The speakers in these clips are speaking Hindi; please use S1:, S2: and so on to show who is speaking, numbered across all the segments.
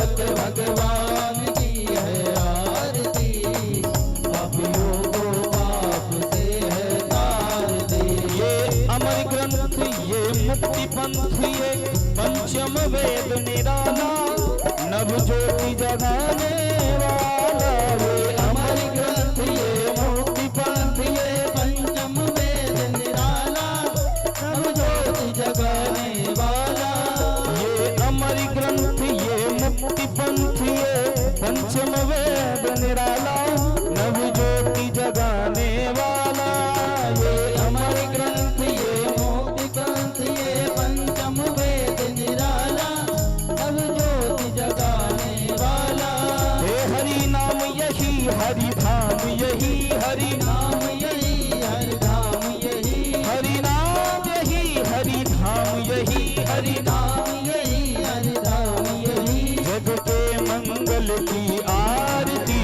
S1: भगवत भगवान की है आरती, पापियों को पाप से है तार दे।
S2: ये अमर ग्रंथ, ये मुक्ति पंथ, ये पंचम वेद निराला, नव ज्योति जगाने वाला।
S1: ये अमर ग्रंथ, ये मुक्ति पंथ, ये पंचम वेद निराला, नव ज्योति जगाने वाला।
S2: ये अमर ग्रंथ, ये मुक्ति पंथ, ये पंचम वेद निराला, नव ज्योति जगाने वाला।
S1: ये अमर ग्रंथ, ये मुक्ति पंथ, ये पंचम वेद निराला, नव ज्योति जगाने वाला।
S2: हे हरि नाम यही हरि धाम यही, हरि
S1: नाम यही हरि धाम यही,
S2: हरि नाम यही हरि धाम यही, हरि
S1: नाम यही हरि धाम यही।
S2: जग के मंगल की आरती,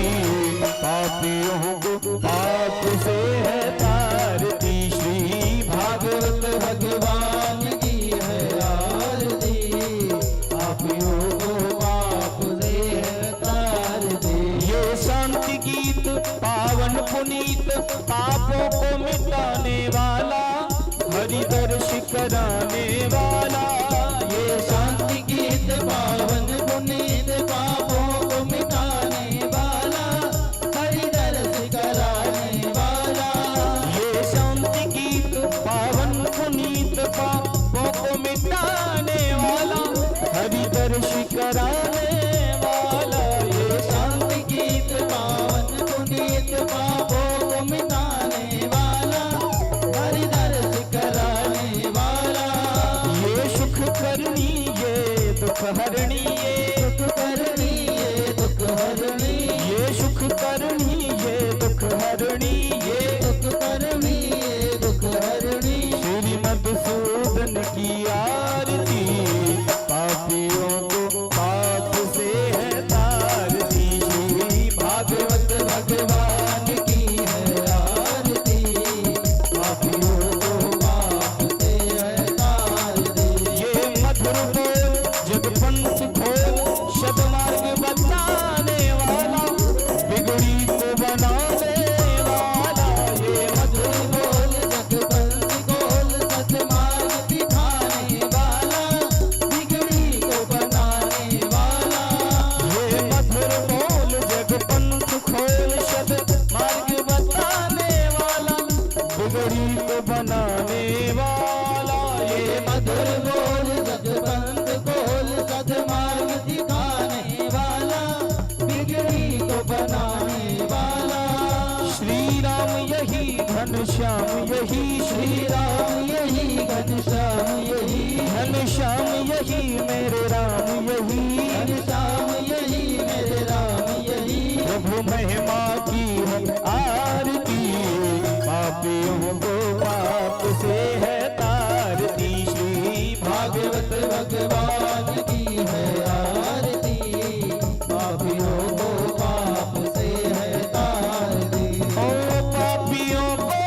S2: पापियों को पाप से है तारती। श्री
S1: भागवत भगवान की है आरती, पापियों को पाप से है तार दे।
S2: ये शांति गीत पावन पुनीत, पापों को मिटाने वाला, हरि दर्श कराने वाला।
S1: ये शांति गीत पावन पुनीत, पापों को मिटाने वाला, हरि दर्श कराने वाला।
S2: ये शांति गीत पावन पुनीत, पापों को मिटाने वाला, हरि दर्श कराने वाला।
S1: ये शांति गीत पावन पुनीत, पापों को मिटाने वाला, हरि दर्श कराने वाला।
S2: ये सुख करनी, ये दुख हरणी, ये
S1: दुख करनी, ये दुख हरणी,
S2: ये सुख करनी, ये दुख हरणी, ये
S1: दुख करनी, ये दुख हरणी।
S2: श्री मधुसूदन की आरती, पापियों को पाप से है तारती। श्री
S1: भागवत भगवान की है आरती, पापियों को पाप से है तार दे।
S2: ये मधुर बोल जग पंथ खोल, सदमार्ग बताने वाला, बिगड़ी को बनाने वाला। ये
S1: मधुर बोल जगबंद गोल, सतमार्ग दिखाने वाला, बिगड़ी को बनाने वाला।
S2: ये मधुर बोल जग पंथ खोल, सदमार्ग बताने वाला, बिगड़ी को बनाने वाला।
S1: ये मधुर बोल जगबंद गोल, सतमार्ग दिखाने वाला, बिगड़ी को बनाने वाला।
S2: श्री राम यही घनश्याम यही, श्री
S1: राम यही घनश्याम यही,
S2: घनश्याम यही मेरे राम यही,
S1: घनश्याम यही मेरे राम यही।
S2: प्रभु महिमा की है आरती, पापियों को पाप से है तारती। श्री
S1: भागवत भगवान की है आरती, पापियों को पाप से है तार दे।
S2: ओ पापियों को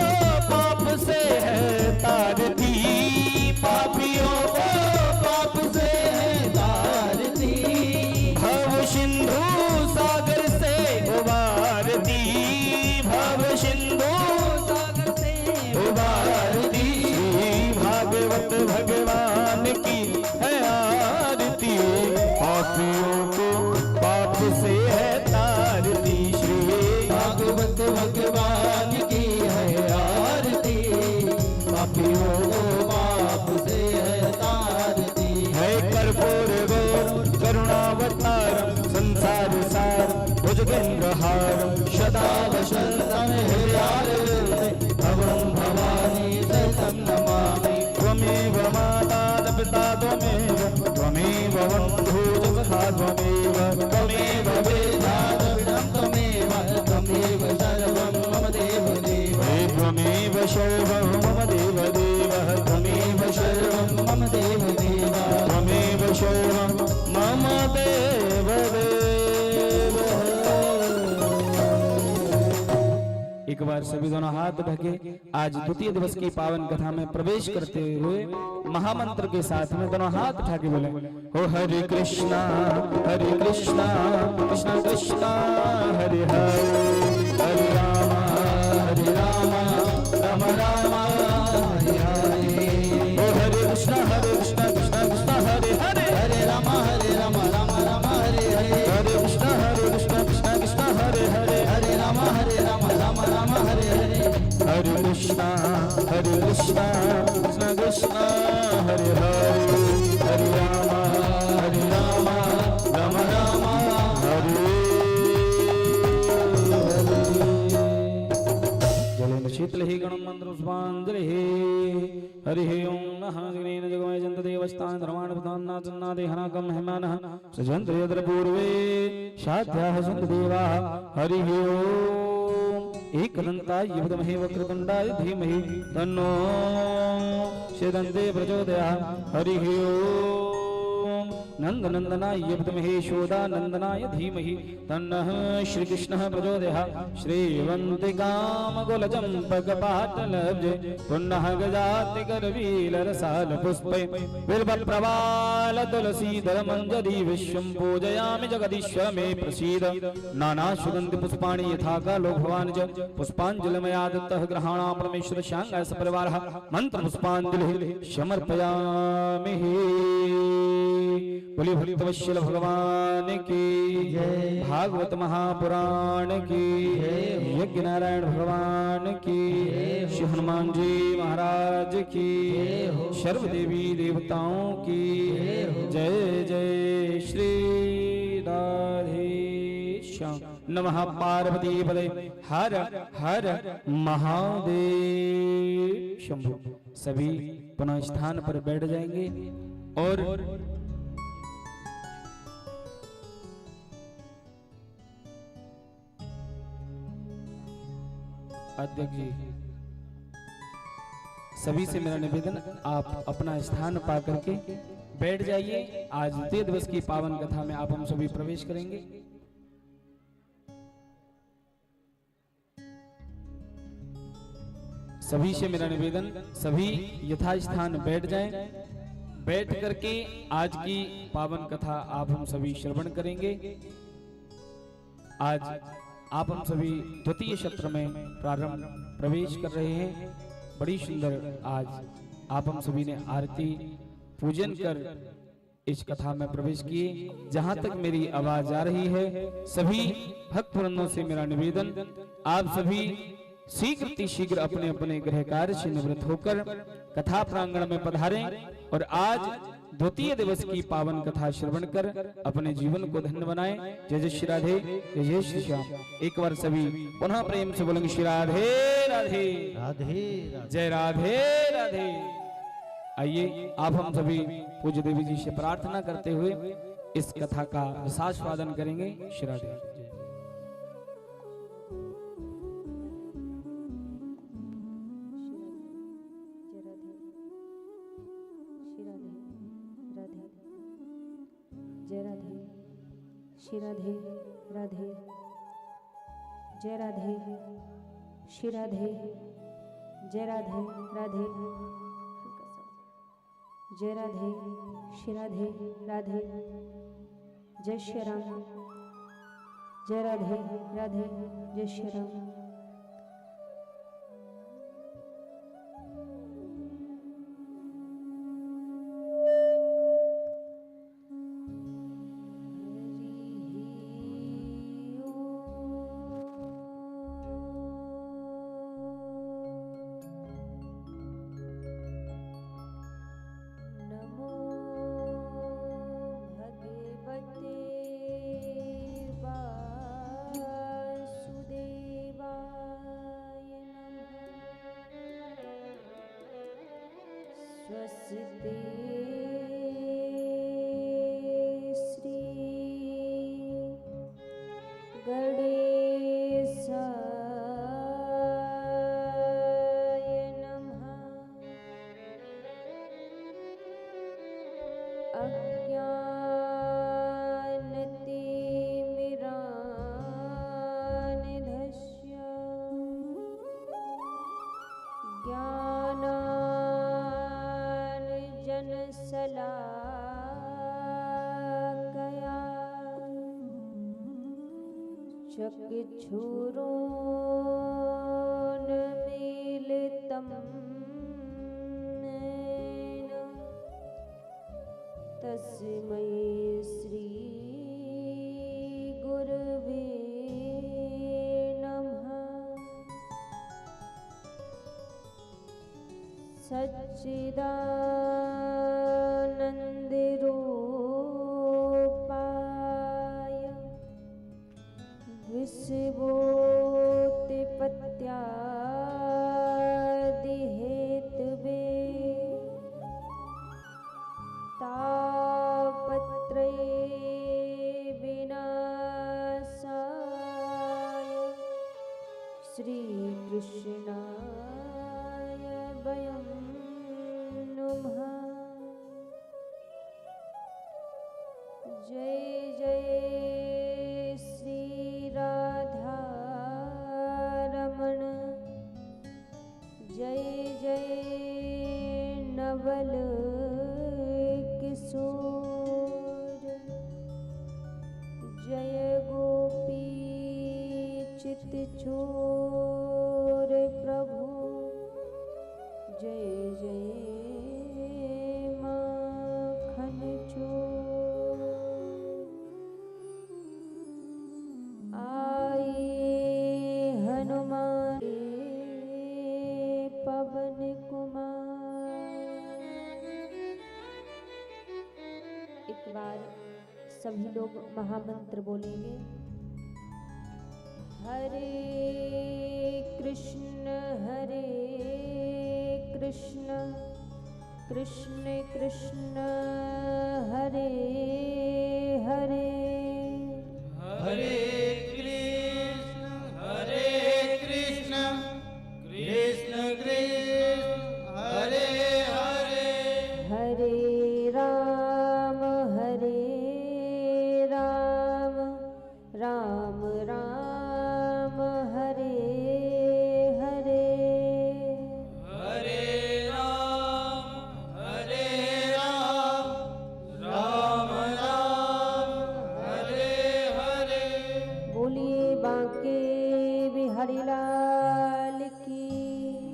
S2: पाप से है तारती, पापियों को
S1: पाप से है तार दी,
S2: भव सिंधु सागर से उबारती, भव सिंधु सागर से उबारती। श्री भागवत भगवान की है आरती, पापियों को पाप से है तारती। श्री
S1: भागवत भगवान की है आरती, पापियों को पाप से है तार दी।
S2: है कर्पूर गौर करुणावतारम, संसार सार भुजगेन्द्रहारम, सदा
S1: वसंतम हृदयारविंदे, भवं भवानी सहितं नमामि।
S2: त्वमेव माता पिता त्वमेव, त्वमेव बन्धु सखा त्वमेव,
S1: त्वमेव वेदान्तविदं त्वमेव, त्वमेव सर्वं मम देवदेव।
S2: हे त्वमेव सर्वं मम देवदेव,
S1: त्वमेव सर्वं मम देवदेव।
S2: त्वमेव सर्वं मम देवदेव। एक बार सभी दोनों हाथ ढके आज द्वितीय दिवस की पावन कथा में प्रवेश करते हुए महामंत्र के साथ में दोनों हाथ उठा के बोले हो हरे कृष्णा कृष्णा कृष्णा हरे हरे हरे राम राम राम हरे हरे ओ हरे कृष्णा कृष्णा कृष्णा हरे हरे
S1: हरे राम राम राम हरे हरे
S2: हरे कृष्णा कृष्णा कृष्णा हरे हरे
S1: हरे राम राम राम हरे हरे
S2: हरे कृष्णा कृष्णा कृष्णा हरे हरे हरे राम राम राम हरे जलेन शीतल ही गणम मंत्र पुष्पांजलि हरि ओम नमः जगनेन जगमय जंत देवस्थान धर्माण प्रधानना चन्ना देहनाकम हेमानः सजंत यद्र पूर्वे शाध्याः सन्त देवा हरि ओम एकदन्ताय विद्महे वक्रतुण्डाय धीमहि तन्नो सेदन्ते प्रचोदयात् हरि ओम नंदनंदनाय विद्महे यशोदानंदनाय धीमहि तन्नः श्री कृष्णः प्रचोदयात् श्रीवन्तिकामकुलचम्पकपाटलब्जे पुनः गजाति करवीलरसाल पुष्पे बिल्वप्रवाल तुलसीदल मंजरी विश्वं पूजयामि जगदीश्वर मे प्रसीद नाना सुगंधि पुष्पाणि यथा कालो भवान् च पुष्पाञ्जलिमयादत्तः गृहाणा परमेश्वर शांगाय सपरिवारः मंत्र पुष्पाञ्जलिः समर्पयामि बोली भक्तवत्सल भगवान की
S1: जय।
S2: भागवत महापुराण की यज्ञ नारायण भगवान की श्री हनुमान जी महाराज की सर्व देवी देवताओं की जय जय श्री राधे श्याम नमः पार्वती पदे हर हर महादेव शंभु। सभी पुनः स्थान पर बैठ जाएंगे और अध्यक्ष जी सभी से मेरा निवेदन आप अपना स्थान पा करके बैठ जाइए। आज द्वितीय दिवस की पावन कथा में आप हम सभी प्रवेश करेंगे। सभी से मेरा निवेदन सभी यथास्थान बैठ जाएं। बैठ करके आज की पावन कथा आप हम सभी श्रवण करेंगे। आज आप हम सभी द्वितीय सत्र में प्रारंभ प्रवेश कर रहे हैं। बड़ी सुंदर आज आप हम सभी ने आरती पूजन कर इस कथा में प्रवेश किए। जहां तक मेरी आवाज आ रही है सभी भक्त वृंदों से मेरा निवेदन आप सभी शीघ्र अपने अपने गृह कार्य से निवृत्त होकर कथा प्रांगण में पधारें और आज द्वितीय दिवस की पावन कथा श्रवण कर अपने जीवन को धन्य बनाएं। जय जय श्री राधे जय जय श्री श्याम। एक बार सभी पुनः प्रेम से बोलेंगे श्री राधे राधे
S1: राधे
S2: जय राधे राधे। आइए आप हम सभी पूज्य देवी जी से प्रार्थना करते हुए इस कथा का रसास्वादन करेंगे। श्री राधे जय।
S3: श्री राधे राधे जय राधे श्री राधे जय राधे राधे जय राधे श्री राधे राधे जय श्री राम जय राधे राधे जय श्री राम। वासुदेवाय चक्षुरोन्मीलितं येन तस्मै श्री गुरवे नमः। सच्चिदानन्दरूपाय विश्वोत्पत्त्यादिहेतवे तापत्रये विनाशाय श्रीकृष्णाय वयं नमः। जय जय श्री राधा रमण, जय जय नवल किशोर, जय गोपी चित चोर प्रभु, जय जय माखन चोर। आए हनुमान पवन कुमार। एक बार सभी लोग महामंत्र बोलेंगे। हरे कृष्ण कृष्ण कृष्ण हरे हरे,
S1: हरे कृष्ण कृष्ण कृष्ण हरे हरे,
S3: हरे राम राम राम हरे हरे,
S1: हरे राम राम राम हरे हरे।
S3: बोलिए बांके बिहारी लाल की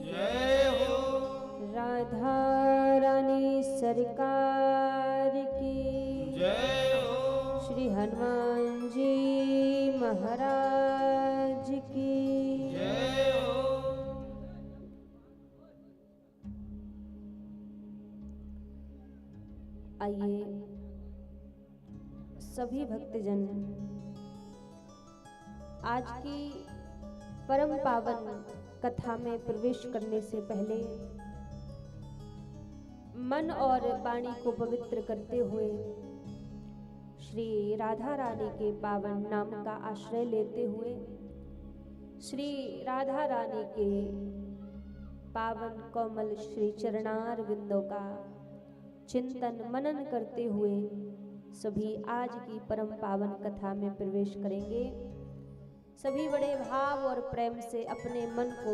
S1: जय हो,
S3: राधा रानी सरकार की
S1: जय हो,
S3: श्री हनुमान जी महाराज की
S1: जय हो।
S3: आइए सभी भक्तजन आज की परम पावन कथा में प्रवेश करने से पहले मन और वाणी को पवित्र करते हुए श्री राधा रानी के पावन नाम का आश्रय लेते हुए श्री राधा रानी के पावन कोमल श्री चरणार बिंदों का चिंतन मनन करते हुए सभी आज की परम पावन कथा में प्रवेश करेंगे। सभी बड़े भाव और प्रेम से अपने मन को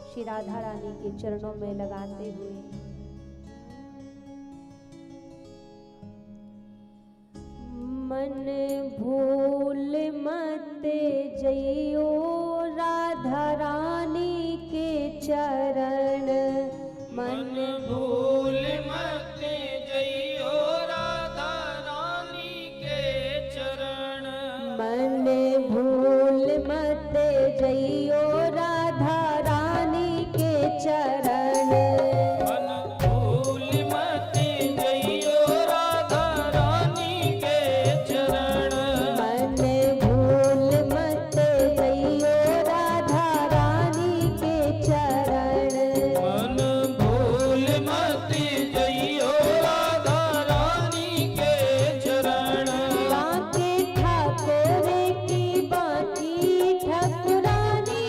S3: श्री राधा रानी के चरणों में लगाते हुए मन भूल मत जइयो राधा रानी के चरण, मन
S1: भूल मत जइयो राधा रानी के चरण,
S3: मन भूल मत जइयो राधा रानी के चरण,
S1: मन भूल मत जइयो राधा रानी के चरण,
S3: मन भूल मत जइयो राधा रानी के चरण,
S1: मन भूल मत जइयो राधा रानी के चरण।
S3: बांके ठाकुर की बांकी ठाकुरानी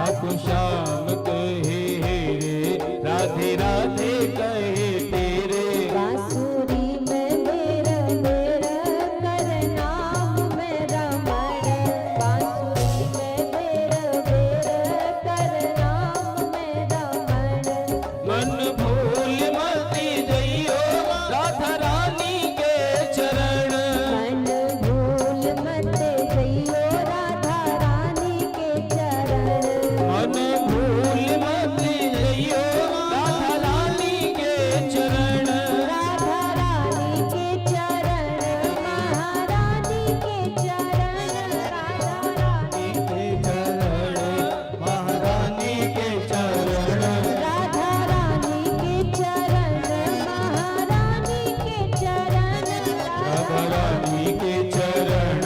S2: ठाकुर श्याम कहे रे, राधे राधे कहे तेरे।
S3: बांसुरी में मेरा मेरा कर नाम में रमण, बांसुरी में मेरा मेरा कर नाम में रमण।
S2: मन भूल मती जइयो राधा रानी के चरण।
S3: मन भूल मत जइयो राधा रानी के चरण।
S2: मन भूल मती जइयो राधा रानी के चरण।
S3: राधा रानी के चरण, महारानी के चरण। राधा रानी
S1: के चरण महारानी के चरण।
S3: राधा रानी के चरण, महारानी के चरण।
S1: राधा रानी के चरण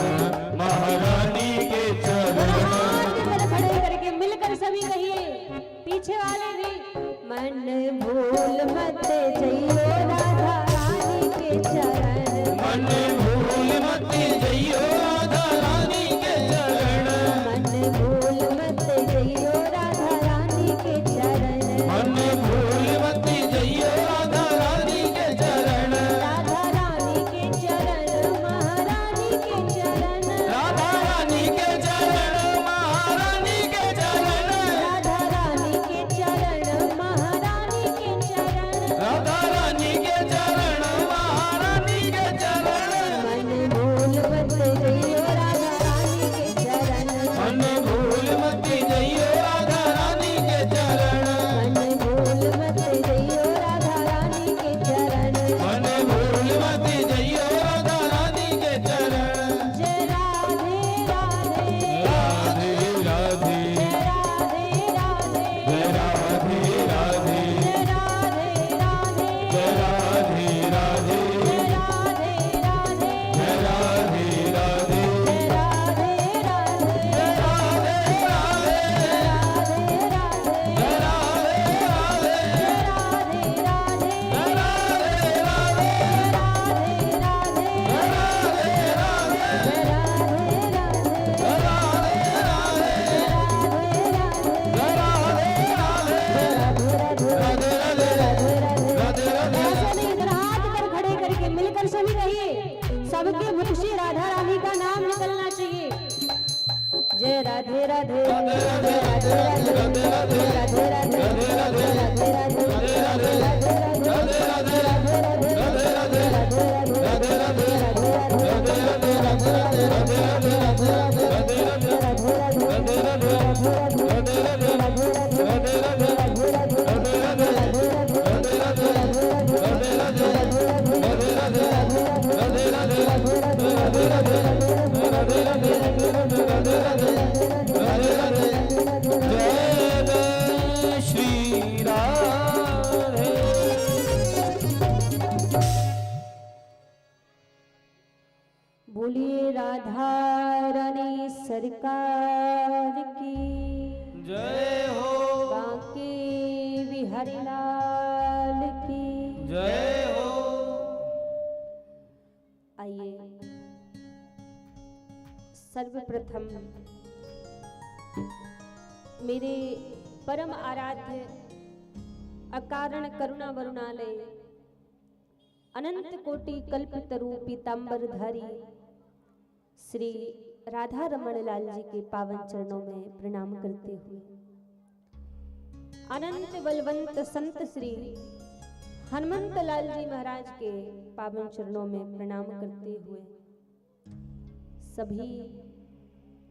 S1: महारानी के चरण।
S3: हाथ पर खड़े करके मिलकर सभी कहिए, पीछे वाले भी। मन भूल मत जइयो राधा रानी के चरण।
S2: मन भूल मती जइयो राधा रानी के चरण।
S3: मन भूल मत जइयो राधा रानी के चरण।
S2: मन भूल मती जइयो राधा रानी के चरण।
S3: राधा रानी के चरण, महारानी के चरण।
S2: राधा रानी के चरण महारानी के चरण।
S3: राधा रानी के चरण, महारानी के चरण।
S2: राधा रानी के चरण महारानी के चरण।
S3: मन भूल मत जइयो राधा रानी के चरण।
S2: मन भूल मती जइयो राधा रानी के चरण।
S3: मन भूल मत जइयो राधा रानी के चरण।
S2: मन भूल मती जइयो राधा रानी के चरण।
S3: जय राधे राधे,
S2: राधे राधे
S3: जय राधे राधे,
S2: जय राधे राधे
S3: जय राधे राधे,
S2: जय राधे राधे
S3: जय राधे राधे,
S2: जय राधे राधे
S3: जय राधे राधे,
S2: जय राधे राधे
S3: जय मिलकर सभी रहिए, सबके मुख से राधा रानी का नाम निकलना चाहिए। जय राधे राधे, जय राधे राधे, राधे राधे, राधे राधे, राधे राधे, राधे राधे, राधे राधे, राधे राधे, राधे राधे,
S2: जय श्री राधे।
S3: बोलिए राधा रानी सरकार की
S2: जय हो
S3: बांके बिहारी लाल की
S2: जय हो।
S3: आइए सर्वप्रथम मेरे परम आराध्य अकारण करुणा वरुणालय अनंत कोटि कल्प तरु पीतांबरधारी श्री राधा रमण लाल जी के पावन चरणों में प्रणाम करते हुए अनंत बलवंत संत श्री हनुमंत लाल जी महाराज के पावन चरणों में प्रणाम करते हुए सभी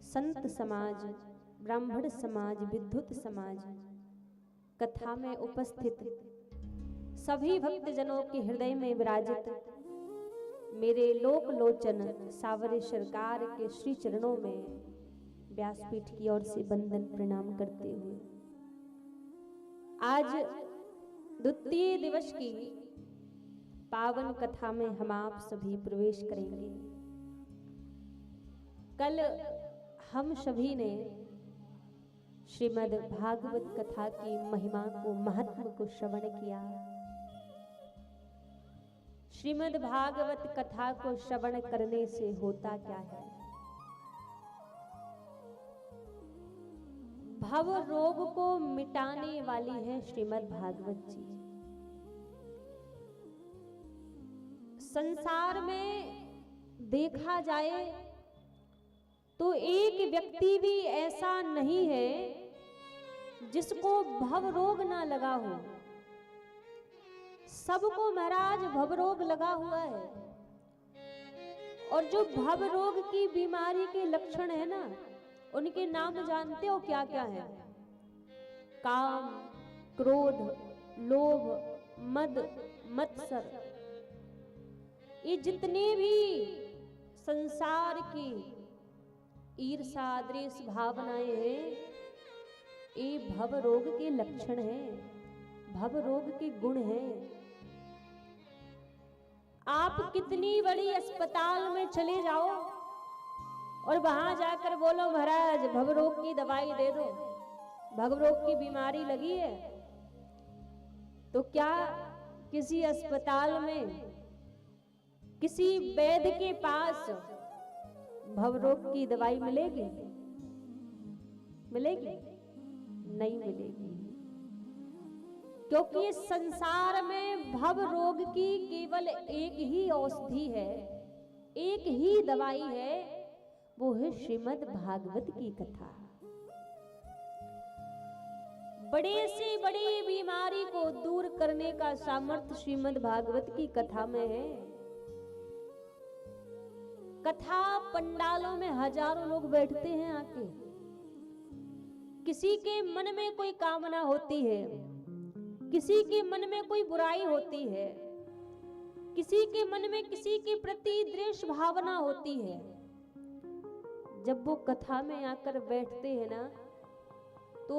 S3: संत समाज, ब्राह्मण समाज, विद्युत समाज, कथा में उपस्थित सभी भक्त जनों के हृदय में विराजित मेरे लोक लोचन सावरे सरकार के श्री चरणों में व्यासपीठ की ओर से वंदन प्रणाम करते हुए आज द्वितीय दिवस की पावन कथा में हम आप सभी प्रवेश करेंगे। कल हम सभी ने श्रीमद् भागवत कथा की महिमा को, महत्व को श्रवण किया। श्रीमद् भागवत कथा को श्रवण करने से होता क्या है? भव रोग को मिटाने वाली है श्रीमद् भागवत जी। संसार में देखा जाए तो एक व्यक्ति भी ऐसा नहीं है जिसको भव रोग ना लगा हो। सबको महाराज भव रोग लगा हुआ है। और जो भव रोग की बीमारी के लक्षण है ना, उनके नाम जानते हो क्या क्या है? काम, क्रोध, लोभ, मद, मत्सर। ये जितने भी संसार की ईर्षा, द्वेष भावनाएं हैं, ये भव रोग के लक्षण हैं, भव रोग के गुण हैं। आप कितनी बड़ी अस्पताल में चले जाओ और वहां जाकर बोलो महाराज भव रोग की दवाई दे दो, भव रोग की बीमारी लगी है, तो क्या किसी अस्पताल में किसी वैद्य के पास भव रोग की दवाई मिलेगी? मिलेगी? नहीं मिलेगी। क्योंकि इस संसार में भव रोग की केवल एक ही औषधि है, एक ही दवाई है, वो है श्रीमद् भागवत की कथा। बड़े से बड़ी बीमारी को दूर करने का सामर्थ्य श्रीमद् भागवत की कथा में है। कथा पंडालों में हजारों लोग बैठते हैं आके। किसी के मन में कोई कामना होती है, किसी के मन में कोई बुराई होती है, किसी के मन में किसी के प्रति द्वेष भावना होती है। जब वो कथा में आकर बैठते हैं ना, तो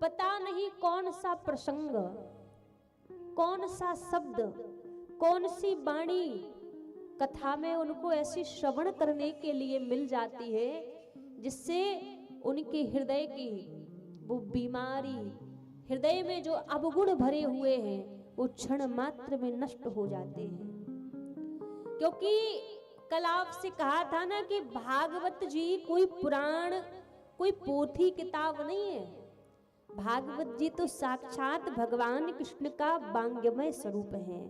S3: पता नहीं कौन सा प्रसंग, कौन सा शब्द, कौन सी वाणी कथा में उनको ऐसी श्रवण करने के लिए मिल जाती है जिससे उनके हृदय की वो बीमारी, हृदय में जो अवगुण भरे हुए हैं, वो क्षण मात्र में नष्ट हो जाते हैं। क्योंकि कल आपसे कहा था ना कि भागवत जी कोई पुराण, कोई पोथी किताब नहीं है। भागवत जी तो साक्षात भगवान कृष्ण का वांग्मय स्वरूप है,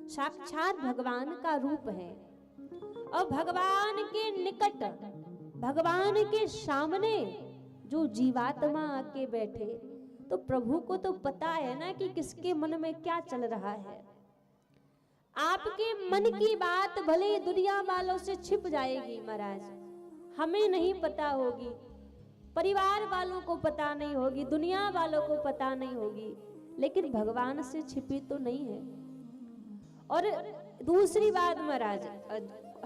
S3: साक्षात भगवान का रूप है। और भगवान के निकट, भगवान के सामने जो जीवात्मा आके बैठे, तो प्रभु को तो पता है ना कि किसके मन में क्या चल रहा है। आपके मन की बात भले दुनिया वालों से छिप जाएगी महाराज, हमें नहीं पता होगी, परिवार वालों को पता नहीं होगी, दुनिया वालों को पता नहीं होगी, लेकिन भगवान से छिपी तो नहीं है। और दूसरी बात महाराज,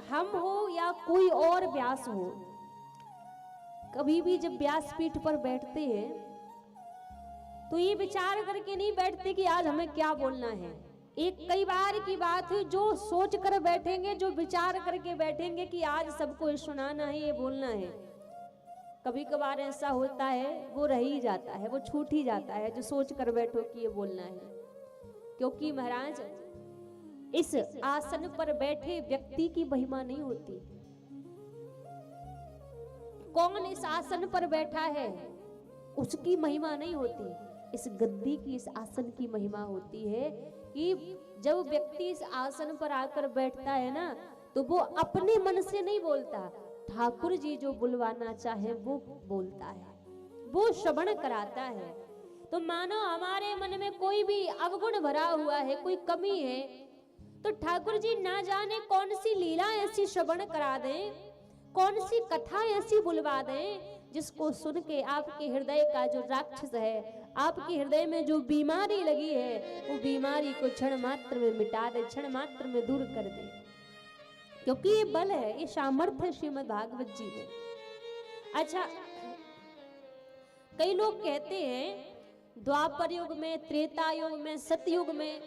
S3: हम हो या कोई और व्यास हो, कभी भी जब व्यासपीठ पर बैठते हैं तो ये विचार करके नहीं बैठते कि आज हमें क्या बोलना है। एक कई बार की बात है, जो सोच कर बैठेंगे, जो विचार करके बैठेंगे कि आज सबको सुनाना है, ये बोलना है, कभी कभार ऐसा होता है वो रह ही जाता है, वो छूट ही जाता है जो सोच कर बैठो कि ये बोलना है। क्योंकि महाराज इस आसन पर बैठे व्यक्ति की महिमा नहीं होती। कौन इस आसन पर बैठा है उसकी महिमा नहीं होती, इस गद्दी की, इस आसन की महिमा होती है कि जब व्यक्ति इस आसन पर आकर बैठता है ना, तो वो अपने मन से नहीं बोलता, ठाकुर जी जो बुलवाना चाहे वो बोलता है, वो श्रवण कराता है। तो मानो हमारे मन में कोई भी अवगुण भरा हुआ है, कोई कमी है, तो ठाकुर जी ना जाने कौन सी लीला ऐसी श्रवण करा दें, कौन सी कथा ऐसी बुलवा दें जिसको सुन के आपके हृदय का जो राक्षस है, आपके हृदय में जो बीमारी लगी है, वो बीमारी को क्षण मात्र में मिटा दे, क्षण मात्र में दूर कर दे। क्योंकि ये बल है, ये सामर्थ्य है श्रीमद् भागवत जी में। अच्छा, कई लोग कहते हैं द्वापर युग में, त्रेता युग में, सतयुग में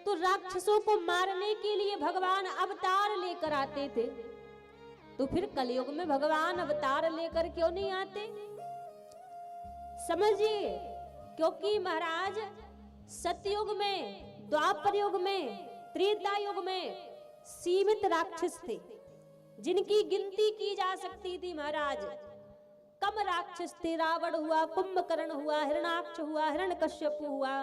S3: तो राक्षसों को मारने के लिए भगवान अवतार लेकर आते थे, तो फिर कलयुग में भगवान अवतार लेकर क्यों नहीं आते? समझिए, क्योंकि महाराज सतयुग में, द्वापर युग में, त्रेता युग में सीमित राक्षस थे जिनकी गिनती की जा सकती थी महाराज। राक्षस थे, रावण हुआ, कुंभकर्ण हुआ, हिरणाक्ष हुआ, हिरण्यकश्यप हुआ,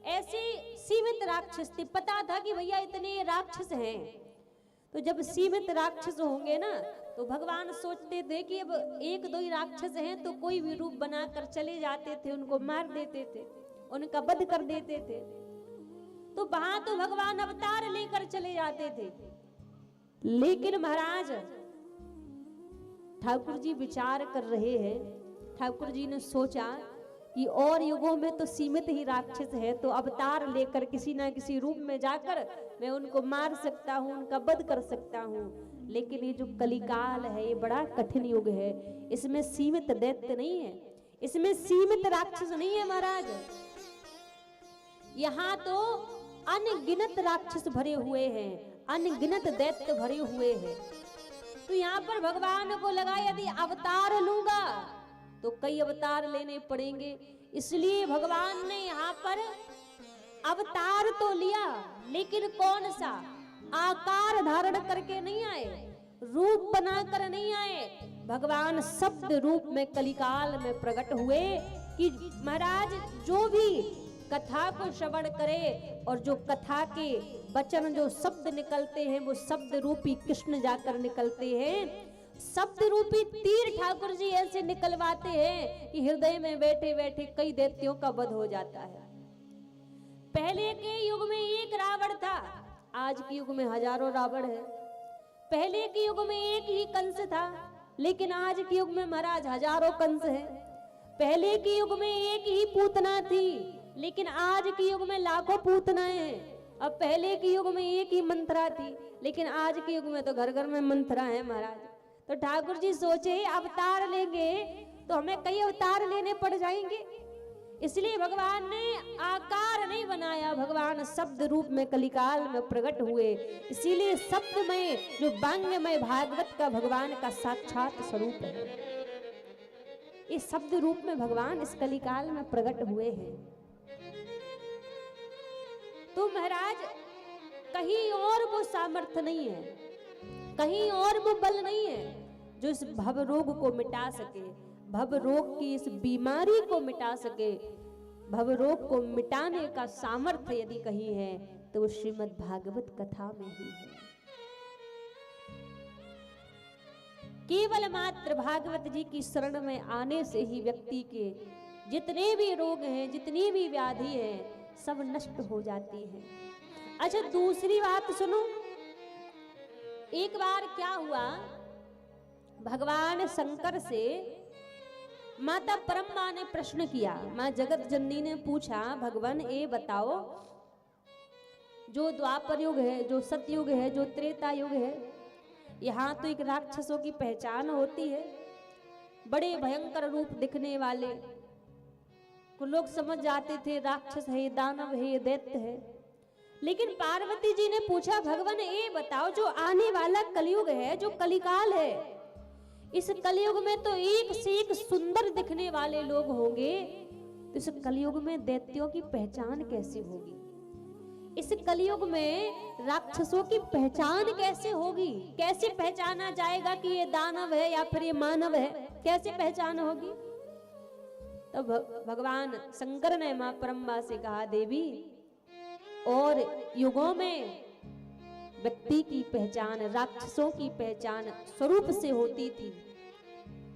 S3: ऐसे सीमित राक्षस थे। पता था कि भैया इतने राक्षस हैं, तो जब सीमित राक्षस होंगे ना तो भगवान सोचते थे कि अब एक दो ही राक्षस हैं तो कोई भी रूप बनाकर चले जाते थे, उनको मार देते थे, उनका वध कर देते थे। तो वहां तो भगवान अवतार लेकर चले जाते थे। लेकिन महाराज ठाकुर जी विचार कर रहे हैं, ठाकुर जी ने सोचा कि और युगों में तो सीमित ही राक्षस है, तो अवतार लेकर किसी ना किसी रूप में जाकर मैं उनको मार सकता हूँ, उनका वध कर सकता हूँ। लेकिन ये जो कलिकाल है ये बड़ा कठिन युग है, इसमें सीमित दैत्य नहीं है, इसमें सीमित राक्षस नहीं है महाराज। यहाँ तो अनगिनत राक्षस भरे हुए हैं, अनगिनत दैत्य भरे हुए हैं। तो यहाँ पर भगवान को लगा यदि अवतार लूंगा तो कई अवतार लेने पड़ेंगे, इसलिए भगवान ने यहाँ पर अवतार तो लिया, लेकिन कौन सा? आकार धारण करके नहीं आए, रूप बनाकर नहीं आए। भगवान शब्द रूप में कलिकाल में प्रकट हुए कि महाराज जो भी कथा को श्रवण करे और जो कथा के वचन जो शब्द निकलते हैं वो शब्द रूपी कृष्ण जाकर निकलते हैं। शब्द रूपी तीर ठाकुर जी ऐसे निकलवाते हैं कि हृदय में बैठे बैठे कई दैत्यों का वध हो जाता है। पहले के युग में एक रावण था, आज के युग में हजारों रावण है। पहले के युग में एक ही कंस था, लेकिन आज के युग में महाराज हजारों कंस है। पहले के युग में एक ही पूतना थी, लेकिन आज के युग में लाखों पूतनाएं हैं। अब पहले के युग में एक ही मंत्रा थी, लेकिन आज के युग में तो घर घर में मंत्रा है महाराज। तो ठाकुर जी सोचे अवतार लेंगे तो हमें कई अवतार लेने पड़ जाएंगे, इसलिए भगवान ने आकार नहीं बनाया, भगवान शब्द रूप में कलिकाल में प्रकट हुए। इसीलिए शब्द में जो वांग्मय भागवत का भगवान का साक्षात स्वरूप है, इस शब्द रूप में भगवान इस कलिकाल में प्रकट हुए हैं। तो महाराज कहीं और वो सामर्थ्य नहीं है, कहीं और वो बल नहीं है जो इस भव रोग को मिटा सके, भव रोग की इस बीमारी को मिटा सके। भव रोग को मिटाने का सामर्थ्य यदि कहीं है तो वो श्रीमद् भागवत कथा में ही है। केवल मात्र भागवत जी की शरण में आने से ही व्यक्ति के जितने भी रोग हैं, जितनी भी व्याधि है, सब नष्ट हो जाती है। अच्छा दूसरी बात सुनो, एक बार क्या हुआ, भगवान शंकर से माता परम्बा ने प्रश्न किया। मां जगत जननी ने पूछा, भगवान ये बताओ जो द्वापर युग है, जो सतयुग है, जो त्रेता युग है, यहाँ तो एक राक्षसों की पहचान होती है, बड़े भयंकर रूप दिखने वाले को लोग समझ जाते थे राक्षस है, ये दानव है, ये दैत्य है। लेकिन पार्वती जी ने पूछा, भगवान ये बताओ जो आने वाला कलयुग है, जो कलिकाल है, इस कलयुग में तो एक से एक सुंदर दिखने वाले लोग होंगे, तो इस कलयुग में दैत्यों की पहचान कैसे होगी? इस कलयुग में राक्षसों की पहचान कैसे होगी? कैसे पहचाना जाएगा कि ये दानव है या फिर ये मानव है? कैसे पहचान होगी? तब भगवान शंकर ने मां परम्बा से कहा, देवी और युगों में व्यक्ति की पहचान, राक्षसों की पहचान स्वरूप से होती थी,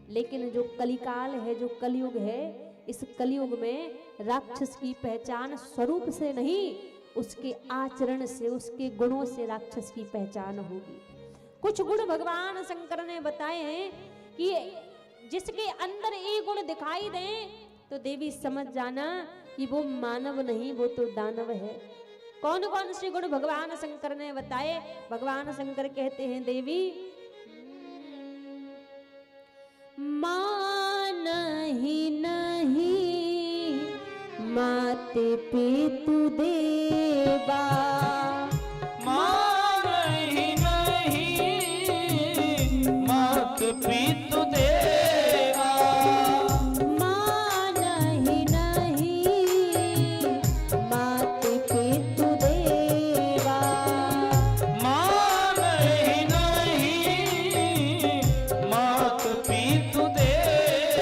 S3: लेकिन जो कलिकाल है, जो कलयुग है, इस कलयुग में राक्षस की पहचान स्वरूप से नहीं, उसके आचरण से, उसके गुणों से राक्षस की पहचान होगी। कुछ गुण भगवान शंकर ने बताए हैं कि जिसके अंदर ये गुण दिखाई दें तो देवी समझ जाना कि वो मानव नहीं, वो तो दानव है। कौन कौन से गुण भगवान शंकर ने बताए? भगवान शंकर कहते हैं, देवी मान ही नहीं माते पितु देवा,
S1: मान ही नहीं मात पितु देवा,
S3: मान ही नहीं माते पितु देवा,
S1: मान ही नहीं मात पितु देवा,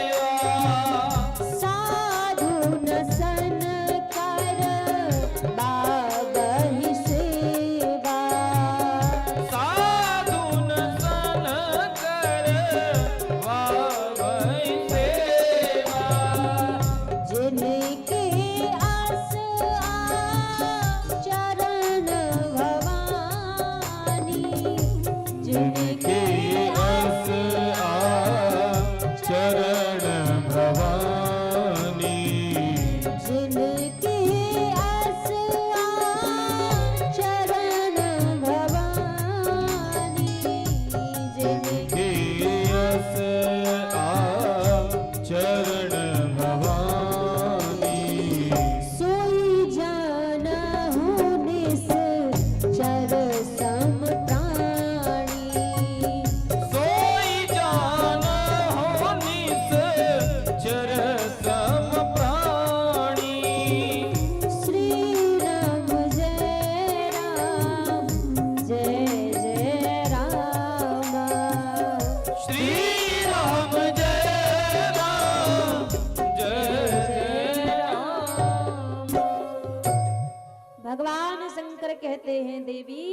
S3: कहते हैं देवी,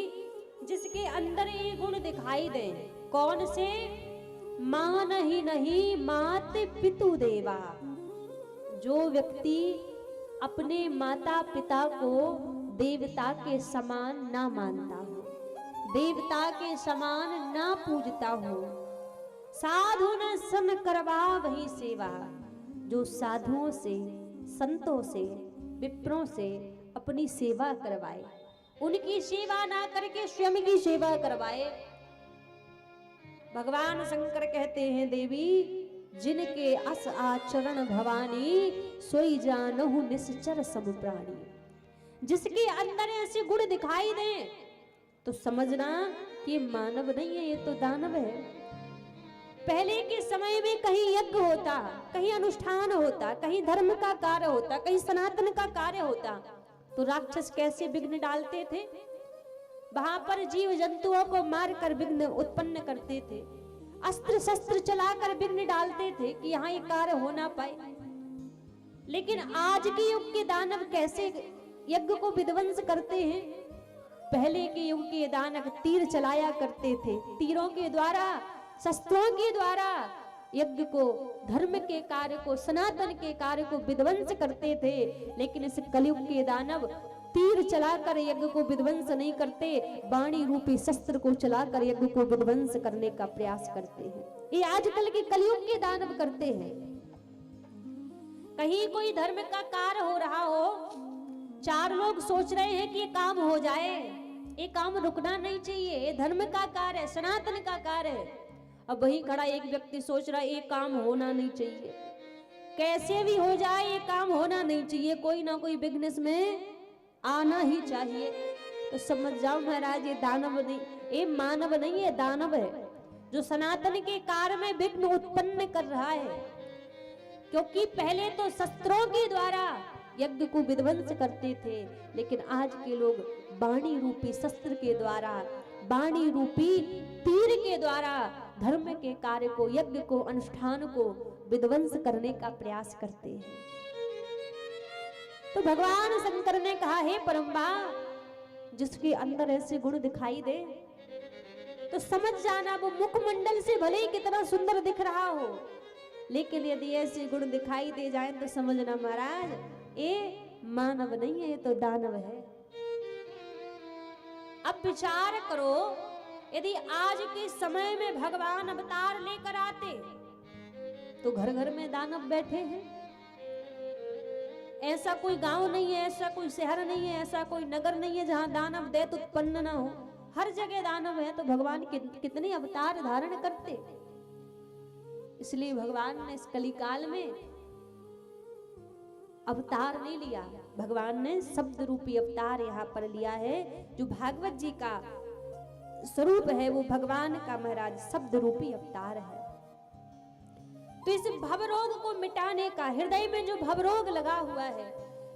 S3: जिसके अंदर ये गुण दिखाई दे, कौन से? मान ही नहीं मात पितु देवा। जो व्यक्ति अपने माता पिता को देवता के समान ना मानता हो, देवता के समान ना पूजता हो, साधु न सन करवा वही सेवा। जो साधुओं से, संतों से, विप्रों से अपनी सेवा करवाए, उनकी सेवा ना करके स्वयं की सेवा करवाए। भगवान शंकर कहते हैं देवी, जिनके अस आचरण भवानी, सोई जानहु निश्चर सब प्राणी। जिसके अंदर ऐसे गुण दिखाई दे तो समझना कि ये मानव नहीं है, ये तो दानव है। पहले के समय में कहीं यज्ञ होता, कहीं अनुष्ठान होता, कहीं धर्म का कार्य होता, कहीं सनातन का कार्य होता, तो राक्षस कैसे विघ्न डालते थे? वहां पर जीव जंतुओं को मारकर विघ्न उत्पन्न करते थे, अस्त्र शस्त्र चलाकर विघ्न डालते थे कि यहाँ ये कार्य हो ना पाए। लेकिन आज के युग के दानव कैसे यज्ञ को विध्वंस करते हैं? पहले के युग के दानव तीर चलाया करते थे, तीरों के द्वारा, शस्त्रों के द्वारा यज्ञ को, धर्म के कार्य को, सनातन के कार्य को विध्वंस करते थे। लेकिन इस कलयुग के दानव तीर चलाकर यज्ञ को विध्वंस नहीं करते, वाणी रूपी शस्त्र को चलाकर यज्ञ को विध्वंस करने का प्रयास करते हैं। ये आजकल के कलयुग के दानव करते हैं। कहीं कोई धर्म का कार्य हो रहा हो, चार लोग सोच रहे हैं कि ये काम हो जाए, ये काम रुकना नहीं चाहिए, ये धर्म का कार्य है, सनातन का कार्य है। अब वही खड़ा एक व्यक्ति सोच रहा है ये काम होना नहीं चाहिए, कैसे भी हो जाए ये काम होना नहीं चाहिए, कोई ना कोई बिजनेस में आना ही चाहिए। तो समझ जाओ महाराज, ये दानव नहीं, ये मानव नहीं है, दानव है, जो सनातन के कार्य में विघ्न उत्पन्न कर रहा है। क्योंकि पहले तो शस्त्रों के द्वारा यज्ञ को विध्वंस करते थे, लेकिन आज के लोग वाणी रूपी शस्त्र के द्वारा, वाणी रूपी तीर के द्वारा धर्म के कार्य को, यज्ञ को, अनुष्ठान को विध्वंस करने का प्रयास करते हैं। तो भगवान शंकर ने कहा, हे परम्बा, जिसके अंदर ऐसे गुण दिखाई दे तो समझ जाना, वो मुखमंडल से भले ही कितना सुंदर दिख रहा हो, लेकिन यदि ऐसे गुण दिखाई दे जाए तो समझना महाराज, ये मानव नहीं है, ये तो दानव है। अब विचार करो, यदि आज के समय में भगवान अवतार लेकर आते तो घर घर में दानव बैठे हैं। ऐसा कोई गांव नहीं है, ऐसा कोई शहर नहीं है, ऐसा कोई नगर नहीं है जहां दानव दैत्य उत्पन्न ना हो। हर जगह दानव है, तो भगवान कितने अवतार धारण करते। इसलिए भगवान ने इस कलिकाल में अवतार नहीं लिया, भगवान ने शब्द रूपी अवतार यहाँ पर लिया है। जो भागवत जी का स्वरूप है वो भगवान का महाराज शब्द रूपी अवतार है। तो इस भवरोग को मिटाने का, हृदय में जो भवरोग लगा हुआ है,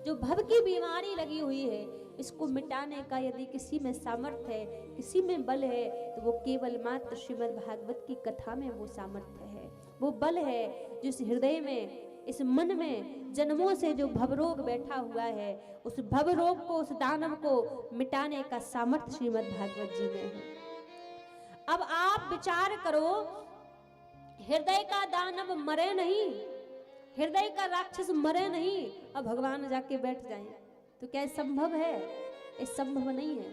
S3: जो भव की बीमारी लगी हुई है, इसको मिटाने का यदि किसी में सामर्थ्य है, किसी में बल है, तो वो केवल मात्र श्रीमद् भागवत की कथा में वो सामर्थ्य है, वो बल है। जिस हृदय में, इस मन में जन्मों से जो भवरोग बैठा हुआ है, उस भवरोग को, उस दानव को मिटाने का सामर्थ्य श्रीमद् भागवत जी में है। अब आप विचार करो, हृदय का दानव मरे नहीं, हृदय का राक्षस मरे नहीं, अब भगवान जाके बैठ जाएं तो क्या संभव है? ये संभव नहीं है।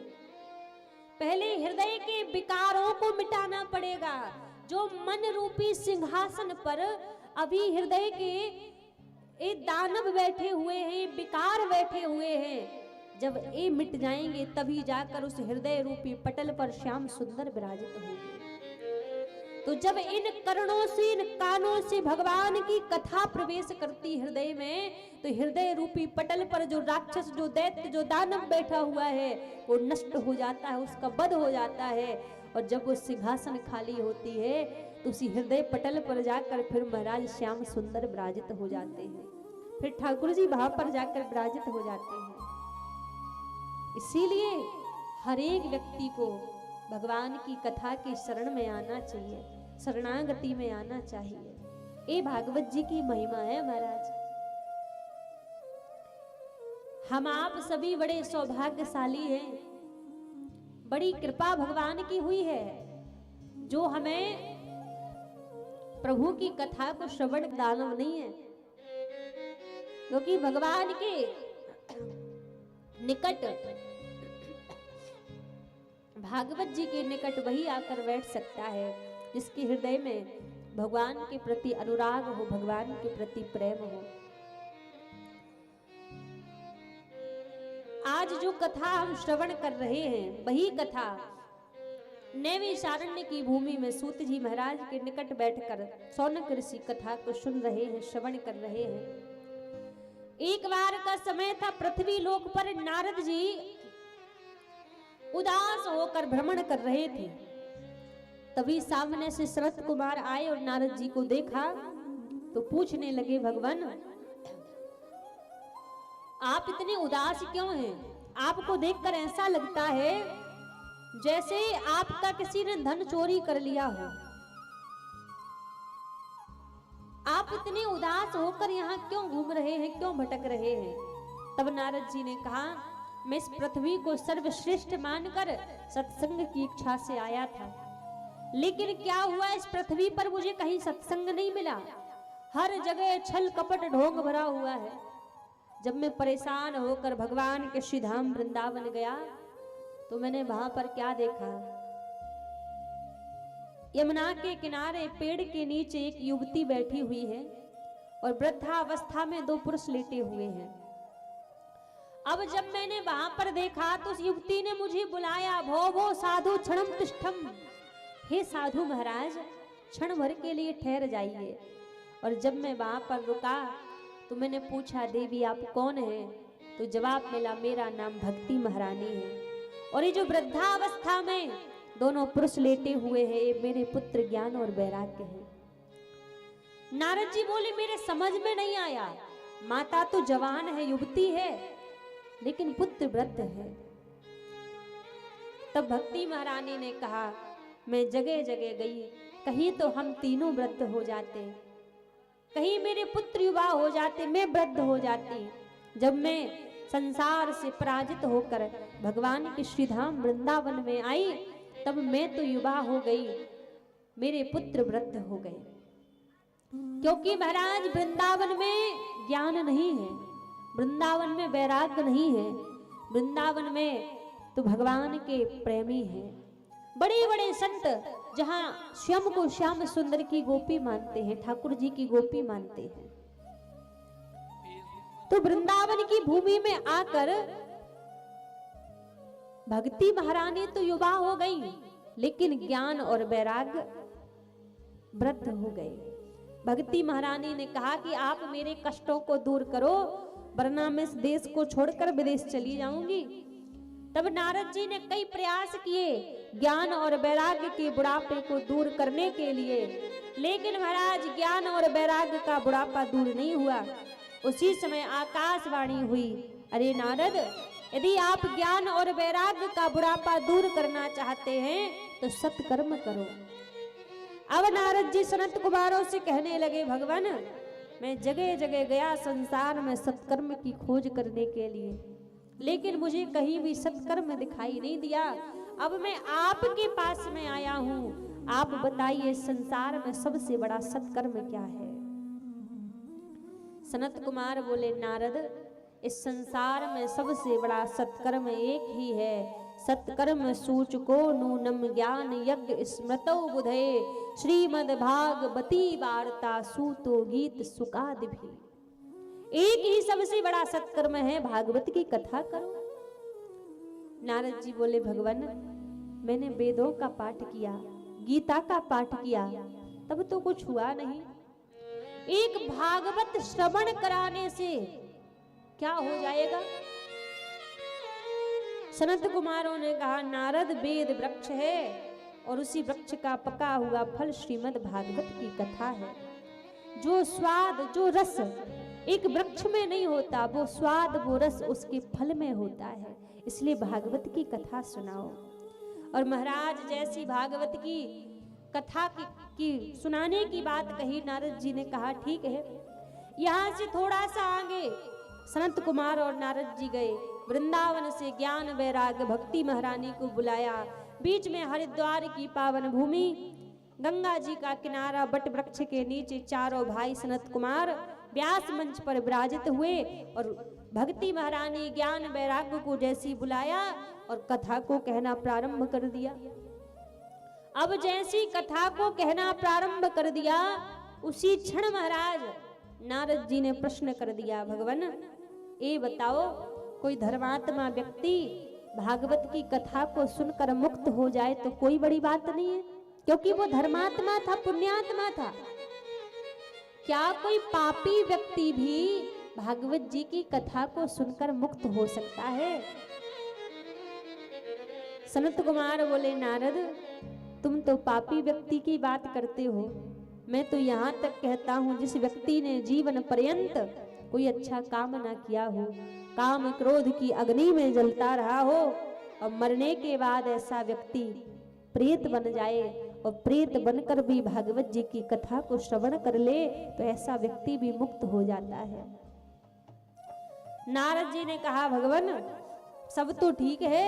S3: पहले हृदय के विकारों को मिटाना पड़ेगा। जो मन रूपी सिंहासन पर अभी हृदय के ये दानव बैठे हुए हैं, विकार बैठे हुए हैं, जब ये मिट जाएंगे तभी जाकर उस हृदय रूपी पटल पर श्याम सुंदर विराजित होंगे। तो जब इन कर्णों से, इन कानों से भगवान की कथा प्रवेश करती हृदय में, तो हृदय रूपी पटल पर जो राक्षस, जो दैत्य, जो दानव बैठा हुआ है वो नष्ट हो जाता है, उसका वध हो जाता है। और जब वो सिंहासन खाली होती है तो उसी हृदय पटल पर जाकर फिर महाराज श्याम सुंदर विराजित हो जाते हैं, फिर ठाकुर जी वहां पर जाकर विराजित हो जाते हैं। इसीलिए हर एक व्यक्ति को भगवान की कथा के शरण में आना चाहिए, शरणागति में आना चाहिए। ये भागवत जी की महिमा है महाराज। हम आप सभी बड़े सौभाग्यशाली हैं बड़ी कृपा भगवान की हुई है जो हमें प्रभु की कथा को श्रवण दानव नहीं है, क्योंकि भगवान के निकट, भागवत जी के निकट वही आकर बैठ सकता है जिसके हृदय में भगवान के प्रति अनुराग हो, भगवान के प्रति प्रेम हो। आज जो कथा हम श्रवण कर रहे हैं वही कथा नैमिषारण्य की भूमि में सूत जी महाराज के निकट बैठकर शौनक ऋषि कथा को सुन रहे हैं, श्रवण कर रहे हैं। एक बार का समय था, पृथ्वी लोक पर नारद जी उदास होकर भ्रमण कर रहे थे। तभी सामने से सनत कुमार आए और नारद जी को देखा तो पूछने लगे, भगवान आप इतने उदास क्यों हैं? आपको देखकर ऐसा लगता है जैसे आपका किसी ने धन चोरी कर लिया हो। आप इतने उदास होकर यहाँ क्यों घूम रहे हैं, क्यों भटक रहे हैं? तब नारद जी ने कहा, मैं इस पृथ्वी को सर्वश्रेष्ठ मानकर सत्संग की इच्छा से आया था, लेकिन क्या हुआ, इस पृथ्वी पर मुझे कहीं सत्संग नहीं मिला। हर जगह छल कपट ढोंग भरा हुआ है। जब मैं परेशान होकर भगवान के श्री धाम वृंदावन गया तो मैंने वहां पर क्या देखा, यमुना के किनारे पेड़ के नीचे एक युवती बैठी हुई है और वृद्धावस्था में दो पुरुष लेटे हुए हैं। अब जब मैंने वहां पर देखा तो उस युवती ने मुझे बुलाया, भो भो साधु क्षणम तिष्ठम, हे साधु महाराज क्षण भर के लिए ठहर जाइए। और जब मैं वहां पर रुका तो मैंने पूछा, देवी आप कौन हैं? तो जवाब मिला, मेरा नाम भक्ति महारानी है और ये जो वृद्धावस्था में दोनों पुरुष लेटे हुए हैं ये मेरे पुत्र ज्ञान और वैराग्य हैं। नारद जी बोले, मेरे समझ में नहीं आया, माता तो जवान है, युवती है, लेकिन पुत्र वृद्ध है। तब भक्ति महारानी ने कहा, मैं जगह जगह गई, कहीं तो हम तीनों वृद्ध हो जाते, कहीं मेरे पुत्र युवा हो जाते, मैं वृद्ध हो जाती। जब मैं संसार से पराजित होकर भगवान के श्रीधाम वृंदावन में आई तब मैं तो युवा हो गई, मेरे पुत्र वृद्ध हो गए। क्योंकि महाराज वृंदावन में ज्ञान नहीं है, वृंदावन में वैराग्य नहीं है, वृंदावन में तो भगवान के प्रेमी हैं। बड़े बड़े संत जहां श्याम को श्याम सुंदर की गोपी मानते हैं, ठाकुर जी की गोपी मानते हैं, तो वृंदावन की भूमि में आकर भक्ति महारानी तो युवा हो गई लेकिन ज्ञान और वैराग्य वृद्ध हो गए। भक्ति महारानी ने कहा कि आप मेरे कष्टों को दूर करो वरना मैं इस देश को छोड़कर विदेश चली जाऊंगी। तब नारद जी ने कई प्रयास किए ज्ञान और वैराग्य के बुढ़ापे को दूर करने के लिए, लेकिन महाराज ज्ञान और वैराग्य का बुढ़ापा दूर नहीं हुआ। उसी समय आकाशवाणी हुई, अरे नारद, यदि आप ज्ञान और वैराग्य का बुढ़ापा दूर करना चाहते हैं तो सत्कर्म करो। अब नारद जी सनत कुमारों से कहने लगे, भगवान मैं जगह जगह गया संसार में सत्कर्म की खोज करने के लिए, लेकिन मुझे कहीं भी सत्कर्म दिखाई नहीं दिया। अब मैं आपके पास में आया हूँ, आप बताइए संसार में सबसे बड़ा सत्कर्म क्या है? सनत कुमार बोले, नारद इस संसार में सबसे बड़ा सत्कर्म एक ही है, सत्कर्म सूचको नूनम ज्ञान यज्ञ स्मृतो बुधे श्रीमद् भागवती वार्ता सूतो गीत सुकादि भी। एक ही सबसे बड़ा सत्कर्म है, भागवत की कथा करो। नारद जी बोले, भगवान मैंने वेदों का पाठ किया, गीता का पाठ किया, तब तो कुछ हुआ नहीं। एक भागवत श्रवण कराने से क्या हो जाएगा? सनत कुमारों ने कहा, नारद वेद वृक्ष है और उसी वृक्ष का पका हुआ फल श्रीमद् भागवत की कथा है। जो स्वाद जो रस एक वृक्ष में नहीं होता, वो स्वाद वो रस उसके फल में होता है, इसलिए भागवत की कथा सुनाओ। और महाराज जैसी भागवत की कथा की सुनाने की बात कही, नारद जी ने कहा ठीक है। यहाँ से थोड़ा सा आगे सनत कुमार और नारद जी गए, वृंदावन से ज्ञान वैराग्य भक्ति महारानी को बुलाया। बीच में हरिद्वार की पावन भूमि, गंगा जी का किनारा, बट वृक्ष के नीचे चारों भाई सनत कुमार व्यास मंच पर विराजित हुए और भक्ति महारानी ज्ञान वैराग्य को जैसी बुलाया और कथा को कहना प्रारंभ कर दिया। अब जैसी कथा को कहना प्रारंभ कर दिया, उसी क्षण महाराज नारद जी ने प्रश्न कर दिया, भगवान ये बताओ, कोई धर्मात्मा व्यक्ति भागवत की कथा को सुनकर मुक्त हो जाए तो कोई बड़ी बात नहीं है, क्योंकि वो धर्मात्मा था, पुण्यात्मा था। क्या कोई पापी व्यक्ति भी भागवत जी की कथा को सुनकर मुक्त हो सकता है? सनत कुमार बोले, नारद तुम तो पापी व्यक्ति की बात करते हो, मैं तो यहाँ तक कहता हूँ जिस व्यक्ति ने जीवन पर्यंत कोई अच्छा काम ना किया हो, काम क्रोध की अग्नि में जलता रहा हो और मरने के बाद ऐसा व्यक्ति प्रेत बन जाए और प्रेत बनकर भी भागवत जी की कथा को श्रवण कर ले तो ऐसा व्यक्ति भी मुक्त हो जाता है। नारद जी ने कहा, भगवान सब तो ठीक है,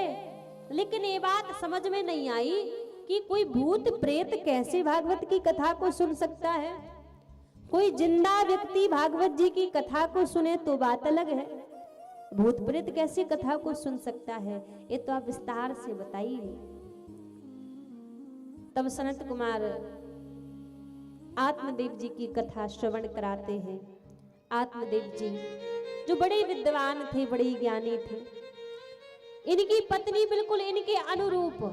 S3: लेकिन ये बात समझ में नहीं आई कि कोई भूत प्रेत कैसे भागवत की कथा को सुन सकता है। कोई जिंदा व्यक्ति भागवत जी की कथा को सुने तो बात अलग है, भूत प्रेत कैसे कथा को सुन सकता है, ये तो आप विस्तार से बताइए। तब सनत कुमार आत्मदेव जी की कथा श्रवण कराते हैं। आत्मदेव जी जो बड़े विद्वान थे, बड़े ज्ञानी थे, इनकी पत्नी बिल्कुल इनके अनुरूप,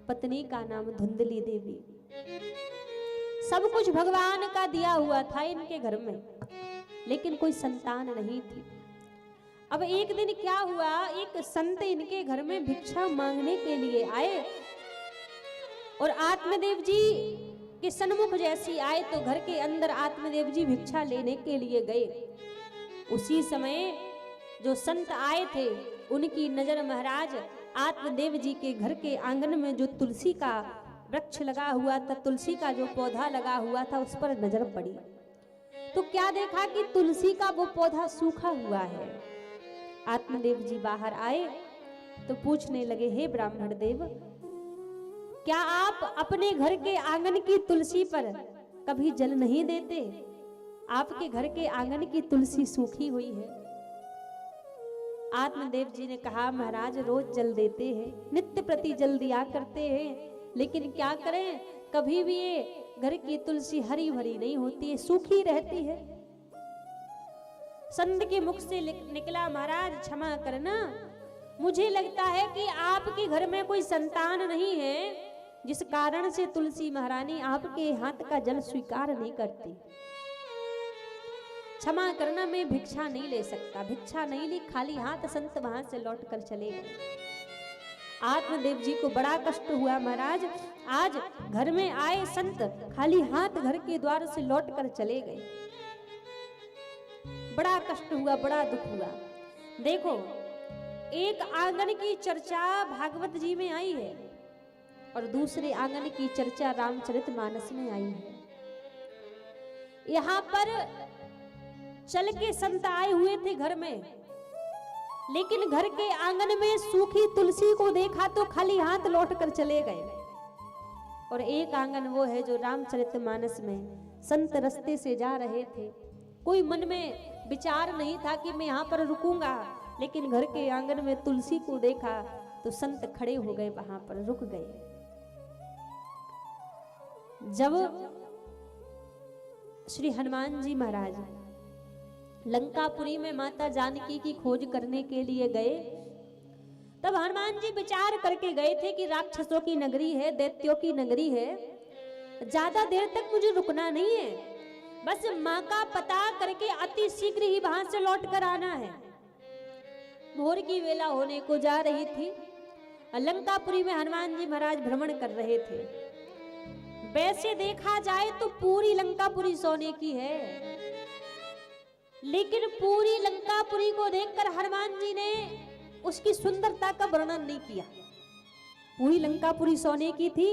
S3: पत्नी का नाम धुंधली देवी, सब कुछ भगवान का दिया हुआ था इनके घर में, लेकिन कोई संतान नहीं थी। अब एक दिन क्या हुआ, एक संत इनके घर में भिक्षा मांगने के लिए आए और आत्मदेव जी के सन्मुख जैसी आए तो घर के अंदर आत्मदेव जी भिक्षा लेने के लिए गए। उसी समय जो संत आए थे उनकी नजर महाराज आत्मदेव जी के घर के आंगन में जो तुलसी का वृक्ष लगा हुआ था, तुलसी का जो पौधा लगा हुआ था, उस पर नजर पड़ी। तो क्या देखा कि तुलसी का वो पौधा सूखा हुआ है। आत्मदेव जी बाहर आए तो पूछने लगे, हे ब्राह्मण देव, क्या आप अपने घर के आंगन की तुलसी पर कभी जल नहीं देते? आपके घर के आंगन की तुलसी सूखी हुई है। आत्मदेव जी ने कहा, महाराज रोज जल देते हैं, नित्य प्रति जल दिया करते हैं, लेकिन क्या करें, कभी भी ये घर की तुलसी हरी भरी नहीं होती है, सूखी रहती है। संत के मुख से निकला, महाराज क्षमा करना, मुझे लगता है कि आपके घर में कोई संतान नहीं है, जिस कारण से तुलसी महारानी आपके हाथ का जल स्वीकार नहीं करती। क्षमा करना, मैं भिक्षा नहीं ले सकता। भिक्षा नहीं ली, खाली हाथ संत वहां से लौट कर चले गए। आत्मदेव जी को बड़ा कष्ट हुआ, महाराज आज घर में आए संत खाली हाथ घर के द्वार से लौट कर चले गए। बड़ा कष्ट हुआ, बड़ा दुख हुआ। देखो, एक आंगन की चर्चा भागवत जी में आई है और दूसरे आंगन की चर्चा रामचरितमानस में आई है। यहाँ पर चल के संत आए हुए थे घर में, लेकिन घर के आंगन में सूखी तुलसी को देखा तो खाली हाथ लौट कर चले गए। और एक आंगन वो है जो रामचरितमानस में संत रास्ते से जा रहे थे, कोई मन में विचार नहीं था कि मैं यहाँ पर रुकूंगा, लेकिन घर के आंगन में तुलसी को देखा तो संत खड़े हो गए, वहां पर रुक गए। जब श्री हनुमान जी महाराज लंकापुरी में माता जानकी की खोज करने के लिए गए, तब हनुमान जी विचार करके गए थे कि राक्षसों की नगरी है, दैत्यों की नगरी है, ज्यादा देर तक मुझे रुकना नहीं है, बस माँ का पता करके अति शीघ्र ही वहां से लौट कर आना है। भोर की वेला होने को जा रही थी। लंकापुरी में हनुमान जी महाराज भ्रमण कर रहे थे। वैसे देखा जाए तो पूरी लंकापुरी सोने की है, लेकिन पूरी लंकापुरी को देखकर हनुमान जी ने उसकी सुंदरता का वर्णन नहीं किया। पूरी लंकापुरी सोने की थी,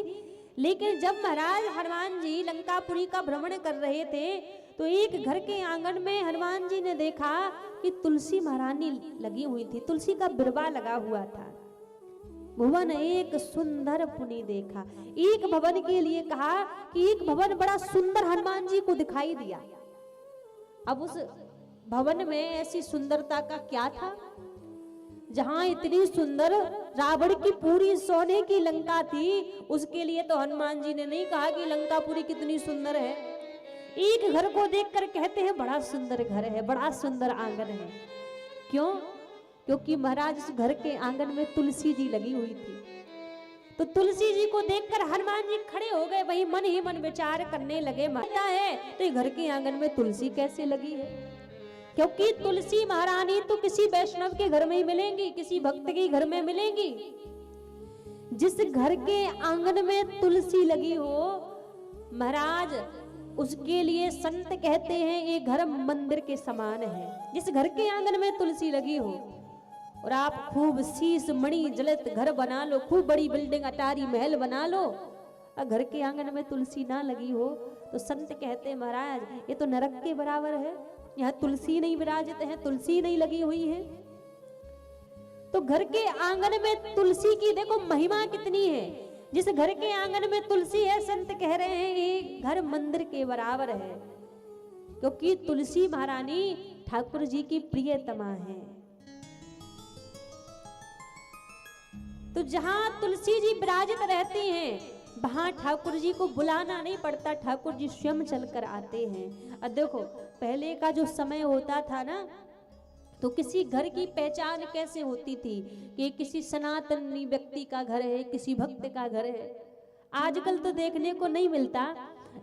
S3: लेकिन जब महाराज हनुमान जी लंकापुरी का भ्रमण कर रहे थे तो एक घर के आंगन में हनुमान जी ने देखा कि तुलसी महारानी लगी हुई थी, तुलसी का बिरवा लगा हुआ था। भुवन एक सुंदर पुनि देखा, एक भवन के लिए कहा कि एक भवन बड़ा सुंदर हनुमान जी को दिखाई दिया। अब उस भवन में ऐसी सुंदरता का क्या था, जहां इतनी सुंदर रावण की पूरी सोने की लंका थी, उसके लिए तो हनुमान जी ने नहीं कहा कि लंका पूरी कितनी सुंदर है। एक घर को देखकर कहते हैं बड़ा सुंदर घर है, बड़ा सुंदर आंगन है। क्यों? क्योंकि महाराज इस घर के आंगन में तुलसी जी लगी हुई थी। तो तुलसी जी को देखकर हनुमान जी खड़े हो गए, वही मन ही मन विचार करने लगे, माता है तो ये घर के आंगन में तुलसी कैसे लगी है? क्योंकि तुलसी महारानी तो किसी वैष्णव के घर में ही मिलेंगी, किसी भक्त के घर में मिलेंगी। जिस घर के आंगन में तुलसी लगी हो महाराज, उसके लिए संत कहते हैं ये घर मंदिर के समान है। जिस घर के आंगन में तुलसी लगी हो और आप खूब शीश मणि जलित घर बना लो, खूब बड़ी बिल्डिंग अटारी महल बना लो, और घर के आंगन में तुलसी ना लगी हो तो संत कहते हैं महाराज ये तो नरक के बराबर है। यहाँ तुलसी नहीं विराजित है, तुलसी नहीं लगी हुई है। तो घर के आंगन में तुलसी की देखो महिमा कितनी है। जिस घर के आंगन में तुलसी है, संत कह रहे हैं ये घर मंदिर के बराबर है, क्योंकि तुलसी महारानी ठाकुर जी की प्रियतमा है। तो जहां तुलसी जी विराजित रहती हैं वहां ठाकुर जी को बुलाना नहीं पड़ता, ठाकुर जी स्वयं चलकर आते हैं। अब देखो पहले का जो समय होता था ना, तो किसी घर की पहचान कैसे होती थी कि किसी सनातनी व्यक्ति का घर है, किसी भक्त का घर है। आजकल तो देखने को नहीं मिलता,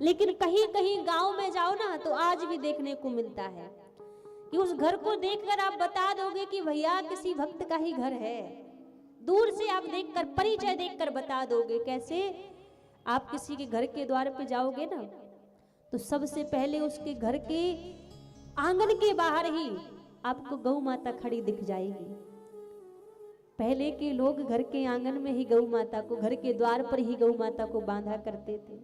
S3: लेकिन कहीं कहीं गांव में जाओ ना तो आज भी देखने को मिलता है कि उस घर को देखकर आप बता दोगे कि भैया किसी भक्त का ही घर है। दूर से आप देखकर, परिचय देखकर बता दोगे। कैसे? आप किसी के घर के द्वार पे जाओगे ना तो सबसे पहले उसके घर के आंगन के बाहर ही आपको गौ माता खड़ी दिख जाएगी। पहले के लोग घर के आंगन में ही गौ माता को, घर के द्वार पर ही गौ माता को बांधा करते थे।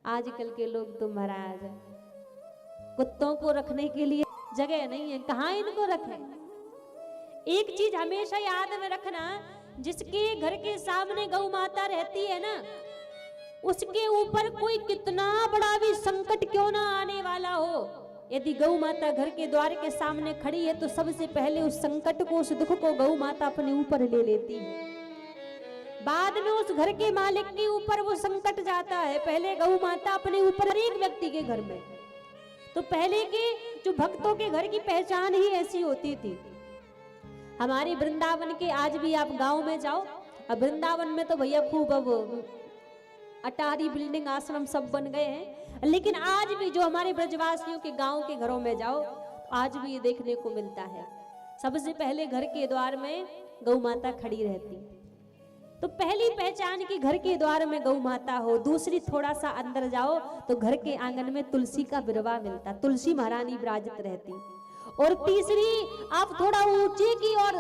S3: आजकल के लोग तो महाराज कुत्तों को रखने के लिए जगह नहीं है, कहाँ इनको रखें। एक चीज हमेशा याद में रखना, जिसके घर के सामने गौ माता रहती है ना, उसके ऊपर कोई कितना बड़ा भी संकट क्यों ना आने वाला हो, यदि गौ माता घर के द्वार के सामने खड़ी है तो सबसे पहले उस संकट को, उस दुख को गौ माता अपने ऊपर ले लेती है। बाद में उस घर के मालिक के ऊपर वो संकट जाता है, पहले गौ माता अपने ऊपर, हर एक व्यक्ति के घर में। तो पहले के जो भक्तों के घर की पहचान ही ऐसी होती थी। हमारे वृंदावन के आज भी आप गांव में जाओ, अब वृंदावन में तो भैया खूब अब अटारी बिल्डिंग आश्रम सब बन गए हैं, लेकिन आज भी जो हमारे ब्रजवासियों के गांव के घरों में जाओ आज भी ये देखने को मिलता है। सबसे पहले घर के द्वार में गौ माता खड़ी रहती। तो पहली पहचान की घर के द्वार में गौ माता हो। दूसरी, थोड़ा सा अंदर जाओ तो घर के आंगन में तुलसी का बिरवा मिलता, तुलसी महारानी विराजित रहती। और तीसरी, आप थोड़ा ऊंचे की ओर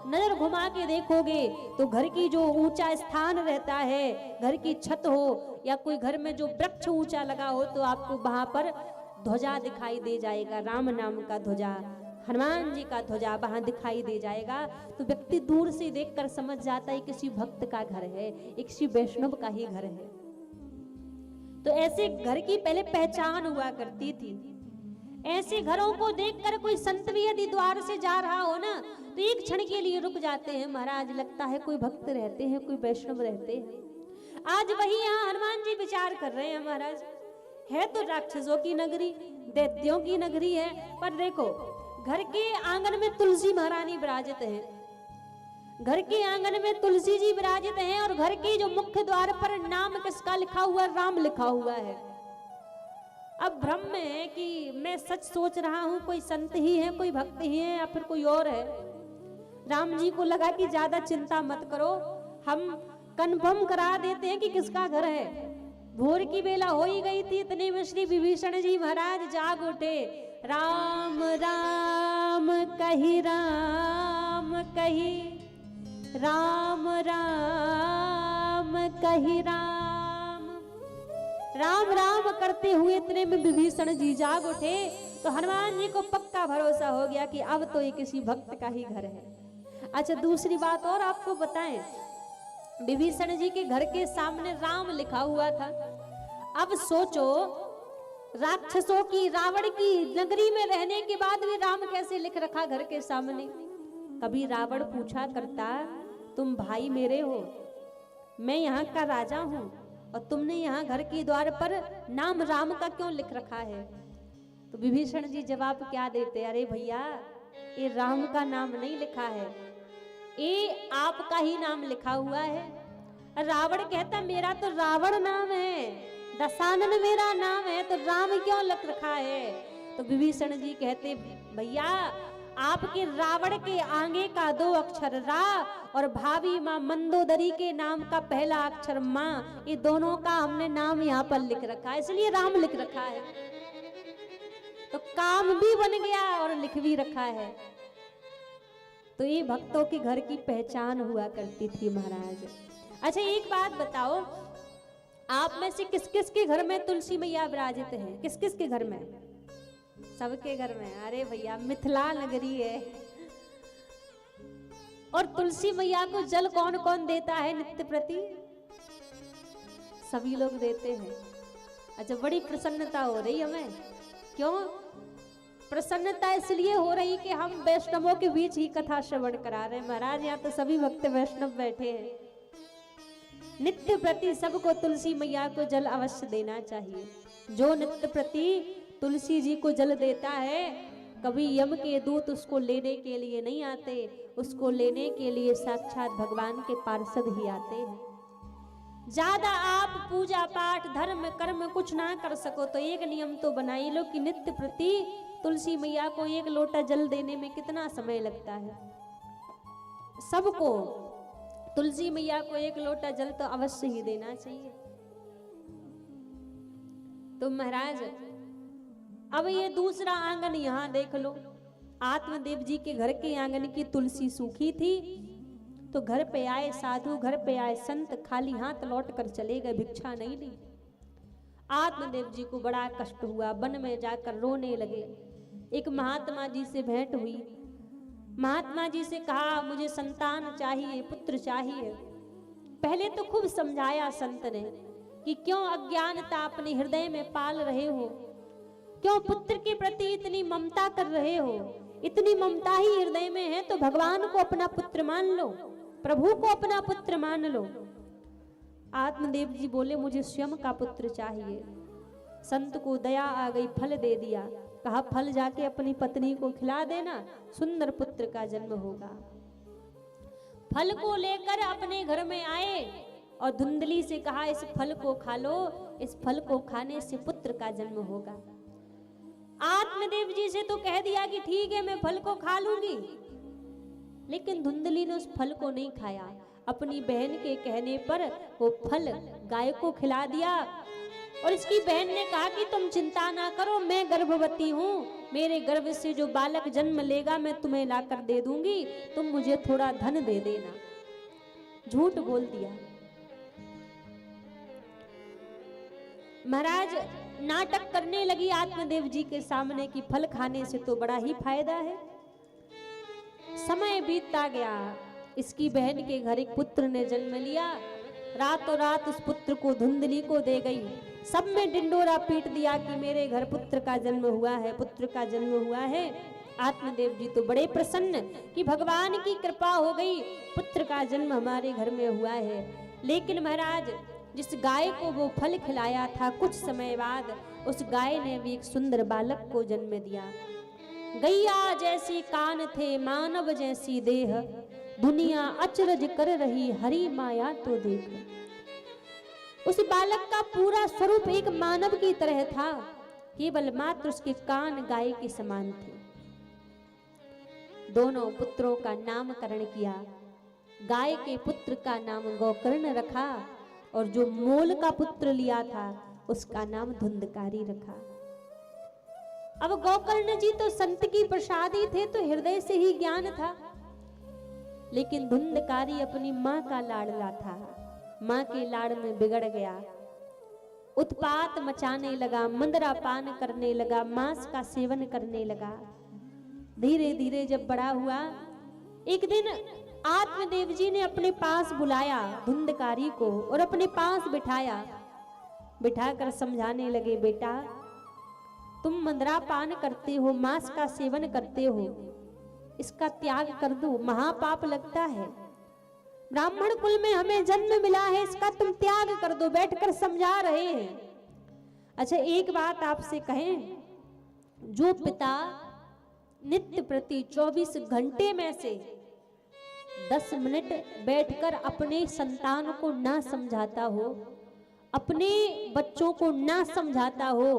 S3: नजर घुमा के देखोगे तो घर की जो ऊंचा स्थान रहता है, घर की छत हो या कोई घर में जो वृक्ष ऊंचा लगा हो, तो आपको वहां पर ध्वजा दिखाई दे जाएगा, राम नाम का ध्वजा, हनुमान जी का ध्वजा वहां दिखाई दे जाएगा। तो व्यक्ति दूर से देखकर समझ जाता है किसी भक्त का घर है, एक किसी वैष्णव का ही घर है। तो ऐसे घर की पहले पहचान हुआ करती थी। ऐसे घरों को देखकर कोई संत भी यदि द्वार से जा रहा हो ना तो एक क्षण के लिए रुक जाते हैं, महाराज लगता है कोई भक्त रहते हैं, कोई वैष्णव रहते हैं। आज वही यहाँ हनुमान जी विचार कर रहे हैं, महाराज है तो राक्षसों की नगरी, दैत्यों की नगरी है, पर देखो घर के आंगन में तुलसी महारानी विराजित है, घर के आंगन में तुलसी जी विराजित हैं, और घर के जो मुख्य द्वार पर नाम किसका लिखा हुआ है? राम लिखा हुआ है। अब भ्रम में है कि मैं सच सोच रहा हूं, कोई संत ही है, कोई भक्त ही है, या फिर कोई और है। राम जी को लगा कि ज्यादा चिंता मत करो, हम कंफर्म करा देते हैं कि किसका घर है। भोर की बेला हो ही गई थी, इतने में श्री विभीषण जी महाराज जाग उठे। राम राम कही, राम कही, राम राम कही राम। राम राम करते हुए इतने में विभीषण जी जाग उठे तो हनुमान जी को पक्का भरोसा हो गया कि अब तो ये किसी भक्त का ही घर है। अच्छा, दूसरी बात और आपको बताएं, विभीषण जी के घर के सामने राम लिखा हुआ था। अब सोचो, राक्षसों की, रावण की नगरी में रहने के बाद भी राम कैसे लिख रखा घर के सामने। कभी रावण पूछा करता, तुम भाई मेरे हो, मैं यहाँ का राजा हूँ और तुमने यहाँ घर के द्वार पर नाम राम का क्यों लिख रखा है। तो विभीषण जी जवाब क्या देते, अरे भैया ये राम का नाम नहीं लिखा है, ये आपका ही नाम लिखा हुआ है। रावण कहता, मेरा तो रावण नाम है, दशानन मेरा नाम है, तो राम क्यों लिख रखा है। तो विभीषण जी कहते, भैया आपके रावण के आगे का 2 अक्षर रा और भाभी माँ मंदोदरी के नाम का पहला अक्षर माँ, ये दोनों का हमने नाम यहाँ पर लिख रखा है, इसलिए राम लिख रखा है। तो काम भी बन गया और लिख भी रखा है। तो ये भक्तों के घर की पहचान हुआ करती थी महाराज। अच्छा, एक बात बताओ, आप में से किस किस के घर में तुलसी मैया विराजित है? किस किस के घर में? सबके घर में। अरे भैया मिथिला नगरी है। और तुलसी मैया को जल कौन कौन देता है नित्य प्रति? सभी लोग देते हैं। अच्छा, बड़ी प्रसन्नता हो रही हमें। क्यों प्रसन्नता? इसलिए हो रही कि हम वैष्णवों के बीच ही कथा श्रवण करा रहे हैं महाराज। यहाँ तो सभी भक्त वैष्णव बैठे हैं। नित्य प्रति सबको तुलसी मैया को जल अवश्य देना चाहिए। जो नित्य प्रति तुलसी जी को जल देता है, कभी यम के दूत उसको लेने के लिए नहीं आते, उसको लेने के लिए साक्षात भगवान के पार्षद ही आते हैं। ज्यादा आप पूजा पाठ धर्म कर्म कुछ ना कर सको तो एक नियम तो बनाई लो कि नित्य प्रति तुलसी मैया को 1 लोटा जल देने में कितना समय लगता है। सबको तुलसी मैया को 1 लोटा जल तो अवश्य ही देना चाहिए। तो महाराज अब ये दूसरा आंगन यहाँ देख लो। आत्मदेव जी के घर के आंगन की तुलसी सूखी थी तो घर पे आए साधु, घर पे आए संत, खाली हाथ लौट कर चले गए, भिक्षा नहीं ली। आत्मदेव जी को बड़ा कष्ट हुआ, वन में जाकर रोने लगे। एक महात्मा जी से भेंट हुई। महात्मा जी से कहा, मुझे संतान चाहिए, पुत्र चाहिए। पहले तो खूब समझाया संत ने कि क्यों अज्ञानता अपने हृदय में पाल रहे हो, क्यों पुत्र के प्रति इतनी ममता कर रहे हो। इतनी ममता ही हृदय में है तो भगवान को अपना पुत्र मान लो, प्रभु को अपना पुत्र मान लो। आत्मदेव जी बोले, मुझे स्वयं का पुत्र चाहिए। संत को दया आ गई, फल दे दिया। कहा, फल जाके अपनी पत्नी को खिला देना, सुंदर पुत्र का जन्म होगा। फल को लेकर अपने घर में आए और धुंधली से कहा, इस फल को खा लो, इस फल को खाने से पुत्र का जन्म होगा। आत्मदेव जी से तो कह दिया कि ठीक है मैं फल को खा लूंगी, लेकिन धुंधली ने उस फल को नहीं खाया। अपनी बहन के कहने पर वो फल गाय को खिला दिया और इसकी बहन ने कहा कि तुम चिंता ना करो, मैं गर्भवती हूँ, मेरे गर्भ से जो बालक जन्म लेगा मैं तुम्हें लाकर दे दूंगी, तुम मुझे थोड़ा धन दे देना। झूठ बोल दिया। महाराज नाटक करने लगी आत्मदेव जी के सामने कि फल खाने से तो बड़ा ही फायदा है। समय बीतता गया। इसकी बहन के घर एक पुत्र ने जन्म लिया। रातों रात उस पुत्र को धुंधली को दे गई। सब में डिंडोरा पीट दिया कि मेरे घर पुत्र का जन्म हुआ है, पुत्र का जन्म हुआ है। आत्मदेव जी तो बड़े प्रसन्न कि भगवान की कृपा हो गई, पुत्र का जन्म हमारे घर में हुआ है। लेकिन महाराज जिस गाय को वो फल खिलाया था, कुछ समय बाद उस गाय ने भी एक सुंदर बालक को जन्म दिया। गैया जैसे कान थे, मानव जैसी देह, दुनिया अचरज कर रही, हरि माया तो देख। उस बालक का पूरा स्वरूप एक मानव की तरह था, केवल मात्र उसके कान गाय के समान थे। दोनों पुत्रों का नामकरण किया। गाय के पुत्र का नाम गोकर्ण रखा और जो मोल का पुत्र लिया था उसका नाम धुंधकारी रखा। अब गोकर्ण जी तो संत की प्रसादी थे तो हृदय से ही ज्ञान था, लेकिन धुंधकारी अपनी माँ का लाडला था, माँ के लाड़ में बिगड़ गया। उत्पात मचाने लगा, मंदरा पान करने लगा, मांस का सेवन करने लगा। धीरे धीरे जब बड़ा हुआ, एक दिन आत्मदेव जी ने अपने पास बुलाया धुंधकारी को और अपने पास बिठाया। बिठाकर समझाने लगे, बेटा तुम मंदरा पान करते हो, मांस का सेवन करते हो, इसका त्याग कर दो, महापाप लगता है। ब्राह्मण कुल में हमें जन्म मिला है, इसका तुम त्याग कर दो। बैठकर समझा रहे हैं। अच्छा एक बात आपसे कहें, जो पिता नित्य प्रति 24 घंटे में से 10 मिनट बैठकर अपने संतान को ना समझाता हो, अपने बच्चों को ना समझाता हो,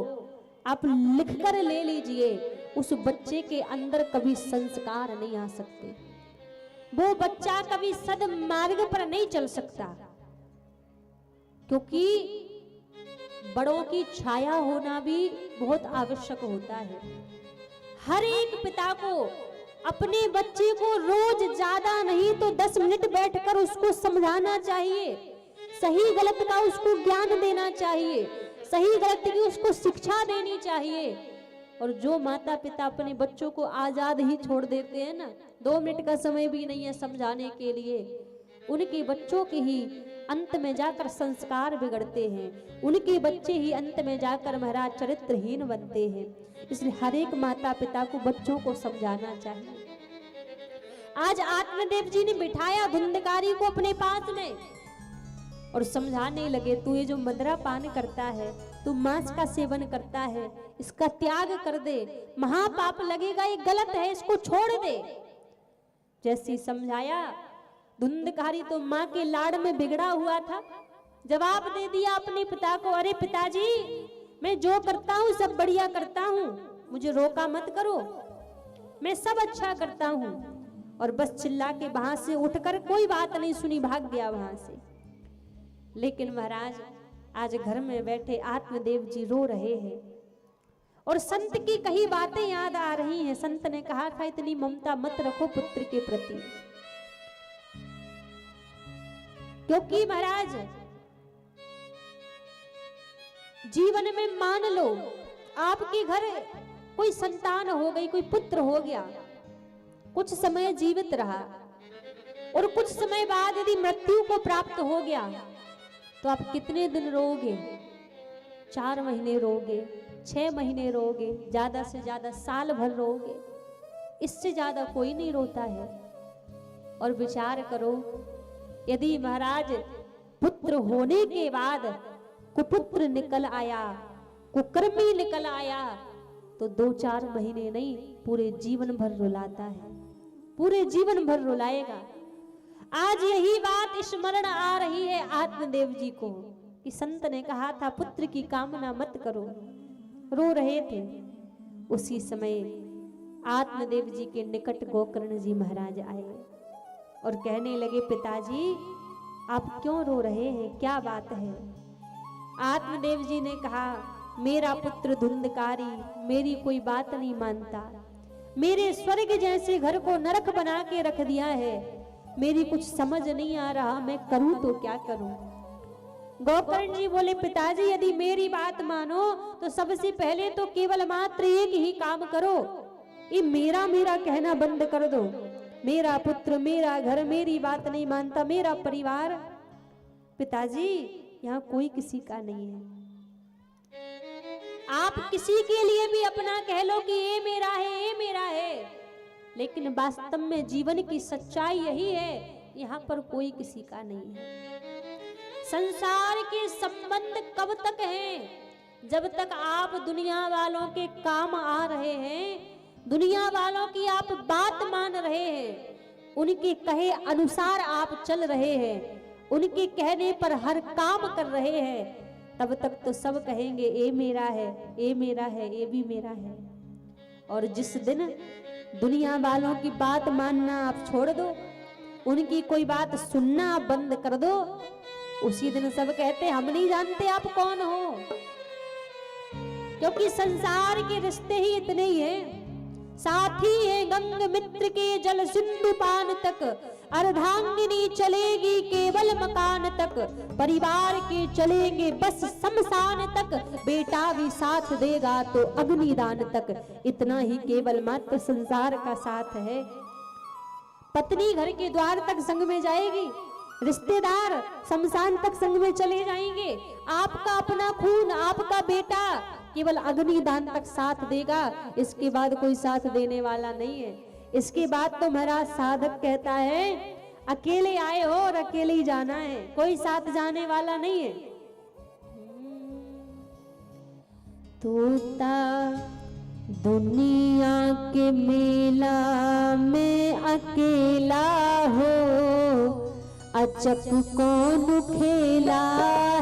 S3: आप लिखकर ले लीजिए, उस बच्चे के अंदर कभी संस्कार नहीं आ सकते। वो बच्चा कभी सद्मार्ग पर नहीं चल सकता, क्योंकि बड़ों की छाया होना भी बहुत आवश्यक होता है। हर एक पिता को अपने बच्चे को रोज ज्यादा नहीं तो 10 मिनट बैठकर उसको समझाना चाहिए, सही गलत का उसको ज्ञान देना चाहिए, सही गलत की उसको शिक्षा देनी चाहिए। और जो माता पिता अपने बच्चों को आजाद ही छोड़ देते हैं ना, 2 मिनट का समय भी नहीं है समझाने के लिए, उनके बच्चों के ही अंत में जाकर संस्कार बिगड़ते हैं, उनके बच्चे ही अंत में जाकर महाराज चरित्रहीन बनते हैं। इसलिए हर एक माता पिता को बच्चों को समझाना चाहिए। आज आत्मदेव जी ने बिठाया धुंधकारी को अपने पास में और समझाने लगे, तू ये जो मदरा पान करता है, तू मांस का सेवन करता है, इसका त्याग कर दे, महापाप लगेगा, ये गलत है, इसको छोड़ दे। जैसे समझाया, धुंधकारी तो माँ के लाड़ में बिगड़ा हुआ था, जवाब दे दिया अपने पिता को, अरे पिताजी मैं जो करता हूँ सब बढ़िया करता हूँ, मुझे रोका मत करो, मैं सब अच्छा करता हूँ। और बस चिल्ला के वहां से उठकर कोई बात नहीं सुनी, भाग गया वहां से। लेकिन महाराज आज घर में बैठे आत्मदेव जी रो रहे हैं और संत की कई बातें याद आ रही हैं। संत ने कहा था, इतनी ममता मत रखो पुत्र के प्रति, क्योंकि महाराज जीवन में मान लो आपके घर कोई संतान हो गई, कोई पुत्र हो गया, कुछ समय जीवित रहा और कुछ समय बाद यदि मृत्यु को प्राप्त हो गया, तो आप कितने दिन रोगे? 4 महीने रोगे, 6 महीने रोगे, ज्यादा से ज्यादा साल भर रोगे, इससे ज्यादा कोई नहीं रोता है। और विचार करो, यदि महाराज पुत्र होने के बाद कुपुत्र निकल आया, कुकर्मी निकल आया, तो 2-4 महीने नहीं, पूरे जीवन भर रुलाता है, पूरे जीवन भर रुलाएगा। आज यही बात स्मरण आ रही है आत्मदेव जी को कि संत ने कहा था पुत्र की कामना मत करो, रो रहे थे। उसी समय आत्मदेव जी के निकट गोकर्ण जी महाराज आए और कहने लगे, पिताजी आप क्यों रो रहे हैं, क्या बात है? आत्मदेव जी ने कहा, मेरा पुत्र धुंधकारी मेरी कोई बात नहीं मानता, मेरे स्वर्ग जैसे घर को नरक बना के रख दिया है, मेरी कुछ समझ नहीं आ रहा, मैं करूं तो क्या करूं? गोकर्ण जी बोले, पिताजी यदि मेरी बात मानो तो सबसे पहले तो केवल मात्र एक ही काम करो, ये मेरा मेरा कहना बंद कर दो। मेरा पुत्र, मेरा घर, मेरी बात नहीं मानता, मेरा परिवार। पिताजी यहाँ कोई किसी का नहीं है, आप किसी के लिए भी अपना कह लो कि ये मेरा है, ये मेरा है, लेकिन वास्तव में जीवन की सच्चाई यही है, यहाँ पर कोई किसी का नहीं है। संसार के संबंध कब तक हैं? जब तक आप दुनिया वालों के काम आ रहे हैं, दुनिया वालों की आप बात मान रहे हैं, उनके कहे अनुसार आप चल रहे हैं, उनके कहने पर हर काम कर रहे हैं, तब तक तो सब कहेंगे ये मेरा है, ये मेरा है, ये भी मेरा है। और जिस दिन दुनिया वालों की बात मानना आप छोड़ दो, उनकी कोई बात सुनना आप बंद कर दो, उसी दिन सब कहते हम नहीं जानते आप कौन हो। क्योंकि संसार के रिश्ते ही इतने ही हैं, साथी है गंग मित्र के जल सिंधु पान तक, अर्धांगिनी चलेगी केवल मकान तक, परिवार के चलेंगे बस शमशान तक, बेटा भी साथ देगा तो अग्निदान तक। इतना ही केवल मात्र संसार का साथ है। पत्नी घर के द्वार तक संग में जाएगी, रिश्तेदार शमशान तक संग में चले जाएंगे। आपका अपना खून, आपका बेटा केवल अग्निदान तक साथ देगा, इसके बाद कोई साथ देने वाला नहीं है। इसके बाद तो महाराज साधक कहता है अकेले आए हो और अकेले ही जाना है, कोई साथ जाने वाला नहीं है। तोता दुनिया के मेला में अकेला हो, अचक कौन खेला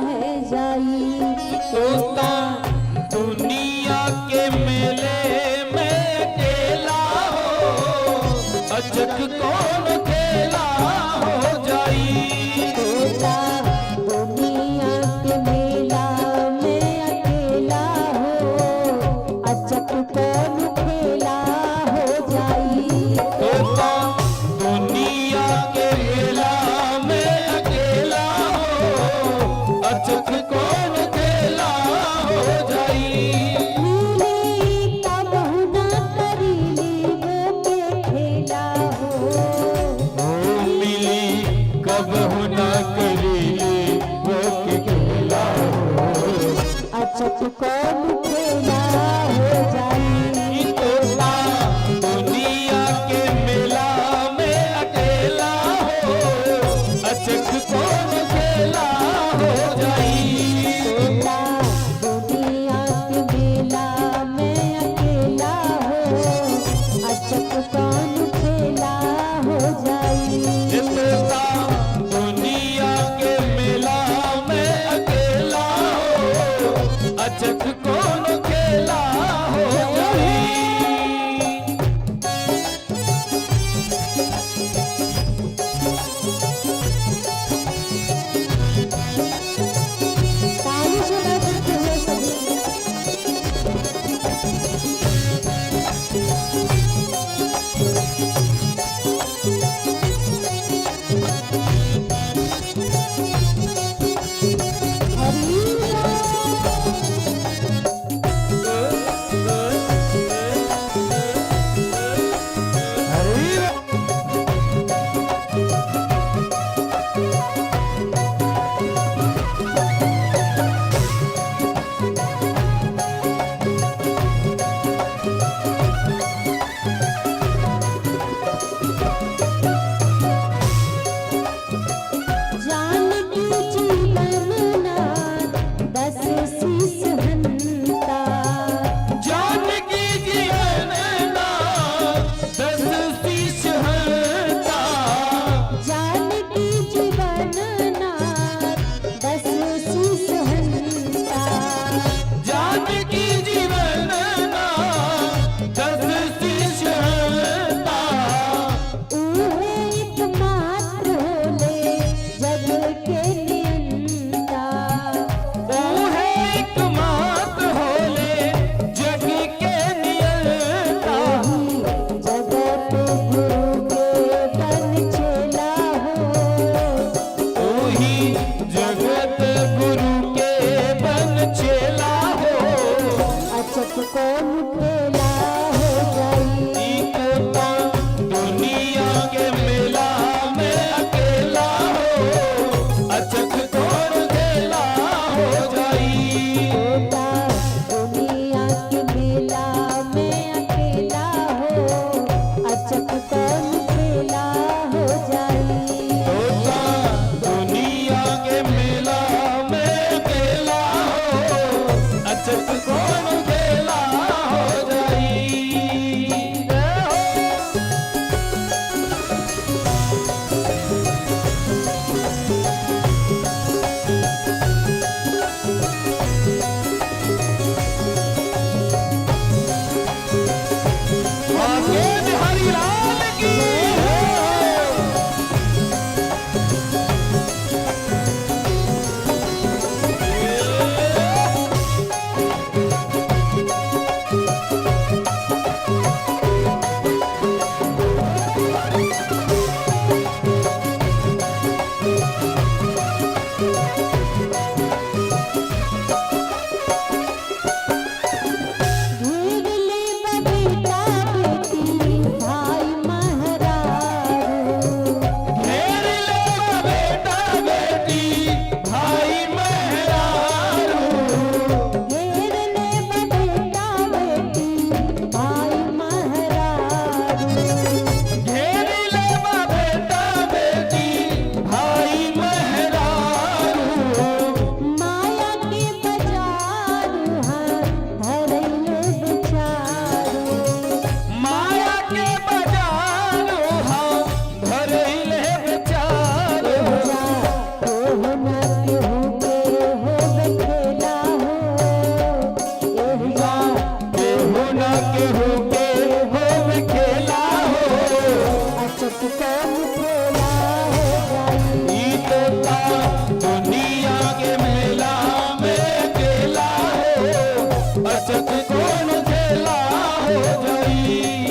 S3: है जाई।
S1: तोता दुनिया के मेले में अकेला हो, अचक कौन खेला हो जाई।
S3: तोता दुनिया के मेला में अकेला हो, अचक कौन खेला हो जाई।
S1: तोता दुनिया के मेला में अकेला हो, अचक कौन खेला हो जाई।
S3: नीली का बहुना करीली वो के खेला हो,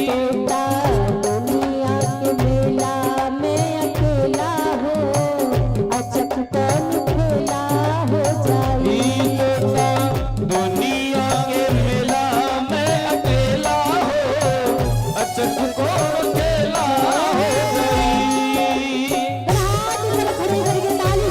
S3: तोता दुनिया के मेला में अकेला हो, अचक कौन खेला हो जाई।
S1: तोता दुनिया के मेला में अकेला हो, अचक कौन खेला हो गई।
S3: रात भर खड़े करके ताली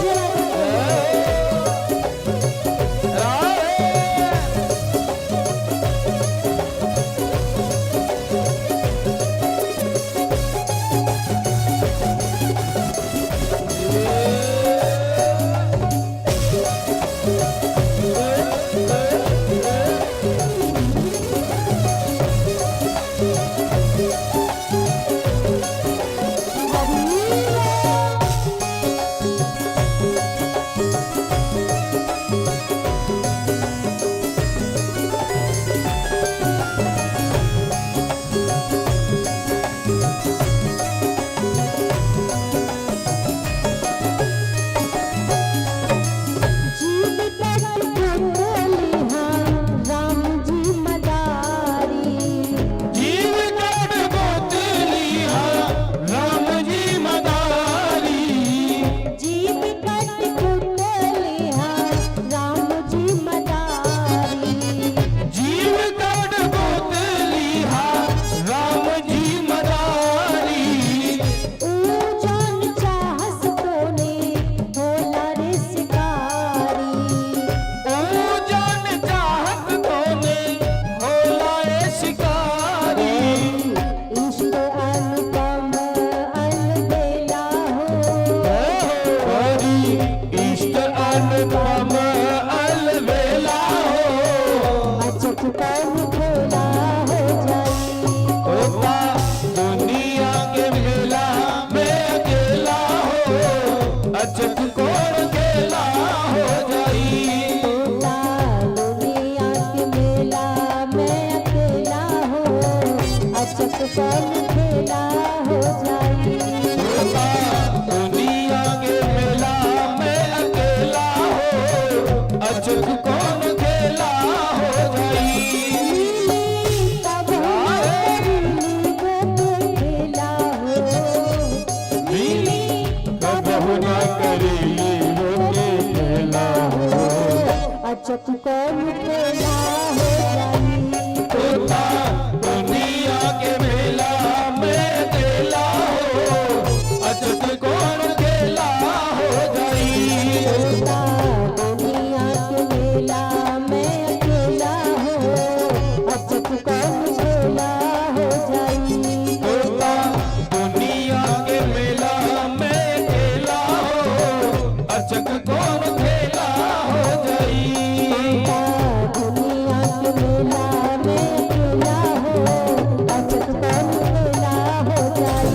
S3: अचक कौन खेला हो जाई।
S1: तोता दुनिया के मेला में अकेला हो, अचक कौन खेला हो जाई।
S3: तोता दुनिया के मेला में अकेला हो, अचक कौन खेला हो जाई।
S1: तोता दुनिया के मेला में अकेला हो, अचक कौन खेला हो जाई।
S3: दुनिया के मेला में अकेला हो, अचक कौन खेला हो जाई।
S1: दुनिया के मेला में अकेला हो, अचक कौन खेला हो जाई।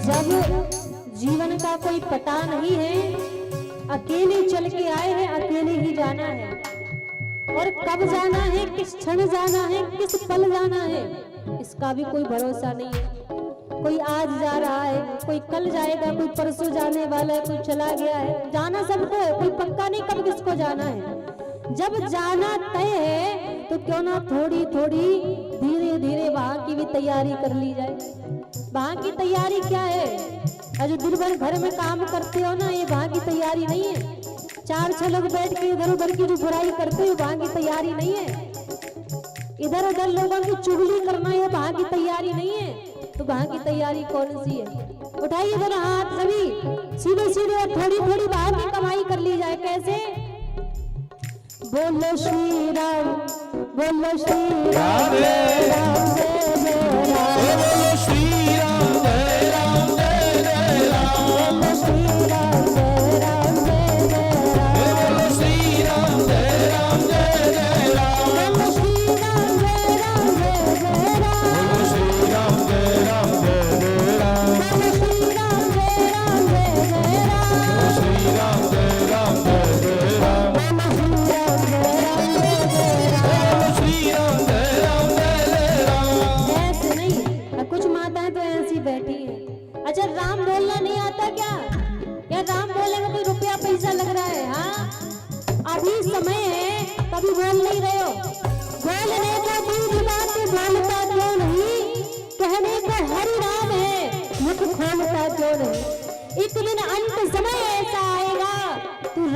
S3: जब जीवन का कोई पता नहीं है, अकेले चल के आए हैं, अकेले ही जाना है, और कब जाना है, किस क्षण जाना है, किस पल जाना है, इसका भी कोई भरोसा नहीं है। कोई आज जा रहा है, कोई कल जाएगा, कोई परसों जाने वाला है, कोई चला गया है। जाना सबको है, कोई पक्का नहीं कब किसको जाना है। जब जाना तय है तो क्यों ना थोड़ी थोड़ी धीरे धीरे वहां की भी तैयारी कर ली जाए। वहां की तैयारी क्या है? और जो दिन भर घर में काम करते हो ना, ये वहां की तैयारी नहीं है। चार छह लोग बैठ के इधर उधर की जो बुराई करते हो, वहां की तैयारी नहीं है। इधर उधर लोगों की चुगली करना, ये वहां की तैयारी नहीं है। तो वहां की तैयारी कौन सी है? उठाइए दोनों हाथ सभी सीधे सीधे, और थोड़ी थोड़ी वहां की कमाई कर ली जाए। कैसे? बोलो श्री राम, बोलो श्री राम, जय राम जय जय राम।
S1: बोलो श्री राम जय राम जय जय राम।
S3: बोलो श्री राम जय राम जय जय राम।
S1: बोलो श्री राम जय राम जय जय राम।
S3: बोलो श्री राम जय राम जय जय राम।
S1: बोलो श्री राम जय राम जय जय राम।
S3: बोलो श्री राम जय राम जय जय राम।
S1: बोलो श्री राम जय राम जय जय राम।
S3: बोलो श्री राम जय राम जय जय राम।
S1: बोलो श्री राम जय राम जय जय राम।
S3: जय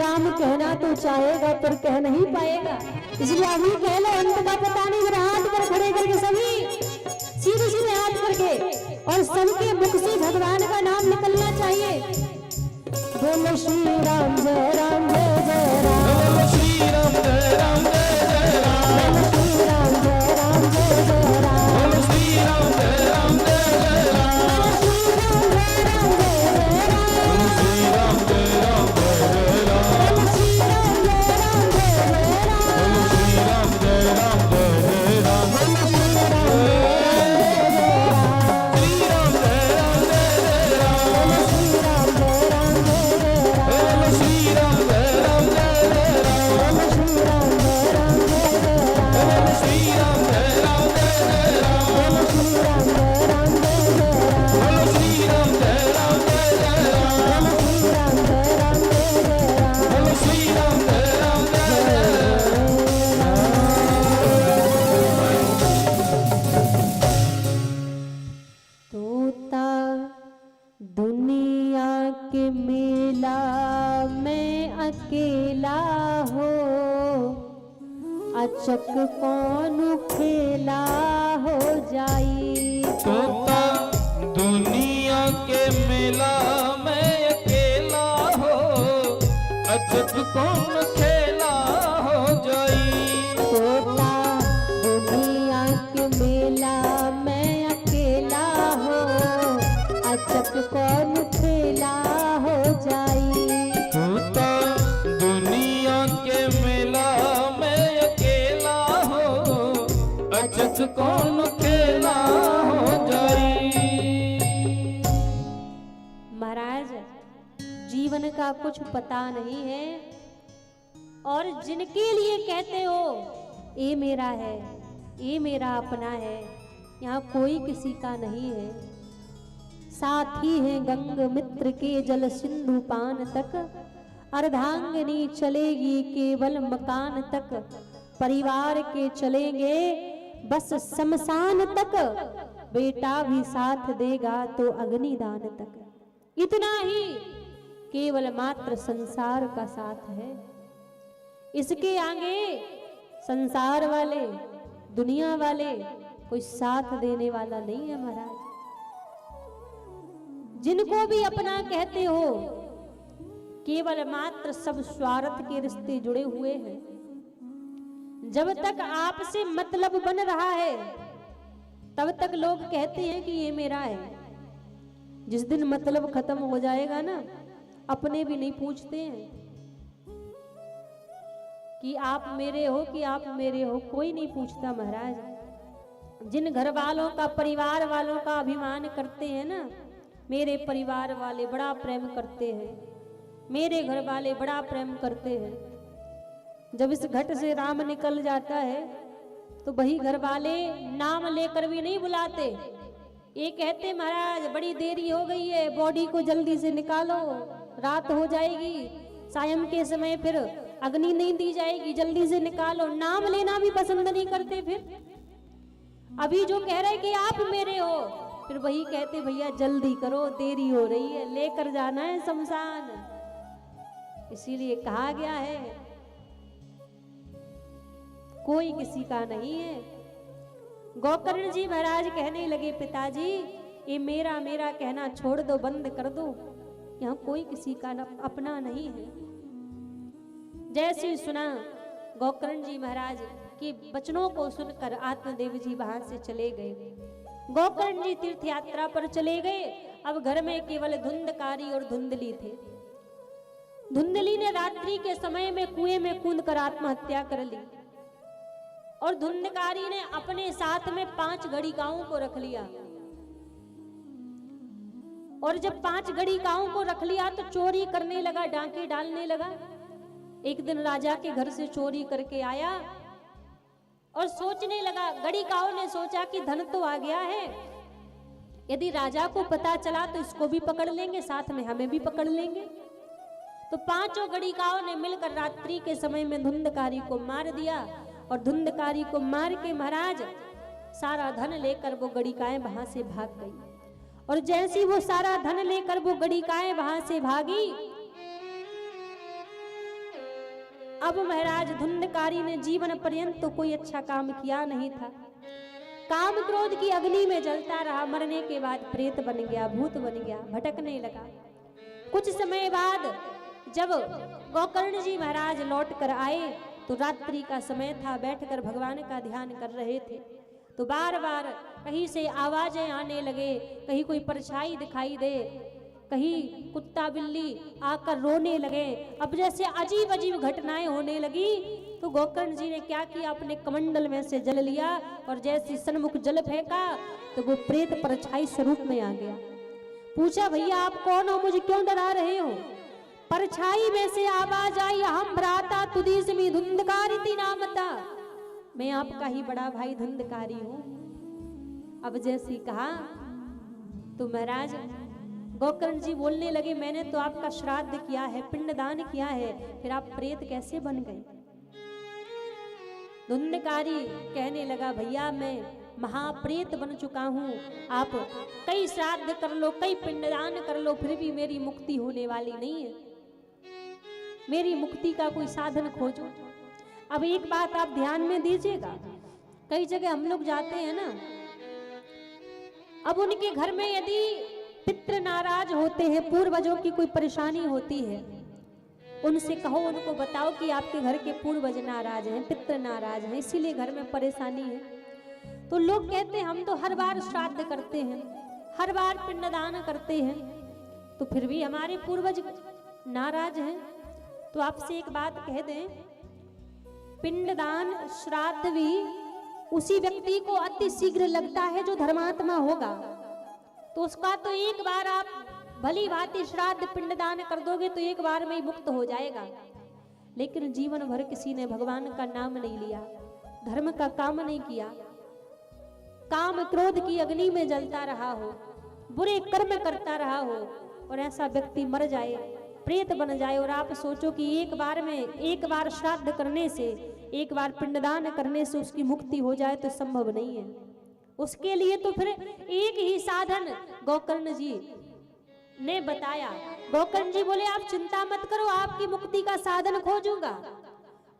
S3: राम कहना तो चाहेगा पर कह नहीं पाएगा, इसलिए अभी कह लो अंत का पता नहीं। मेरे हाथ पर खड़े करके सभी सीधे सीधे हाथ करके और सबके मुख से भगवान का नाम निकलना चाहिए। बोलो श्री राम जय राम जय जय राम,
S1: बोलो श्री राम जय राम जय जय राम,
S3: बोलो श्री राम जय राम जय जय राम,
S1: बोलो श्री राम जय राम जय जय राम,
S3: बोलो श्री राम जय राम जय जय राम,
S1: बोलो श्री राम जय राम जय जय राम,
S3: बोलो श्री राम जय राम जय जय राम,
S1: बोलो श्री राम जय राम जय जय राम,
S3: बोलो श्री राम जय राम जय जय राम,
S1: श्री राम जय राम जय जय राम,
S3: बोलो श्री राम जय राम जय जय राम,
S1: बोलो श्री राम जय राम जय जय राम,
S3: बोलो श्री राम जय राम जय जय राम,
S1: बोलो श्री राम जय राम जय जय राम,
S3: बोलो श्री राम जय राम जय जय राम,
S1: बोलो श्री राम जय राम जय जय राम,
S3: तोता दुनिया के मेला में अकेला हो, अचक कौन खेला हो जाई।
S1: तोता दुनिया के मेला में अकेला हो, अचक कौन खेला हो जाई।
S3: तोता दुनिया के मेला में अकेला हो, अचक कौन खेला हो जाई।
S1: तोता दुनिया के मेला में अकेला हो, अचक कौन खेला हो जाई।
S3: महाराज, जीवन का कुछ पता नहीं है और जिनके लिए कहते हो ये मेरा है, ये मेरा अपना है, यहाँ कोई किसी का नहीं है। साथी है गंग मित्र के जल सिंधु पान तक, अर्धांगिनी चलेगी केवल मकान तक, परिवार के चलेंगे बस शमशान तक, बेटा भी साथ देगा तो अग्निदान तक। इतना ही केवल मात्र संसार का साथ है, इसके आगे संसार वाले दुनिया वाले कोई साथ देने वाला नहीं है महाराज। जिनको भी अपना कहते हो केवल मात्र सब स्वार्थ के रिश्ते जुड़े हुए हैं। जब तक आपसे मतलब बन रहा है तब तक लोग कहते हैं कि ये मेरा है। जिस दिन मतलब खत्म हो जाएगा ना, अपने भी नहीं पूछते हैं कि आप मेरे हो कि आप मेरे हो, कोई नहीं पूछता महाराज। जिन घर वालों का परिवार वालों का अभिमान करते हैं ना, मेरे परिवार वाले बड़ा प्रेम करते हैं, मेरे घर वाले बड़ा प्रेम करते हैं, जब इस घट से राम निकल जाता है तो वही घर वाले नाम लेकर भी नहीं बुलाते। ये कहते महाराज बड़ी देरी हो गई है, बॉडी को जल्दी से निकालो, रात हो जाएगी, सायं के समय फिर अग्नि नहीं दी जाएगी, जल्दी से निकालो। नाम लेना भी पसंद नहीं करते। फिर अभी जो कह रहे कि आप मेरे हो, फिर वही कहते भैया जल्दी करो, देरी हो रही है, लेकर जाना है शमशान। इसीलिए कहा गया है कोई किसी का नहीं है। गोकर्ण जी महाराज कहने लगे पिताजी ये मेरा मेरा कहना छोड़ दो, बंद कर दो, यहाँ कोई किसी का अपना नहीं है। जैसे ही सुना गोकर्ण जी महाराज के वचनों को सुनकर आत्मदेव जी वहां से चले गए। गोकर्ण जी तीर्थ यात्रा पर चले गए। अब घर में केवल धुंधकारी और धुंधली थे। धुंधली ने रात्रि के समय में कुएं में कूदकर आत्महत्या कर ली और धुंधकारी ने अपने साथ में 5 गणिकाओं को रख लिया। और जब 5 गणिकाओं को रख लिया तो चोरी करने लगा, डांके डालने लगा। एक दिन राजा के घर से चोरी करके आया और सोचने लगा, गणिकाओं ने सोचा कि धन तो आ गया है, यदि राजा को पता चला तो इसको भी पकड़ लेंगे, साथ में हमें भी पकड़ लेंगे। तो 5 गणिकाओं ने मिलकर रात्रि के समय में धुंधकारी को मार दिया और धुंधकारी को मार के महाराज सारा धन लेकर वो गणिकाएं वहां से भाग गई। और जैसी वो सारा धन लेकर वो गणिकाएं वहां से भागी, अब महाराज धुंधकारी ने जीवन पर्यंत तो कोई अच्छा काम किया नहीं था, काम क्रोध की अग्नि में जलता रहा, मरने के बाद प्रेत बन गया, भूत बन गया, भटकने लगा। कुछ समय बाद जब गोकर्ण जी महाराज लौट कर आए तो रात्रि का समय था, बैठकर भगवान का ध्यान कर रहे थे, तो बार बार कहीं से आवाजें आने लगे, कहीं कोई परछाई दिखाई दे, कहीं कुत्ता बिल्ली आकर रोने लगे। अब जैसे अजीब अजीब घटनाएं होने लगी तो गोकर्ण जी ने क्या किया, अपने कमंडल में से जल लिया और जैसे सन्मुख जल फेंका तो वो प्रेत परछाई स्वरूप में आ गया। पूछा, भैया आप कौन हो, मुझे क्यों डरा रहे हो? परछाई में से आवाज आई, हम भ्राता तुदीसमी धुंधकारिति नामता, मैं आपका ही बड़ा भाई धुंधकारी हूं। अब जैसी कहा तो महाराज गोकर्ण जी बोलने लगे, मैंने तो आपका श्राद्ध किया है, पिंडदान किया है, फिर आप प्रेत कैसे बन गए? धुंधकारी कहने लगा, भैया मैं महाप्रेत बन चुका हूं, आप कई श्राद्ध कर लो, कई पिंडदान कर लो, फिर भी मेरी मुक्ति होने वाली नहीं है, मेरी मुक्ति का कोई साधन खोजो। अब एक बात आप ध्यान में दीजिएगा, कई जगह हम लोग जाते हैं ना, अब उनके घर में यदि पितृ नाराज होते हैं, पूर्वजों की कोई परेशानी होती है, उनसे कहो, उनको बताओ कि आपके घर के पूर्वज नाराज हैं, पितृ नाराज हैं, इसीलिए घर में परेशानी है। तो लोग कहते हैं हम तो हर बार श्राद्ध करते हैं, हर बार पिंडदान करते हैं, तो फिर भी हमारे पूर्वज नाराज हैं। तो आपसे एक बात कह दें, पिंडदान श्राद्ध भी उसी व्यक्ति को अति शीघ्र लगता है जो धर्मात्मा होगा, तो उसका तो एक बार आप भली भांति श्राद्ध पिंडदान कर दोगे तो एक बार में ही मुक्त हो जाएगा। लेकिन जीवन भर किसी ने भगवान का नाम नहीं लिया, धर्म का काम नहीं किया, काम क्रोध की अग्नि में जलता रहा हो, बुरे कर्म करता रहा हो, और ऐसा व्यक्ति मर जाए, प्रेत बन जाए, और आप सोचो कि एक बार में, एक बार श्राद्ध करने से, एक बार पिंडदान करने से उसकी मुक्ति हो जाए, तो संभव नहीं है। उसके लिए तो फिर एक ही साधन गोकर्ण जी ने बताया। गोकर्ण जी बोले, आप चिंता मत करो, आपकी मुक्ति का साधन खोजूंगा।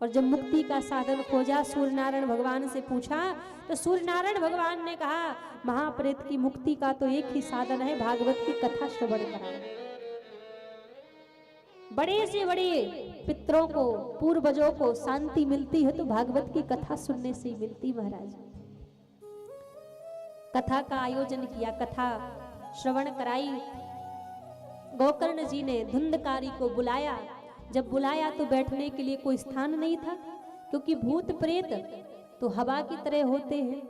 S3: और जब मुक्ति का साधन खोजा, सूर्य नारायण भगवान से पूछा, तो सूर्य नारायण भगवान ने कहा, महाप्रेत की मुक्ति का तो एक ही साधन है, भागवत की कथा श्रवण कराना। बड़े से बड़े पितरों को, पूर्वजों को शांति मिलती है तो भागवत की कथा सुनने से ही मिलती। महाराज कथा का आयोजन किया, कथा श्रवण कराई। गोकर्ण जी ने धुंधकारी को बुलाया। जब बुलाया तो बैठने के लिए कोई स्थान नहीं था, क्योंकि भूत प्रेत तो हवा की तरह होते हैं,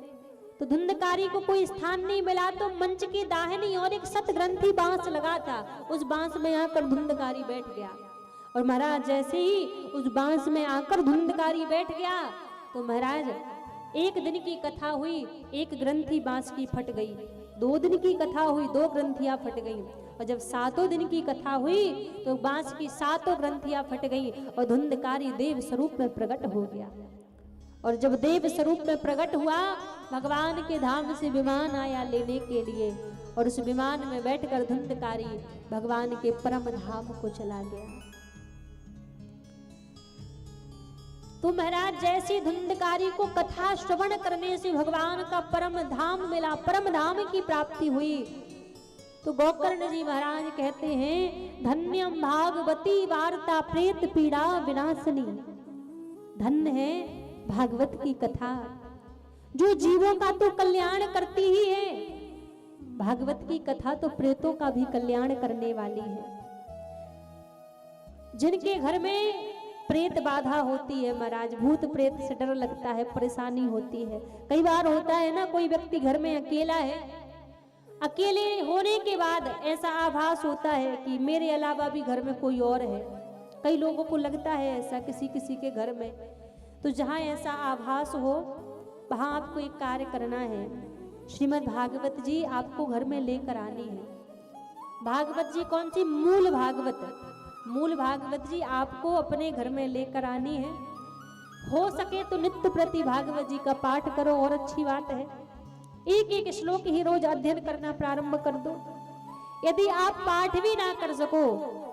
S3: तो धुंधकारी को कोई स्थान नहीं मिला। तो मंच की दाहिनी और एक सतग्रंथी बांस लगा था, उस बांस में आकर धुंधकारी बैठ गया। और महाराज जैसे ही उस बांस में आकर धुंधकारी बैठ गया तो महाराज एक दिन की कथा हुई, एक ग्रंथि बांस की फट गई। 2 दिन की कथा हुई, 2 ग्रंथियां फट गई। और जब 7वें दिन की कथा हुई तो बांस की 7 ग्रंथियां फट गई और धुंधकारी देव स्वरूप में प्रकट हो गया। और जब देव स्वरूप में प्रकट हुआ, भगवान के धाम से विमान आया लेने के लिए, और उस विमान में बैठकर धुंधकारी भगवान के परम धाम को चला गया। तो महाराज जैसी धुंधकारी को कथा श्रवण करने से भगवान का परम धाम मिला, परम धाम की प्राप्ति हुई, तो गोकर्ण जी महाराज कहते हैं, धन्यम भागवती वार्ता प्रेत पीड़ा विनाशनी। धन्य है भागवत की कथा, जो जीवों का तो कल्याण करती ही है। भागवत की कथा तो प्रेतों का भी कल्याण करने वाली है। जिनके घर में प्रेत बाधा होती है महाराज, भूत प्रेत से डर लगता है, परेशानी होती है। कई बार होता है ना, कोई व्यक्ति घर में अकेला है, अकेले होने के बाद ऐसा आभास होता है कि मेरे अलावा भी घर में कोई और है। कई लोगों को लगता है ऐसा किसी किसी के घर में। तो जहाँ ऐसा आभास हो वहाँ आपको एक कार्य करना है, श्रीमद् भागवत जी आपको घर में लेकर आनी है। भागवत जी कौन सी? मूल भागवत। मूल भागवत जी आपको अपने घर में लेकर आनी है। हो सके तो नित्य प्रति भागवत जी का पाठ करो, और अच्छी बात है। एक एक श्लोक ही रोज अध्ययन करना प्रारंभ कर दो। यदि आप पाठ भी ना कर सको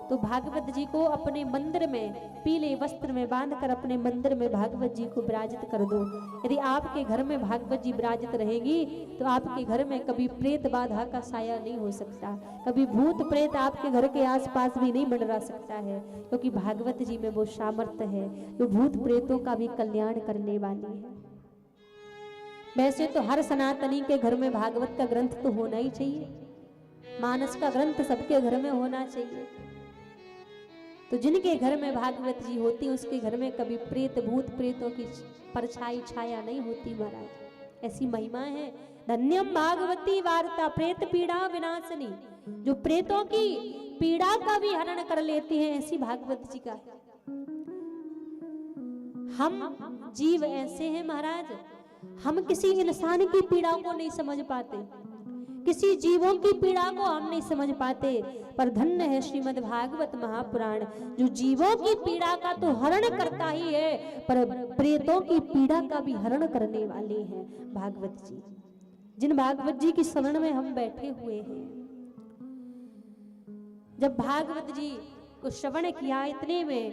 S3: तो भागवत जी को अपने मंदिर में पीले वस्त्र में बांधकर अपने मंदिर में भागवत जी को विराजित कर दो। यदि आपके घर में भागवत जी विराजित रहेगी तो आपके घर में कभी प्रेत बाधा का साया नहीं हो सकता, कभी भूत प्रेत आपके घर के आसपास भी नहीं मंडरा सकता है, क्योंकि भागवत जी में वो सामर्थ्य है जो भूत प्रेतों का भी कल्याण करने वाली है। वैसे तो हर सनातनी के घर में भागवत का ग्रंथ तो होना ही चाहिए, मानस का ग्रंथ सबके घर में होना चाहिए। तो जिनके घर में भागवत जी होती उसके घर में कभी प्रेत भूत प्रेतों की परछाई छाया नहीं होती महाराज। ऐसी महिमा है। धन्यम भागवती वार्ता प्रेत पीड़ा विनाशनी, जो प्रेतों की पीड़ा का भी हरण कर लेती है, ऐसी भागवत जी का। हम जीव ऐसे हैं महाराज, हम किसी इंसान की पीड़ा को नहीं समझ पाते, किसी जीवों की पीड़ा को हम नहीं समझ पाते, पर धन्य है श्रीमद् भागवत महापुराण जो जीवों की पीड़ा का तो हरण करता ही है, पर प्रेतों की पीड़ा का भी हरण करने वाले हैं भागवत जी। जिन भागवत जी की शरण में हम बैठे हुए हैं, जब भागवत जी को श्रवण किया इतने में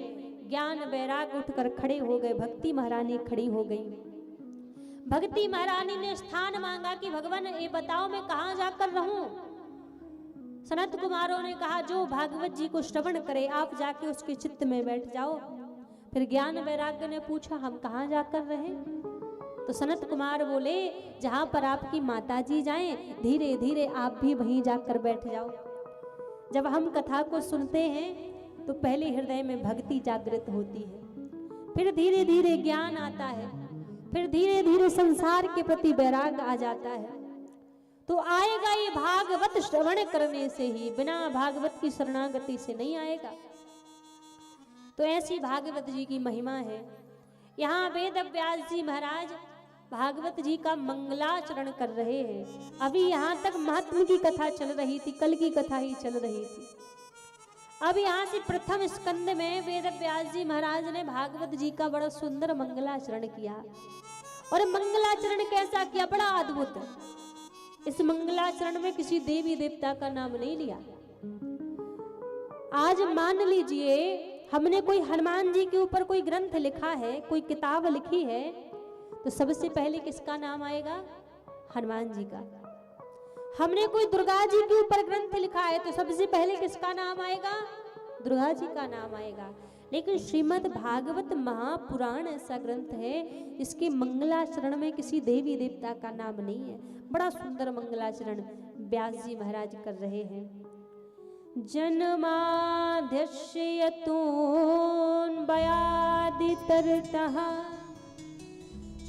S3: ज्ञान वैराग उठकर खड़े हो गए। भक्ति महारानी खड़ी हो गई। भक्ति महारानी ने स्थान मांगा कि भगवान ये बताओ मैं कहाँ जाकर रहूं। सनत कुमारों ने कहा जो भागवत जी को श्रवण करे आप जाके उसके चित्त में बैठ जाओ। फिर ज्ञान वैराग्य ने पूछा हम कहाँ जाकर रहे, तो सनत कुमार बोले जहां पर आपकी माता जी जाएं धीरे धीरे आप भी वहीं जाकर बैठ जाओ। जब हम कथा को सुनते हैं तो पहले हृदय में भक्ति जागृत होती है, फिर धीरे धीरे ज्ञान आता है, फिर धीरे धीरे संसार के प्रति वैराग आ जाता है। तो आएगा ये भागवत श्रवण करने से ही, बिना भागवत की शरणागति से नहीं आएगा। तो ऐसी भागवत जी की महिमा है। यहाँ वेद व्यास जी महाराज भागवत जी का मंगलाचरण कर रहे हैं। अभी यहाँ तक महात्म की कथा चल रही थी, कल की कथा ही चल रही थी। अब यहाँ से प्रथम स्कंद में वेद व्यास जी महाराज ने भागवत जी का बड़ा सुंदर मंगलाचरण किया। और मंगलाचरण कैसा किया, बड़ा अद्भुत। इस मंगलाचरण में किसी देवी देवता का नाम नहीं लिया। आज मान लीजिए हमने कोई हनुमान जी के ऊपर कोई ग्रंथ लिखा है, कोई किताब लिखी है, तो सबसे पहले किसका नाम आएगा, हनुमान जी का। हमने कोई दुर्गा जी के ऊपर ग्रंथ लिखा है तो सबसे पहले किसका नाम आएगा, दुर्गा जी का नाम आएगा। लेकिन श्रीमद् भागवत महापुराण ऐसा ग्रंथ है इसके मंगलाचरण में किसी देवी देवता का नाम नहीं है। बड़ा सुंदर मंगलाचरण व्यास जी महाराज कर रहे हैं। जन्माद्यस्यतोऽन्वयादितरतः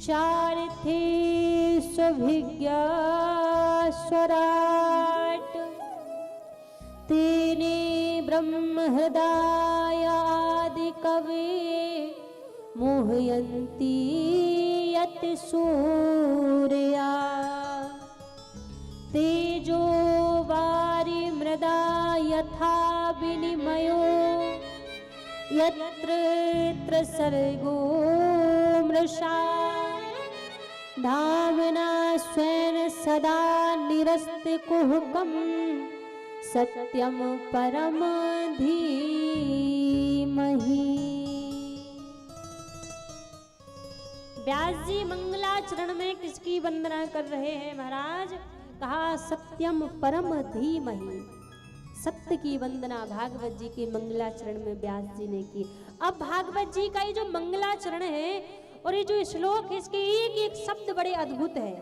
S3: चारिथे स्वभिज्ञा स्वराट तेने ब्रह्म हृदय आदि कवे मोहयन्ति यत् सूर्या तेजो वारि मृदा यथा विनिमयो यत्र यत्र सर्गो मृषा धामना स्वेन सदा निरस्ते कुहुकम् सत्यम परम धीमहि। व्यास जी मंगलाचरण में किसकी वंदना कर रहे हैं महाराज, कहा सत्यम परम धीमहि। सत्य की वंदना भागवत जी के मंगलाचरण में व्यास जी ने की। अब भागवत जी का ये जो मंगलाचरण है और ये जो श्लोक है इसके एक एक शब्द बड़े अद्भुत है।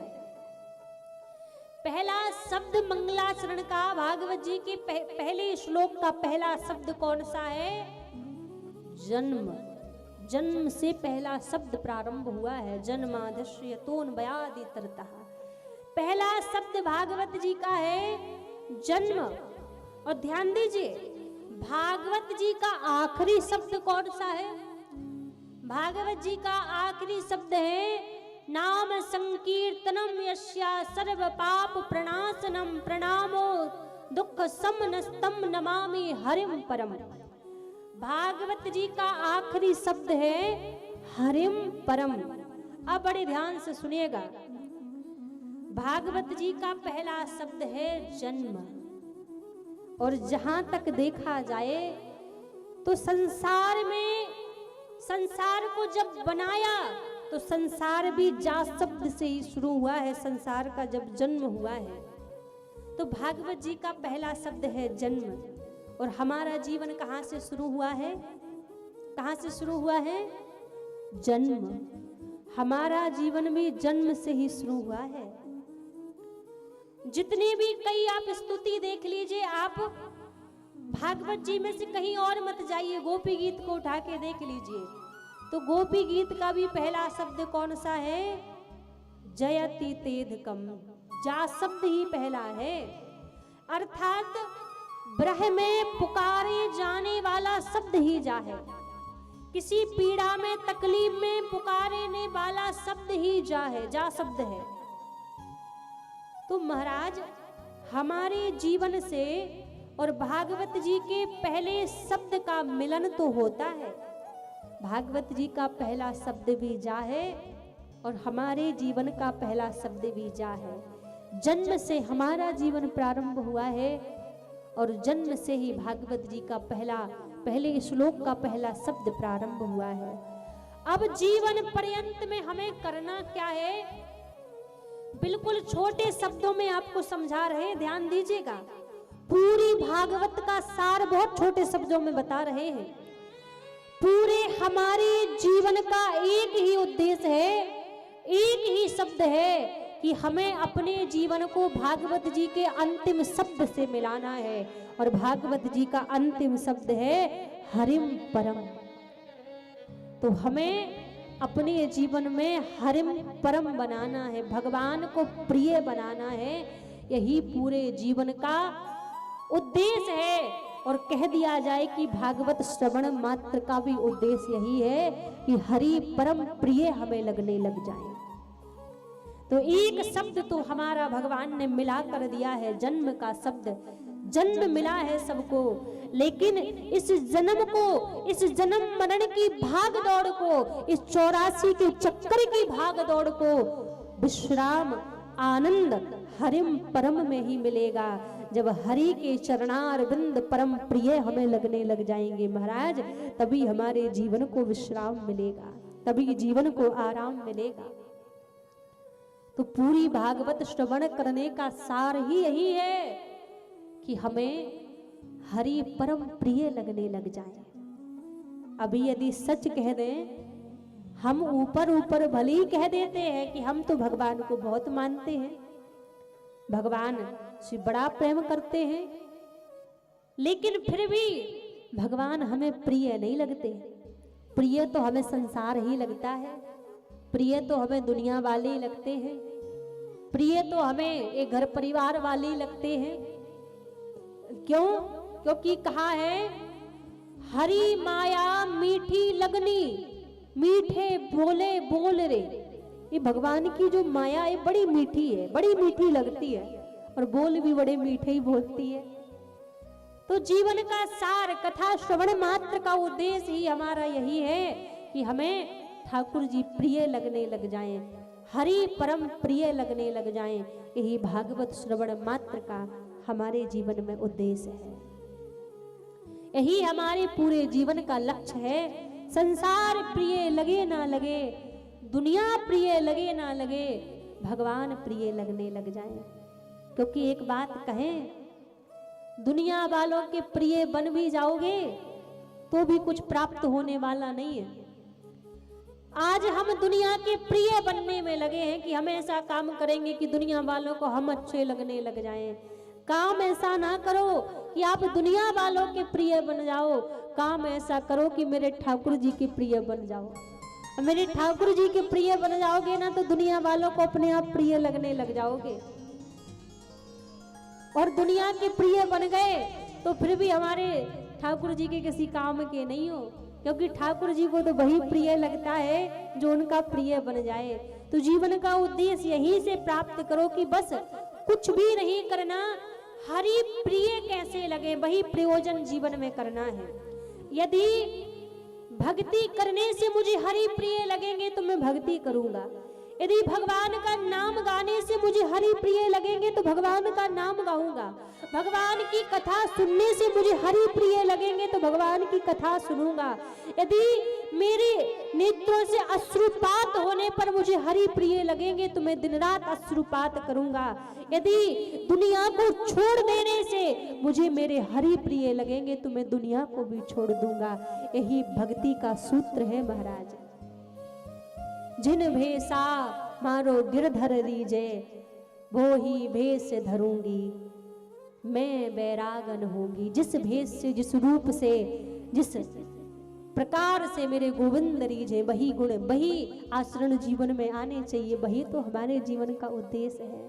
S3: पहला शब्द मंगलाचरण का भागवत जी के पहले श्लोक का पहला शब्द कौन सा है, जन्म। जन्म से पहला शब्द प्रारंभ हुआ है, जन्माद्यस्यतोऽन्वयादितरतः। पहला शब्द भागवत जी का है जन्म। और ध्यान दीजिए भागवत जी का आखिरी शब्द कौन सा है, भागवत जी का आखिरी शब्द है नाम संकीर्तनम यस्या सर्व पाप प्रणाशनम प्रणामो दुख समनस्तम नमामि हरिम परम। भागवत जी का आखिरी शब्द है हरिम परम। अब बड़े ध्यान से सुनिएगा, भागवत जी का पहला शब्द है जन्म। और जहां तक देखा जाए तो संसार में, संसार को जब बनाया तो संसार भी जा शब्द से ही शुरू हुआ है। संसार का जब जन्म हुआ है तो भागवत जी का पहला शब्द है जन्म। और हमारा जीवन कहाँ से शुरू हुआ है? कहाँ से शुरू हुआ है? जन्म। हमारा जीवन भी जन्म से ही शुरू हुआ है। जितनी भी कई आप स्तुति देख लीजिए, आप भागवत जी में से कहीं और मत जाइए, गोपी गीत को उठा के देख लीजिए तो गोपी गीत का भी पहला शब्द कौन सा है? जयति तेधकम। जा शब्द ही पहला है, अर्थात ब्रह में पुकारे जाने वाला शब्द ही जा है। किसी पीड़ा में, तकलीफ में पुकारने वाला शब्द ही जा है, जा शब्द है। तो महाराज हमारे जीवन से और भागवत जी के पहले शब्द का मिलन तो होता है। भागवत जी का पहला शब्द भी जा है और हमारे जीवन का पहला शब्द भी जा है। जन्म से हमारा जीवन प्रारंभ हुआ है और जन्म से ही भागवत जी का पहले श्लोक का पहला शब्द प्रारंभ हुआ है। अब जीवन पर्यंत में हमें करना क्या है? बिल्कुल छोटे शब्दों में आपको समझा रहे हैं, ध्यान दीजिएगा। पूरी भागवत का सार बहुत छोटे शब्दों में बता रहे हैं। पूरे हमारे जीवन का एक ही उद्देश्य है, एक ही शब्द है कि हमें अपने जीवन को भागवत जी के अंतिम शब्द से मिलाना है। और भागवत जी का अंतिम शब्द है हरिम परम। तो हमें अपने जीवन में हरिम परम बनाना है, भगवान को प्रिय बनाना है। यही पूरे जीवन का उद्देश्य है। और कह दिया जाए कि भागवत श्रवण मात्र का भी उद्देश्य यही है कि हरि परम प्रिय हमें लगने लग जाए। तो एक शब्द तो हमारा भगवान ने मिला कर दिया है, जन्म का शब्द। जन्म मिला है सबको, लेकिन इस जन्म को, इस जन्म मरण की भाग दौड़ को, इस 84 के चक्कर की भाग दौड़ को विश्राम आनंद हरिम परम में ही मिलेगा। जब हरि के चरणारविंद परम प्रिय हमें लगने लग जाएंगे महाराज, तभी हमारे जीवन को विश्राम मिलेगा, तभी जीवन को आराम मिलेगा। तो पूरी भागवत श्रवण करने का सार ही यही है कि हमें हरि परम प्रिय लगने लग जाए। अभी यदि सच कह दें, हम ऊपर ऊपर भले ही कह देते हैं कि हम तो भगवान को बहुत मानते हैं, भगवान से बड़ा प्रेम करते हैं, लेकिन फिर भी भगवान हमें प्रिय नहीं लगते। प्रिय तो हमें संसार ही लगता है, प्रिय तो हमें दुनिया वाले ही लगते हैं, प्रिय तो हमें एक घर परिवार वाले ही लगते हैं। क्यों? क्योंकि कहा है हरि माया मीठी लगनी, मीठे बोले बोल रे। ये भगवान की जो माया है बड़ी मीठी है, बड़ी मीठी लगती है और बोल भी बड़े मीठे ही बोलती है। तो जीवन का सार, कथा श्रवण मात्र का उद्देश्य ही हमारा यही है कि हमें ठाकुर जी प्रिय लगने लग जाएं, हरि परम प्रिय लगने लग जाएं। यही भागवत श्रवण मात्र का हमारे जीवन में उद्देश्य है, यही हमारे पूरे जीवन का लक्ष्य है। संसार प्रिय लगे ना लगे, दुनिया प्रिय लगे ना लगे, भगवान प्रिय लगने लग जाए। क्योंकि एक बात कहें, दुनिया वालों के प्रिय बन भी जाओगे तो भी कुछ प्राप्त होने वाला नहीं है। आज हम दुनिया के प्रिय बनने में लगे हैं कि हम ऐसा काम करेंगे कि दुनिया वालों को हम अच्छे लगने लग जाएं। काम ऐसा ना करो कि आप दुनिया वालों के प्रिय बन जाओ, काम ऐसा करो कि मेरे ठाकुर जी के प्रिय बन जाओ। मेरे ठाकुर जी के प्रिय बन जाओगे ना तो दुनिया वालों को अपने आप प्रिय लगने लग जाओगे। और दुनिया के प्रिय बन गए तो फिर भी हमारे ठाकुर जी के किसी काम के नहीं हो, क्योंकि ठाकुर जी को तो वही प्रिय लगता है जो उनका प्रिय बन जाए। तो जीवन का उद्देश्य यहीं से प्राप्त करो कि बस कुछ भी नहीं करना, हरि प्रिय कैसे लगे वही प्रयोजन जीवन में करना है। यदि भक्ति करने से मुझे हरि प्रिय लगेंगे तो मैं भक्ति करूंगा, यदि भगवान का नाम गाने से मुझे हरि प्रिय लगेंगे तो भगवान का नाम गाऊंगा। भगवान की कथा सुनने से मुझे हरि प्रिय लगेंगे तो भगवान की कथा सुनूंगा। यदि मेरे नेत्रों से अश्रुपात होने पर मुझे हरि प्रिय लगेंगे तो मैं दिन रात अश्रुपात करूंगा। यदि दुनिया को छोड़ देने से मुझे मेरे हरि प्रिय लगेंगे तो मैं दुनिया को भी छोड़ दूंगा। यही भक्ति का सूत्र है महाराज। जिन भेसा मारो गिरधर रीजे, वो ही भेष धरूंगी मैं बैरागन होंगी। जिस भेष से, जिस रूप से, जिस प्रकार से मेरे गोविंद रीजे, वही गुण, वही आचरण जीवन में आने चाहिए। वही तो हमारे जीवन का उद्देश्य है,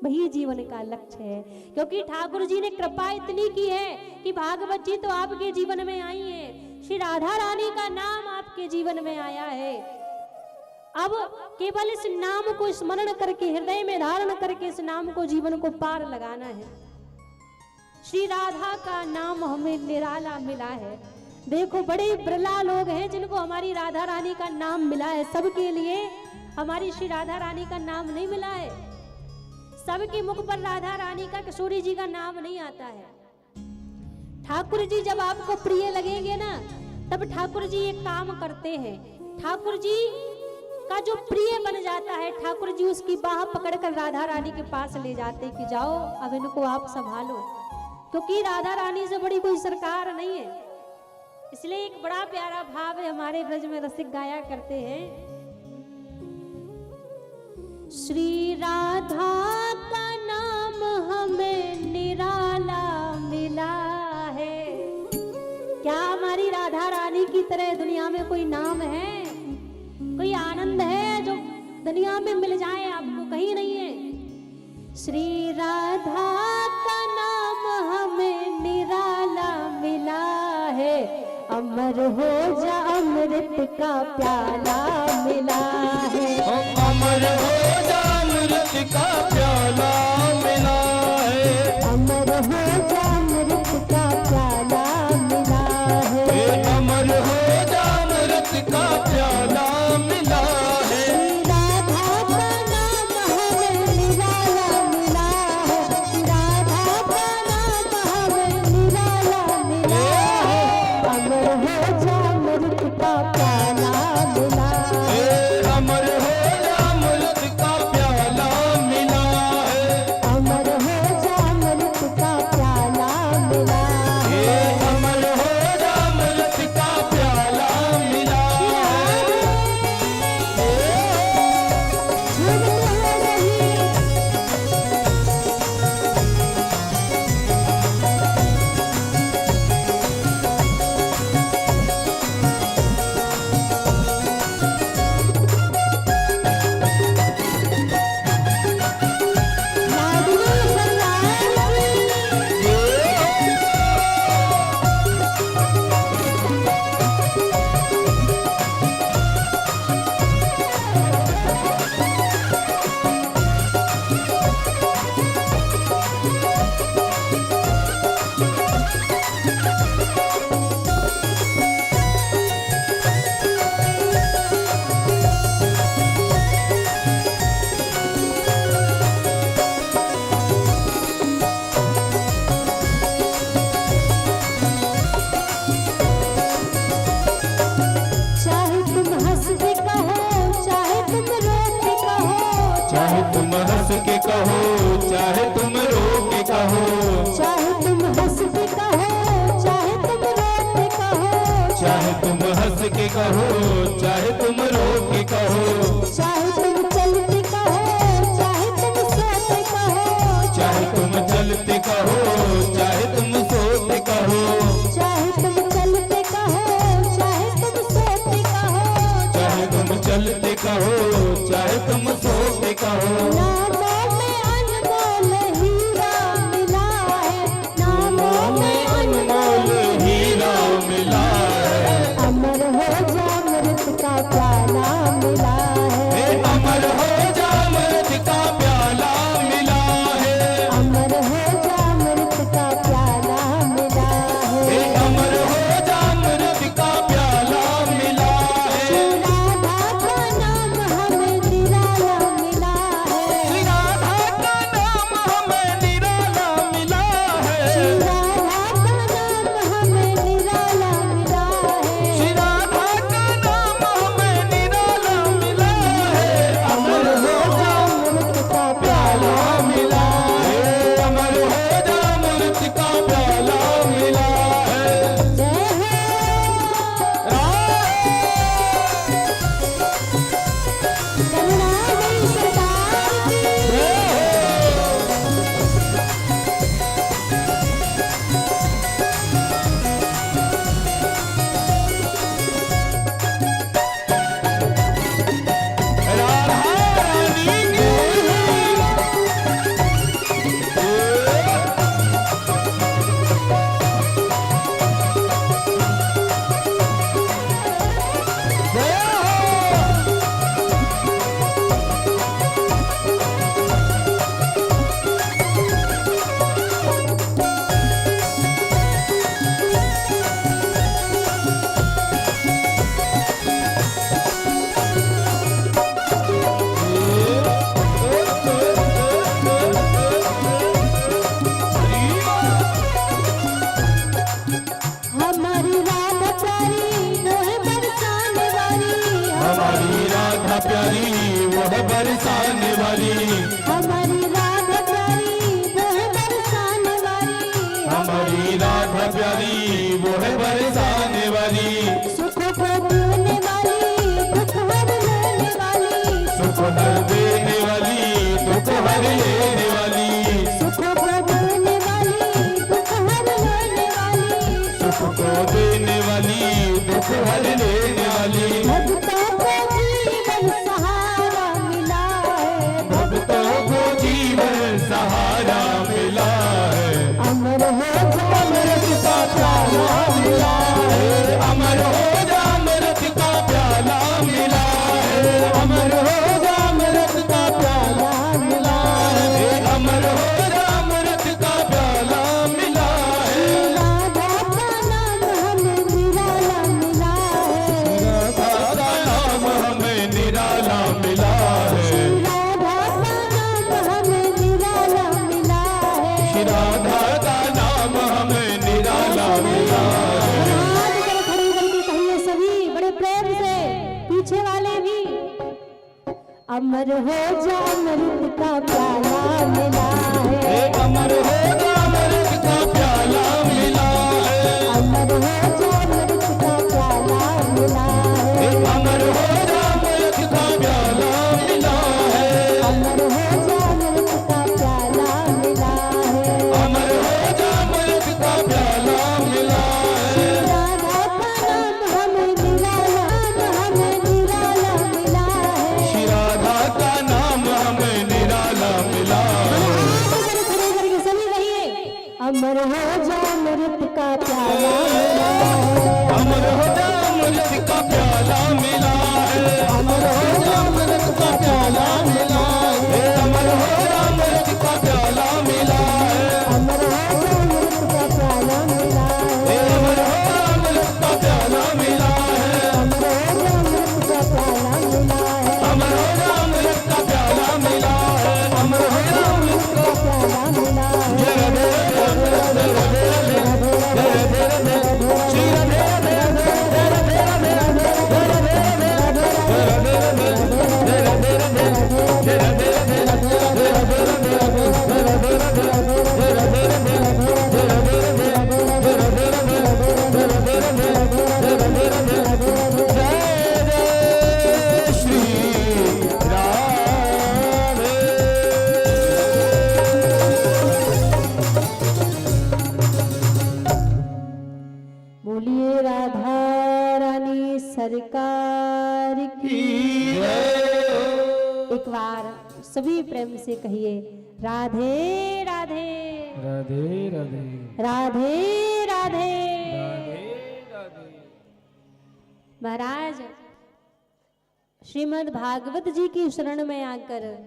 S3: वही जीवन का लक्ष्य है। क्योंकि ठाकुर जी ने कृपा इतनी की है कि भागवत जी तो आपके जीवन में आई है, श्री राधा रानी का नाम आपके जीवन में आया है। अब केवल इस नाम को स्मरण करके, हृदय में धारण करके इस नाम को, जीवन को पार लगाना है। श्री राधा का नाम हमें निराला मिला है। देखो बड़े बिरला लोग हैं जिनको हमारी राधा रानी का नाम मिला है। सबके लिए हमारी श्री राधा रानी का नाम नहीं मिला है। सबके मुख पर राधा रानी का, किशोरी जी का नाम नहीं आता है। ठाकुर जी जब आपको प्रिय लगेंगे ना, तब ठाकुर जी एक काम करते हैं। ठाकुर जी का जो प्रिय बन जाता है, ठाकुर जी उसकी बाह पकड़कर राधा रानी के पास ले जाते कि जाओ अब इनको आप संभालो, क्योंकि राधा रानी से बड़ी कोई सरकार नहीं है। इसलिए एक बड़ा प्यारा भाव है, हमारे ब्रज में रसिक गाया करते हैं। श्री राधा का नाम हमें निराला मिला है। क्या हमारी राधा रानी की तरह दुनिया में कोई नाम है, कोई आनंद है जो दुनिया में मिल जाए आपको? कहीं नहीं है। श्री राधा का नाम हमें निराला मिला है, अमर हो जा अमृत का प्याला मिला है।
S1: अमर हो जा अमृत का प्याला मिला है,
S3: अमर हो जा अमृत का प्याला मिला है,
S1: अमर हो जा अमृत का प्याला मिला है।
S3: राधा का नाम हमें निराला मिला है, राधा का नाम हमें निराला मिला है, अमर हो जा अमृत का प्याला मिला है,
S1: अमर हो जा अमृत का प्याला मिला है,
S3: अमर हो जा अमृत का प्याला मिला है।
S1: अमर हो जा अमृत का प्याला मिला है।
S3: झूमते रहिए लाडली सरदार चाहे तुम हंस के कहो, चाहे तुम रो के कहो,
S1: चाहे तुम हंस के कहो, चाहे तुम रो के कहो,
S3: चाहे तुम हंस के कहो, चाहे तुम रो के कहो,
S1: चाहे तुम हंस के कहो, चाहे तुम रो के कहो,
S3: चाहे तुम चलते कहो, चाहे तुम सोते कहो,
S1: चाहे तुम चलते कहो, चाहे तुम सोते कहो,
S3: चाहे तुम चलते कहो, चाहे तुम सोते कहो,
S1: चाहे तुम चलते कहो, चाहे तुम सोते कहो।
S3: नामों में अनमोल हीरा मिला है, नामों में अनमोल
S1: हीरा मिला है,
S3: अमर हो जा अमृत का प्याला मिला है,
S1: अमर हो जा अमृत का प्याला मिला है,
S3: अमर हो जा अमृत का प्याला मिला है।
S1: अमर हो जा अमृत का प्याला मिला है।
S3: राधा का नाम हमें निराला
S1: प्यारी वो है बरसाने वाली,
S3: हमारी राधा प्यारी वो है बरसाने वाली,
S1: हमारी राधा प्यारी वो है बरसाने वाली,
S3: सुख को देने वाली दुख हर लेने वाली,
S1: सुख हर देने वाली दुख हर लेने वाली,
S3: सुख को देने वाली दुख हर लेने वाली,
S1: सुख को देने वाली दुख हर लेने वाली,
S3: भक्तों को जीवन सहारा मिला है,
S1: भक्तों को जीवन सहारा मिला है,
S3: अमर हो जा
S1: अमृत का प्याला मिला है, अमर हो जा अमृत का प्याला मिला है, अमर हो जा अमृत का प्याला मिला है, अमर हो जा अमृत का प्याला मिला है,
S3: राधा का नाम हमें निराला मिला है,
S1: राधा का नाम हमें निराला मिला है,
S3: राधा का नाम हमें निराला मिला है,
S1: श्री राधा का नाम हमें निराला मिला है।
S3: हाथ पर खड़ी करके कहिए सभी बड़े प्रेम से, पीछे वाले भी। अमर हो जा अमृत का प्याला मिला है,
S1: अमर हो जा अमृत का प्याला मिला है,
S3: अमर हो जा अमृत का प्याला मिला है,
S1: अमर हो जा अमृत का प्याला मिला है,
S3: अमर हो जा अमृत का प्याला मिला है,
S1: अमर हो जा अमृत का प्याला मिला है,
S3: राधा का नाम हमें निराला मिला है,
S1: श्री राधा का नाम हमें निराला मिला है।
S3: खड़े करके सभी कहिए, अमर हो जा अमृत का प्याला मिला है,
S1: अमर हो जा अमृत का प्याला मिला है, अमर हो जा अमृत का प्याला मिला है, अमर हो जा अमृत का प्याला मिला है,
S3: अमर हो जा अमृत का प्याला मिला है,
S1: अमर हो जा अमृत का प्याला मिला है,
S3: अमर हो जा अमृत का प्याला मिला है,
S1: अमर हो जा अमृत का प्याला मिला है, अमर हो जा अमृत का
S3: प्याला मिला है, बोलिए राधा रानी सरकार की। एक बार सभी प्रेम से कहिए, राधे राधे
S2: राधे राधे
S3: राधे राधे।
S2: राधे।
S3: महाराज श्रीमद् भागवत जी की शरण में आकर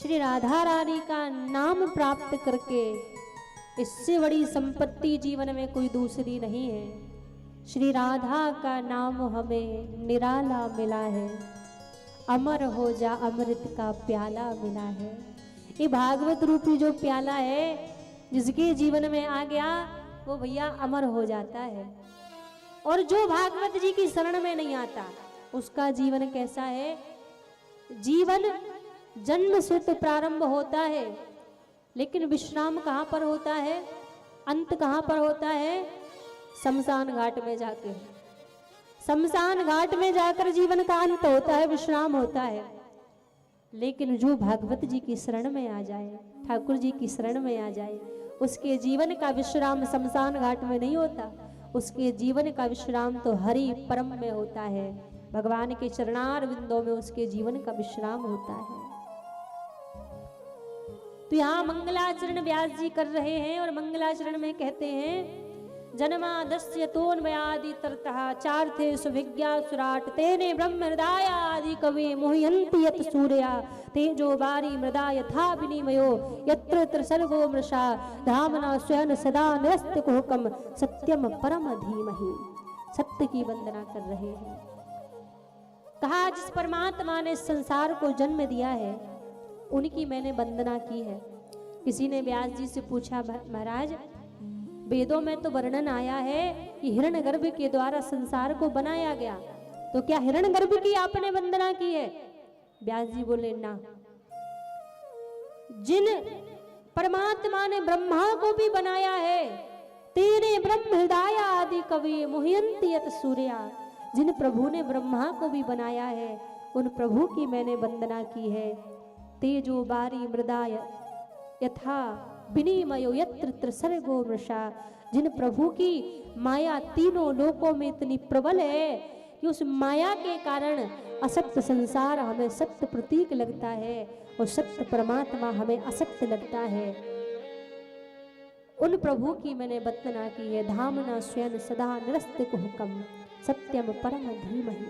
S3: श्री राधा रानी का नाम प्राप्त करके इससे बड़ी संपत्ति जीवन में कोई दूसरी नहीं है। श्री राधा का नाम हमें निराला मिला है, अमर हो जा अमृत का प्याला मिला है। ये भागवत रूपी जो प्याला है जिसके जीवन में आ गया वो भैया अमर हो जाता है। और जो भागवत जी की शरण में नहीं आता उसका जीवन कैसा है? जीवन जन्म से तो प्रारंभ होता है लेकिन विश्राम कहाँ पर होता है? अंत कहाँ पर होता है? शमशान घाट में जाके। शमशान घाट में जाकर जीवन का अंत होता है, विश्राम होता है। लेकिन जो भागवत जी की शरण में आ जाए, ठाकुर जी की शरण में आ जाए, उसके जीवन का विश्राम शमशान घाट में नहीं होता, उसके जीवन का विश्राम तो हरि परम में होता है। भगवान के चरणार बिंदों में उसके जीवन का विश्राम होता है। तो यहाँ मंगलाचरण व्यास जी कर रहे हैं और मंगलाचरण में कहते हैं, जन्मादस्य तोन्मयादि तरतः चार्थे सुविज्ञा सुराट तेने ब्रह्म हृदय आदि कवि मोहयन्ति यत सूर्या तेजो बारी मृदा यथा विनिमयो यत्र यत्र सर्वो मृषा धामना स्वयं सदा नस्त कुहकम सत्यम परम धीमहि। सत्य की वंदना कर रहे हैं। कहा जिस परमात्मा ने संसार को जन्म दिया है उनकी मैंने वंदना की है। किसी ने व्यास जी से पूछा, महाराज वेदों में तो वर्णन आया है कि हिरण्यगर्भ के द्वारा संसार को बनाया गया, तो क्या हिरण्यगर्भ की आपने वंदना की है? व्यास जी बोले ना, जिन परमात्मा ने ब्रह्मा को भी बनाया है, तेरे ब्रह्म हृदय आदि कवि मुह्यंति यत सूर्या, जिन प्रभु ने ब्रह्मा को भी बनाया है उन प्रभु की मैंने वंदना की है। तेजो बारी मृदाय यथा विनिमयो यत्र त्रिसर्गो मृषा, जिन प्रभु की माया तीनों लोकों में इतनी प्रबल है कि उस माया के कारण असत्य संसार हमें सत्य प्रतीक लगता है और सत्य परमात्मा हमें असत्य लगता है। उन प्रभु की मैंने वंदना की है। धामना स्वयं सदा निरस्तिक हुक्म सत्यम परम धीमहि,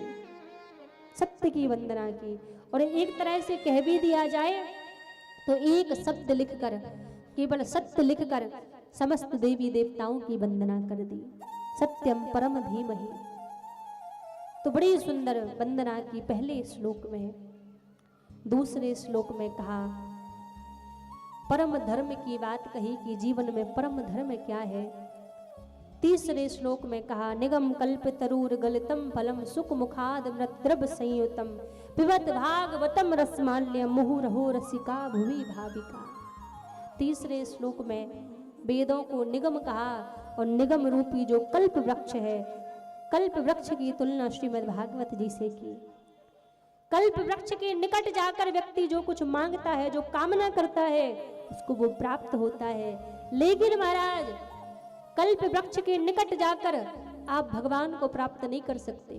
S3: सत्य की वंदना की। और एक तरह से कह भी दिया जाए तो एक शब्द लिखकर, केवल सत्य लिखकर समस्त देवी देवताओं की वंदना कर दी, सत्यम परम धीमहि। तो बड़ी सुंदर वंदना की पहले श्लोक में। दूसरे श्लोक में कहा परम धर्म की बात कही कि जीवन में परम धर्म क्या है। तीसरे श्लोक में कहा निगम कल्प तरूर गलितम फलम सुख मुखाद मृद्रव संयुतम पिबत भागवतम रसमाल्य मुहुरहो रसिका भुवि भाविका। तीसरे श्लोक में वेदों को निगम कहा और निगम रूपी जो कल्प वृक्ष है, कल्प वृक्ष की तुलना श्रीमद् भागवत जी से की। कल्प वृक्ष के निकट जाकर व्यक्ति जो कुछ मांगता है, जो कामना करता है, उसको वो प्राप्त होता है। लेकिन महाराज कल्प वृक्ष के निकट जाकर आप भगवान को प्राप्त नहीं कर सकते।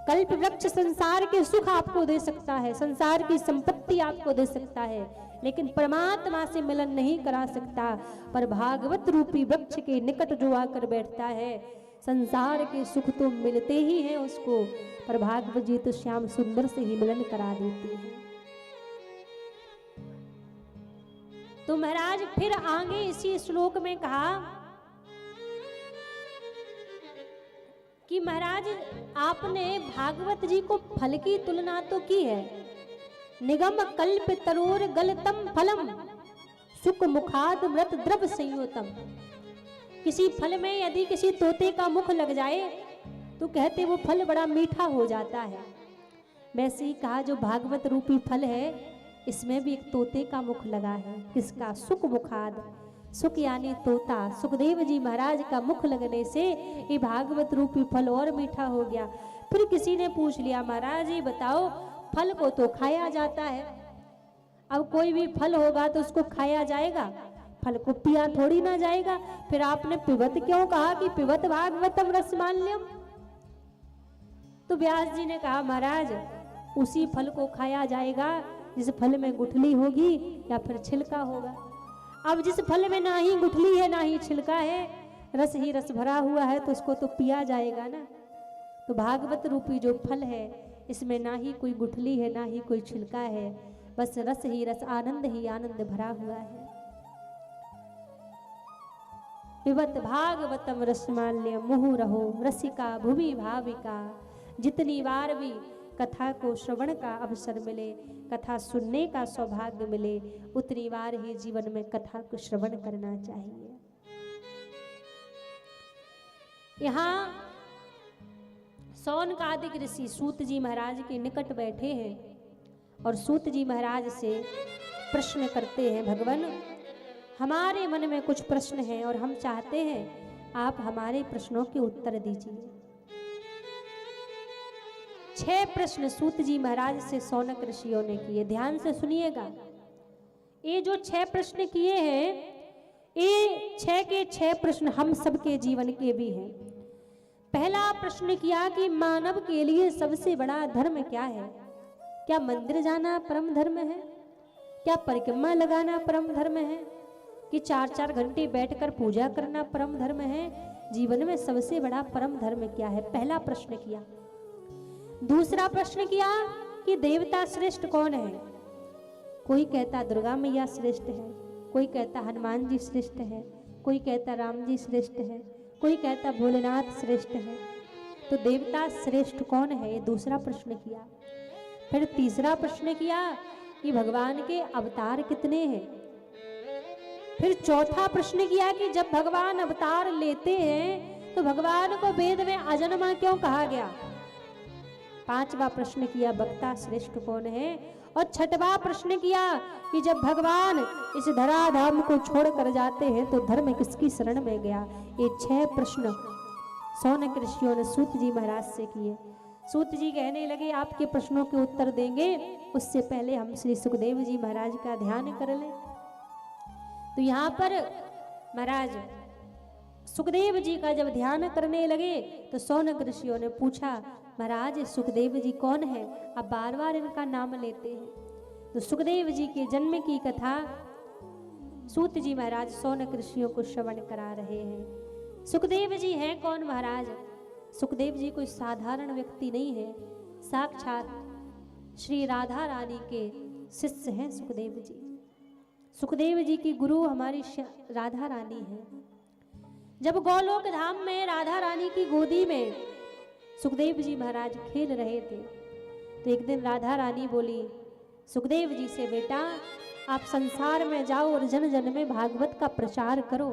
S3: कल्प वृक्ष संसार के सुख आपको दे सकता है, संसार की संपत्ति आपको दे सकता है, लेकिन परमात्मा से मिलन नहीं करा सकता। पर भागवत रूपी वृक्ष के निकट जो आकर बैठता है, संसार के सुख तो मिलते ही हैं उसको, पर भागवत जी तो श्याम सुंदर से ही मिलन करा देती है। तो महाराज फिर आगे इसी श्लोक में कहा कि महाराज आपने भागवत जी को फल की तुलना तो की है। निगम कल्प तरोर गलतम फलम सुख मुखाद मृत द्रव संयुतम। किसी फल में यदि किसी तोते का मुख लग जाए तो कहते वो फल बड़ा मीठा हो जाता है। वैसे ही कहा जो भागवत रूपी फल है, इसमें भी एक तोते का मुख लगा है। किसका? सुख मुखाद। सुख यानी तोता, सुखदेव जी महाराज का मुख लगने से ये भागवत रूपी फल और मीठा हो गया। फिर किसी ने पूछ लिया महाराज ये बताओ फल को तो खाया जाता है, अब कोई भी फल होगा तो उसको खाया जाएगा, फल को पिया थोड़ी ना जाएगा। फिर आपने पिबत क्यों कहा कि पिबत भागवतम रसमाल्यम? तो व्यास जी ने कहा महाराज उसी फल को खाया जाएगा जिस फल में गुठली होगी या फिर छिलका होगा। अब जिस फल में ना ही गुठली है ना ही छिलका है, रस ही रस भरा हुआ है, तो उसको तो पिया जाएगा ना। तो भागवत रूपी जो फल है इसमें ना ही कोई गुठली है ना ही कोई छिलका है, बस रस ही रस, आनंद ही आनंद भरा हुआ है। पिबत भागवतम रसमाल्य मुहुरहो रसिका भुवि भाविका। जितनी बार भी कथा को श्रवण का अवसर मिले, कथा सुनने का सौभाग्य मिले, उतनी बार ही जीवन में कथा को श्रवण करना चाहिए। यहाँ सौनकादिक ऋषि सूत जी महाराज के निकट बैठे हैं और सूत जी महाराज से प्रश्न करते हैं, भगवान हमारे मन में कुछ प्रश्न हैं और हम चाहते हैं आप हमारे प्रश्नों के उत्तर दीजिए। 6 प्रश्न सूत जी महाराज से सौनक ऋषियों ने किए। ध्यान से सुनिएगा, ये जो 6 प्रश्न किए हैं, ये 6 के 6 प्रश्न हम सबके जीवन के भी हैं। पहला प्रश्न किया कि मानव के लिए सबसे बड़ा धर्म क्या है? क्या मंदिर जाना परम धर्म है? क्या परिक्रमा लगाना परम धर्म है? कि 4-4 घंटे बैठकर पूजा करना परम धर्म है? जीवन में सबसे बड़ा परम धर्म क्या है? पहला प्रश्न किया। दूसरा प्रश्न किया कि देवता श्रेष्ठ कौन है? कोई कहता दुर्गा मैया श्रेष्ठ है, कोई कहता हनुमान जी श्रेष्ठ है, कोई कहता राम जी श्रेष्ठ है, कोई कहता भोलेनाथ श्रेष्ठ है। तो देवता श्रेष्ठ कौन है? ये दूसरा प्रश्न किया। फिर तीसरा प्रश्न किया कि भगवान के अवतार कितने हैं? फिर चौथा प्रश्न किया कि जब भगवान अवतार लेते हैं तो भगवान को वेद में अजन्मा क्यों कहा गया? 5वां प्रश्न किया वक्ता श्रेष्ठ कौन है, और 6वां प्रश्न किया कि जब भगवान इस धराधाम को छोड़ कर जाते हैं तो धर्म किसकी शरण में गया। ये 6 प्रश्न शौनक ऋषियों ने सूत जी महाराज से किए। सूत जी कहने लगे आपके प्रश्नों के उत्तर देंगे, उससे पहले हम श्री सुखदेव जी महाराज का ध्यान कर लें। तो यहाँ पर महाराज सुखदेव जी का जब ध्यान करने लगे तो शौनक ऋषियों ने पूछा महाराज सुखदेव जी कौन है, आप बार बार इनका नाम लेते हैं। तो सुखदेव जी के जन्म की कथा सूत जी महाराज शौनक ऋषियों को श्रवण करा रहे हैं। सुखदेव जी हैं कौन महाराज? सुखदेव जी कोई साधारण व्यक्ति नहीं है, साक्षात श्री राधा रानी के शिष्य हैं सुखदेव जी। सुखदेव जी की गुरु हमारी राधा रानी है। जब गोलोक धाम में राधा रानी की गोदी में सुखदेव जी महाराज खेल रहे थे तो एक दिन राधा रानी बोली सुखदेव जी से, बेटा आप संसार में जाओ और जन जन में भागवत का प्रचार करो।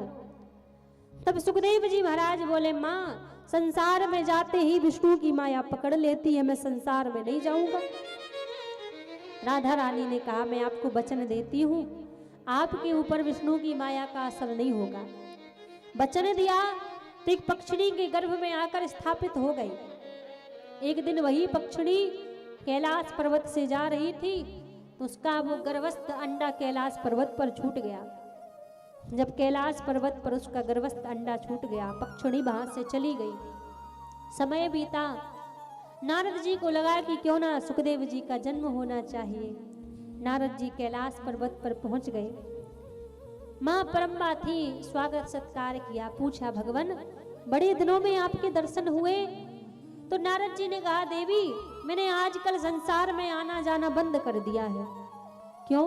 S3: तब सुखदेव जी महाराज बोले, माँ संसार में जाते ही विष्णु की माया पकड़ लेती है, मैं संसार में नहीं जाऊंगा। राधा रानी ने कहा, मैं आपको वचन देती हूँ आपके ऊपर विष्णु की माया का असर नहीं होगा। वचन दिया तो एक पक्षिणी के गर्भ में आकर स्थापित हो गई। एक दिन वही पक्षिणी कैलाश पर्वत से जा रही थी तो उसका वो गर्भस्थ अंडा कैलाश पर्वत पर छूट गया। जब कैलाश पर्वत पर उसका गर्भस्थ अंडा छूट गया, पक्षिणी वहां से चली गई। समय बीता, नारद जी को लगा कि क्यों ना सुखदेव जी का जन्म होना चाहिए। नारद जी कैलाश पर्वत पर पहुंच गए। माँ परम्बा थी, स्वागत सत्कार किया, पूछा भगवान बड़े दिनों में आपके दर्शन हुए। तो नारद जी ने कहा, देवी मैंने आजकल संसार में आना जाना बंद कर दिया है। क्यों?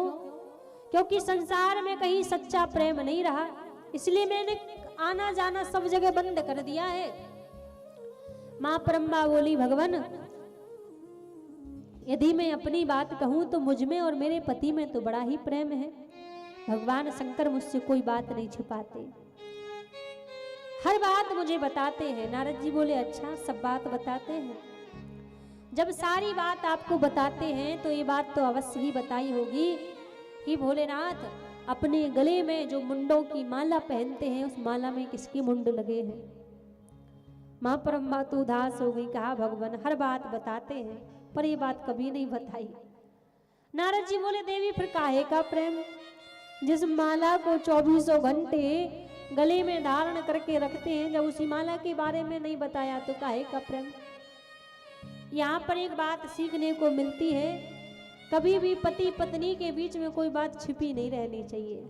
S3: क्योंकि संसार में कहीं सच्चा प्रेम नहीं रहा, इसलिए मैंने आना जाना सब जगह बंद कर दिया है। माँ परम्बा बोली, भगवान यदि मैं अपनी बात कहूं तो मुझ में और मेरे पति में तो बड़ा ही प्रेम है। भगवान शंकर मुझसे कोई बात नहीं छिपाते, हर बात मुझे बताते हैं। नारद जी बोले, अच्छा सब बात बताते हैं? जब सारी बात आपको बताते हैं तो ये बात तो अवश्य ही बताई होगी कि भोलेनाथ अपने गले में जो मुंडों की माला पहनते हैं उस माला में किसके मुंड लगे हैं। माँ परम्बा तो उदास हो गई, कहा भगवान हर बात बताते हैं पर ये बात कभी नहीं बताई। नारद जी बोले, देवी फिर काहे का प्रेम? जिस माला को 24 घंटे गले में धारण करके रखते हैं, जब उसी माला के बारे में नहीं बताया तो काहे का प्रेम? यहाँ पर एक बात सीखने को मिलती है, कभी भी पति पत्नी के बीच में कोई बात छिपी नहीं रहनी चाहिए।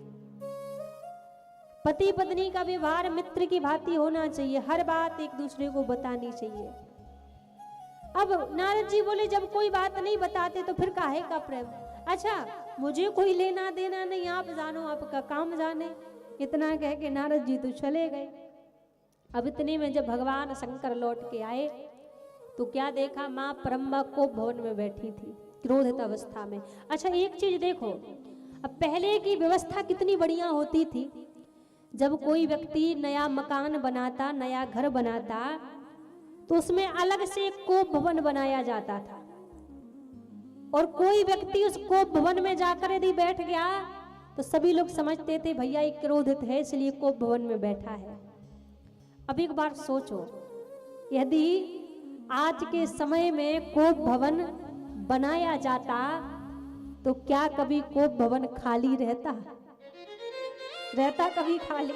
S3: पति पत्नी का व्यवहार मित्र की भांति होना चाहिए, हर बात एक दूसरे को बतानी चाहिए। अब नारद जी बोले, जब कोई बात नहीं बताते तो फिर काहे का प्रेम? अच्छा मुझे कोई लेना देना नहीं, आप जानो आपका काम जाने। इतना कह के नारद जी तो चले गए। अब इतने में जब भगवान शंकर लौट के आए तो क्या देखा, माँ परम्बा को भवन में बैठी थी क्रोधित अवस्था में। अच्छा एक चीज देखो, अब पहले की व्यवस्था कितनी बढ़िया होती थी। जब कोई व्यक्ति नया मकान बनाता, नया घर बनाता तो उसमें अलग से कोप भवन बनाया जाता था, और कोई व्यक्ति उस कोप भवन में जाकर यदि बैठ गया तो सभी लोग समझते थे भैया एक क्रोधित है इसलिए कोप भवन में बैठा है। अब एक बार सोचो, यदि आज के समय में कोप भवन बनाया जाता तो क्या कभी कोप भवन खाली रहता? कभी खाली?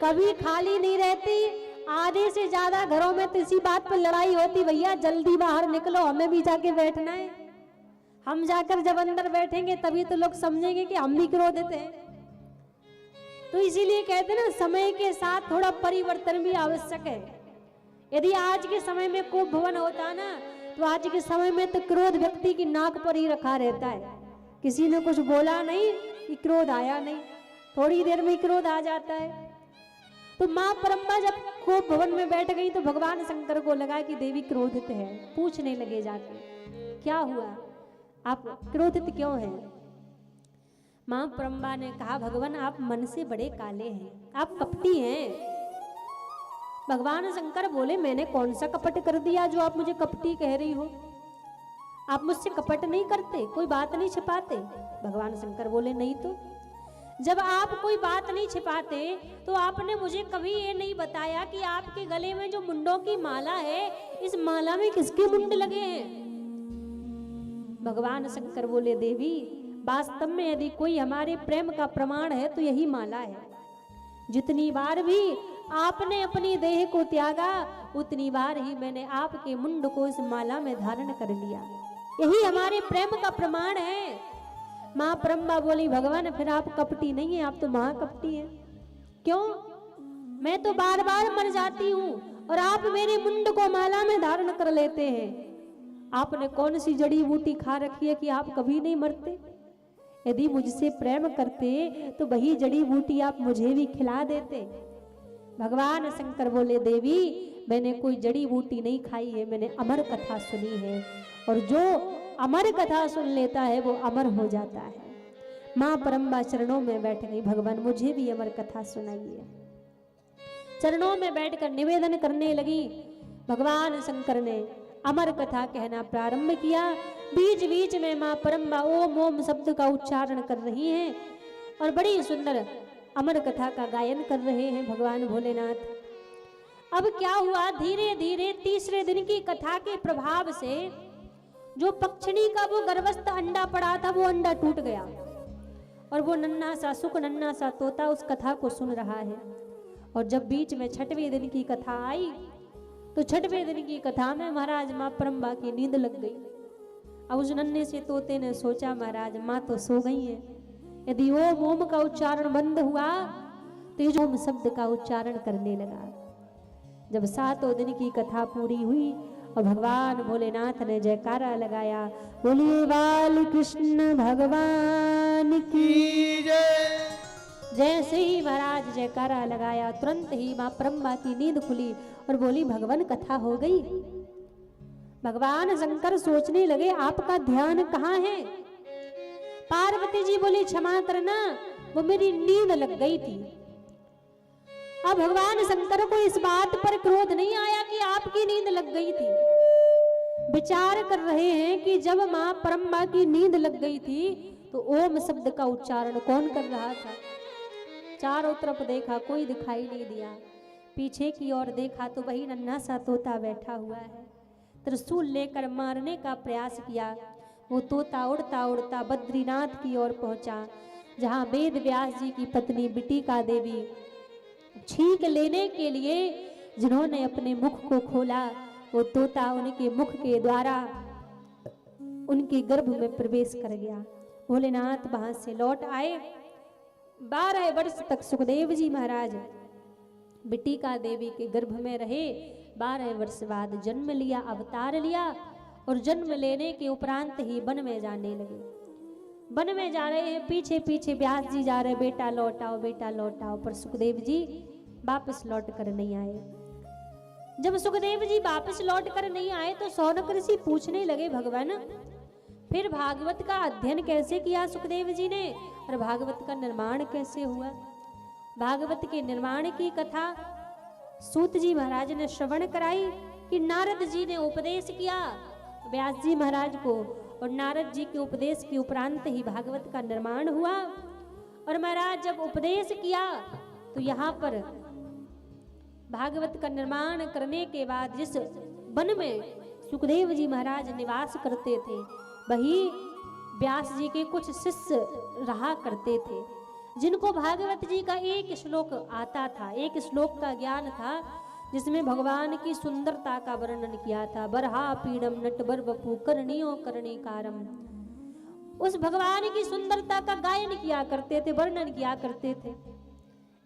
S3: कभी खाली नहीं रहती। आधे से ज्यादा घरों में तो इसी बात पर लड़ाई होती, भैया जल्दी बाहर निकलो हमें भी जाके बैठना है। हम जाकर जब अंदर बैठेंगे तभी तो लोग समझेंगे कि हम भी क्रोधित हैं। तो इसीलिए कहते ना, समय के साथ थोड़ा परिवर्तन भी आवश्यक है। यदि आज के समय में कोप भवन होता ना तो आज के समय में तो क्रोध व्यक्ति की नाक पर ही रखा रहता है। किसी ने कुछ बोला नहीं कि क्रोध आया नहीं, थोड़ी देर में क्रोध आ जाता है। तो माँ परम्बा जब कोप भवन में बैठ गई तो भगवान शंकर को लगा कि देवी क्रोधित है। पूछने लगे जाके, क्या हुआ, आप क्रोधित क्यों हैं? माँ परम्बा ने कहा, भगवान आप मन से बड़े काले हैं, आप कपटी हैं। भगवान शंकर बोले मैंने कौन सा कपट कर दिया जो आप मुझे कपटी कह रही हो? आप मुझसे कपट नहीं करते, कोई बात नहीं छिपाते? भगवान शंकर बोले नहीं तो। जब आप कोई बात नहीं छिपाते तो आपने मुझे कभी ये नहीं बताया कि आपके गले में जो मुंडों की माला है, इस माला में किसके मुंड लगे हैं? भगवान शंकर बोले देवी, वास्तव में यदि कोई हमारे प्रेम का प्रमाण है तो यही माला है। जितनी बार भी आपने अपनी देह को त्यागा, उतनी बार ही मैंने आपके मुंड को इस माला में धारण कर लिया। यही हमारे प्रेम का प्रमाण है। माँ ब्रह्मा बोली भगवान फिर आप कपटी नहीं है, आप तो महाकपटी हैं। क्यों? मैं तो बार बार मर जाती हूँ और आप मेरे मुंड को माला में धारण कर लेते हैं। आपने कौन सी जड़ी बूटी खा रखी है कि आप कभी नहीं मरते? यदि मुझसे प्रेम करते तो वही जड़ी बूटी आप मुझे भी खिला देते। भगवान शंकर बोले देवी, मैंने कोई जड़ी बूटी नहीं खाई है, मैंने अमर कथा सुनी है, और जो अमर कथा सुन लेता है वो अमर हो जाता है। माँ ब्रह्मा चरणों में बैठ गई, भगवान मुझे भी अमर कथा सुनाइए। चरणों में बैठकर निवेदन करने लगी। भगवान शंकर ने अमर कथा कहना प्रारंभ किया। बीच बीच में माँ ब्रह्मा ओम ओम शब्द का उच्चारण कर रही हैं और बड़ी सुंदर अमर कथा का गायन कर रहे हैं भगवान भोलेनाथ। अब क्या हुआ, धीरे धीरे तीसरे दिन की कथा के प्रभाव से जो पक्षिणी का वो गर्भस्थ अंडा पड़ा था, वो अंडा टूट गया और वो नन्हा सा सुख नन्हा सा तोता उस कथा को सुन रहा है। और जब बीच में छठवें दिन की कथा आई तो छठवें दिन की कथा में महाराज माँ ब्रह्मा की नींद लग गई। अब उस नन्हे से तोते ने सोचा महाराज माँ तो सो गई है, यदि ओम ओम का उच्चारण बंद हुआ तो ये ओम शब्द का उच्चारण करने लगा। जब 7वें दिन की कथा पूरी हुई और भगवान भोलेनाथ ने जयकारा लगाया, बोलिए बाल कृष्ण भगवान की जय। जैसे ही महाराज जयकारा लगाया, तुरंत ही माँ ब्रह्मा की नींद खुली और बोली भगवान कथा हो गई। भगवान शंकर सोचने लगे आपका ध्यान कहाँ है? पार्वती जी बोली क्षमा करना, वो मेरी नींद लग गई थी। अब भगवान शंकर को इस बात पर क्रोध नहीं आया कि आपकी नींद लग गई थी। विचार कर रहे हैं कि जब माँ ब्रह्मा की नींद लग गई थी तो ओम शब्द का उच्चारण कौन कर रहा था? चारों तरफ देखा, कोई दिखाई नहीं दिया। पीछे की ओर देखा तो वही नन्हा सा तोता बैठा हुआ है। त्रिशूल लेकर मारने का प्रयास किया। वो तोता उड़ता उड़ता बद्रीनाथ की ओर पहुंचा, जहां वेद व्यास जी की पत्नी बिटिका देवी छींक लेने के लिए जिन्होंने अपने मुख को खोला, वो तोता उनके मुख के द्वारा उनके गर्भ में प्रवेश कर गया। भोलेनाथ वहां से लौट आए। 12 वर्ष तक सुखदेव जी महाराज बिटिका देवी के गर्भ में रहे। 12 वर्ष बाद जन्म लिया, अवतार लिया और जन्म लेने के उपरांत ही वन में जाने लगे। वन में जा रहे हैं, पीछे पीछे व्यास जी जा रहे, बेटा लौटाओ बेटा लौटाओ, पर सुखदेव जी वापस लौट कर नहीं आए। जब सुखदेव जी वापस लौट कर नहीं आए तो शौनक ऋषि पूछने लगे भगवान फिर भागवत का अध्ययन कैसे किया सुखदेव जी ने, और भागवत का निर्माण कैसे हुआ? भागवत के निर्माण की कथा सूत जी महाराज ने श्रवण कराई कि नारद जी ने उपदेश किया व्यास जी महाराज को, और नारद जी के उपदेश के उपरांत ही भागवत का निर्माण हुआ। और महाराज जब उपदेश किया तो यहाँ पर भागवत का निर्माण करने के बाद जिस वन में सुखदेव जी महाराज निवास करते थे, वही व्यास जी के कुछ शिष्य रहा करते थे, जिनको भागवत जी का एक श्लोक आता था, एक श्लोक का ज्ञान था, जिसमें भगवान की सुंदरता का वर्णन किया था। बरहा पीड़म नटवर बपू कर्णियों कर्णिकारम। उस भगवान की सुंदरता का गायन किया करते थे, वर्णन किया करते थे।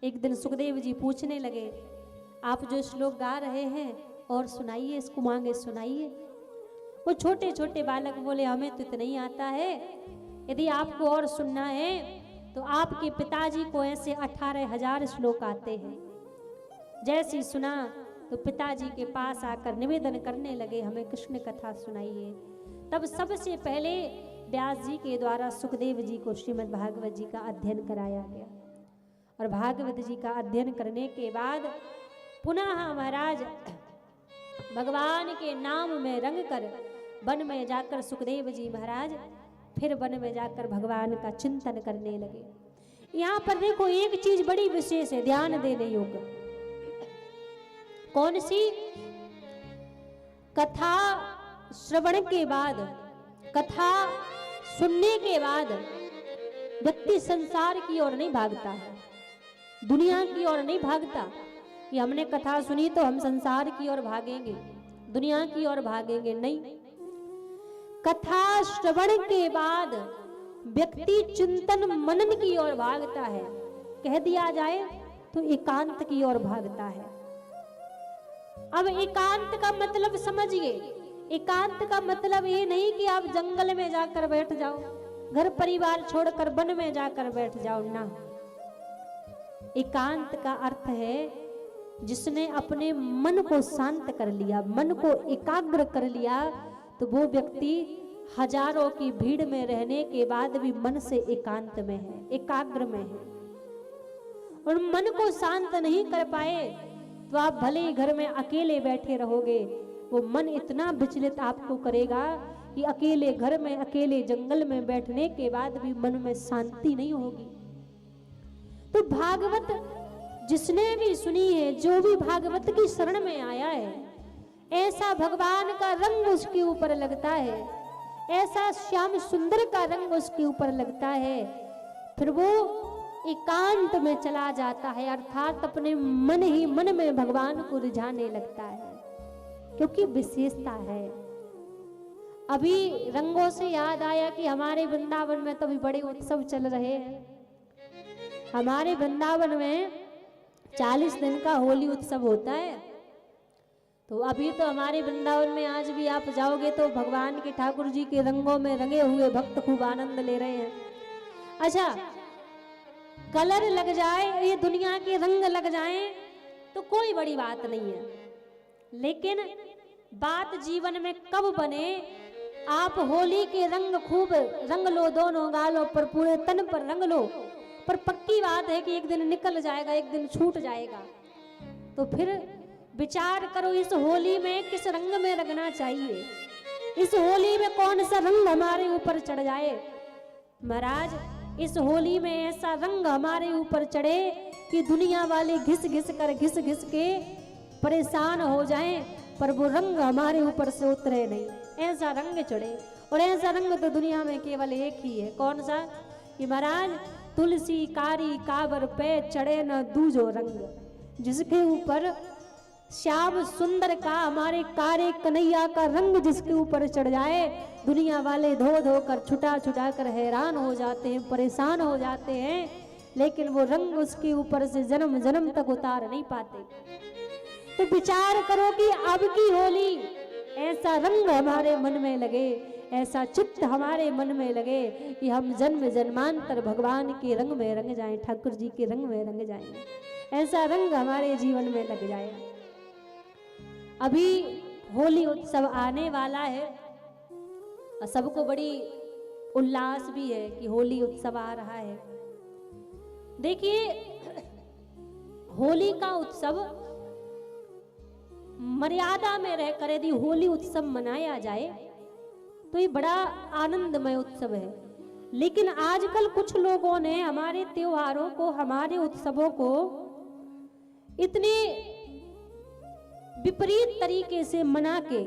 S3: एक दिन सुखदेव जी पूछने लगे आप जो श्लोक गा रहे हैं और सुनाइए, इसको मांगे सुनाइए। वो छोटे छोटे बालक बोले हमें तो इतना ही आता है, यदि आपको और सुनना है तो आपके पिताजी को ऐसे 18,000 श्लोक आते हैं। जैसी सुना तो पिताजी के पास आकर निवेदन करने लगे हमें कृष्ण कथा सुनाइए। तब सबसे पहले व्यास जी के द्वारा सुखदेव जी को श्रीमद् भागवत जी का अध्ययन कराया गया। और भागवत जी का अध्ययन करने के बाद पुनः महाराज भगवान के नाम में रंग कर वन में जाकर सुखदेव जी महाराज फिर वन में जाकर भगवान का चिंतन करने लगे। यहाँ पर देखो एक चीज बड़ी विशेष है, ध्यान देने योग्य। कौन सी? कथा श्रवण के बाद, कथा सुनने के बाद व्यक्ति संसार की ओर नहीं भागता है, दुनिया की ओर नहीं भागता कि हमने कथा सुनी तो हम संसार की ओर भागेंगे, दुनिया की ओर भागेंगे, नहीं। कथा श्रवण के बाद व्यक्ति चिंतन मनन की ओर भागता है, कह दिया जाए तो एकांत की ओर भागता है। अब एकांत का मतलब समझिए, एकांत का मतलब ये नहीं कि आप जंगल में जाकर बैठ जाओ, घर परिवार छोड़कर वन में जाकर बैठ जाओ, ना। एकांत का अर्थ है जिसने अपने मन को शांत कर लिया, मन को एकाग्र कर लिया, तो वो व्यक्ति हजारों की भीड़ में रहने के बाद भी मन से एकांत में है, एकाग्र में है। और मन को शांत नहीं कर पाए तो आप भले ही घर में अकेले बैठे रहोगे, वो मन इतना विचलित आपको करेगा कि अकेले घर में, अकेले जंगल में बैठने के बाद भी मन में शांति नहीं होगी। तो भागवत जिसने भी सुनी है, जो भी भागवत की शरण में आया है, ऐसा भगवान का रंग उसके ऊपर लगता है, ऐसा श्याम सुंदर का रंग उसके ऊपर लगता है, फिर वो एकांत में चला जाता है, अर्थात अपने मन ही मन में भगवान को रिझाने लगता है, क्योंकि विशेषता है। अभी रंगों से याद आया कि हमारे वृंदावन में तो अभी बड़े उत्सव चल रहे हैं। हमारे वृंदावन में 40 दिन का होली उत्सव होता है। तो अभी तो हमारे वृंदावन में आज भी आप जाओगे तो भगवान के ठाकुर जी के रंगों में रंगे हुए भक्त खूब आनंद ले रहे हैं। अच्छा, कलर लग जाए, ये दुनिया के रंग लग जाए तो कोई बड़ी बात नहीं है, लेकिन बात जीवन में कब बने, आप होली के रंग खूब रंग लो, दोनों गालों पर, पूरे तन पर रंग लो, पर पक्की बात है कि एक दिन निकल जाएगा, एक दिन छूट जाएगा। तो फिर विचार करो इस होली में किस रंग में रंगना चाहिए, इस होली में कौन सा रंग हमारे ऊपर चढ़ जाए। महाराज, इस होली में ऐसा रंग हमारे ऊपर चढ़े कि दुनिया वाले घिस घिस के परेशान हो जाएं, पर वो रंग हमारे ऊपर से उतरे नहीं, ऐसा रंग चढ़े। और ऐसा रंग तो दुनिया में केवल एक ही है, कौन सा? कि महाराज, तुलसी कारी काबर पे चढ़े न दूजो रंग, जिसके ऊपर श्याम सुंदर का, हमारे कारे कन्हैया का रंग जिसके ऊपर चढ़ जाए, दुनिया वाले धो धो कर छुटा छुटा कर हैरान हो जाते हैं, परेशान हो जाते हैं, लेकिन वो रंग उसके ऊपर से जन्म जन्म तक उतार नहीं पाते। तो विचार करो कि अब की होली ऐसा रंग हमारे मन में लगे, ऐसा चित्त हमारे मन में लगे कि हम जन्म जन्मांतर भगवान के रंग में रंग जाएं, ठाकुर जी के रंग में रंग जाएं, ऐसा रंग हमारे जीवन में लग जाए। अभी होली उत्सव आने वाला है, सबको बड़ी उल्लास भी है कि होली उत्सव आ रहा है। देखिए, होली का उत्सव मर्यादा में रहकर यदि होली उत्सव मनाया जाए तो ये बड़ा आनंदमय उत्सव है। लेकिन आजकल कुछ लोगों ने हमारे त्योहारों को, हमारे उत्सवों को इतने विपरीत तरीके से मना के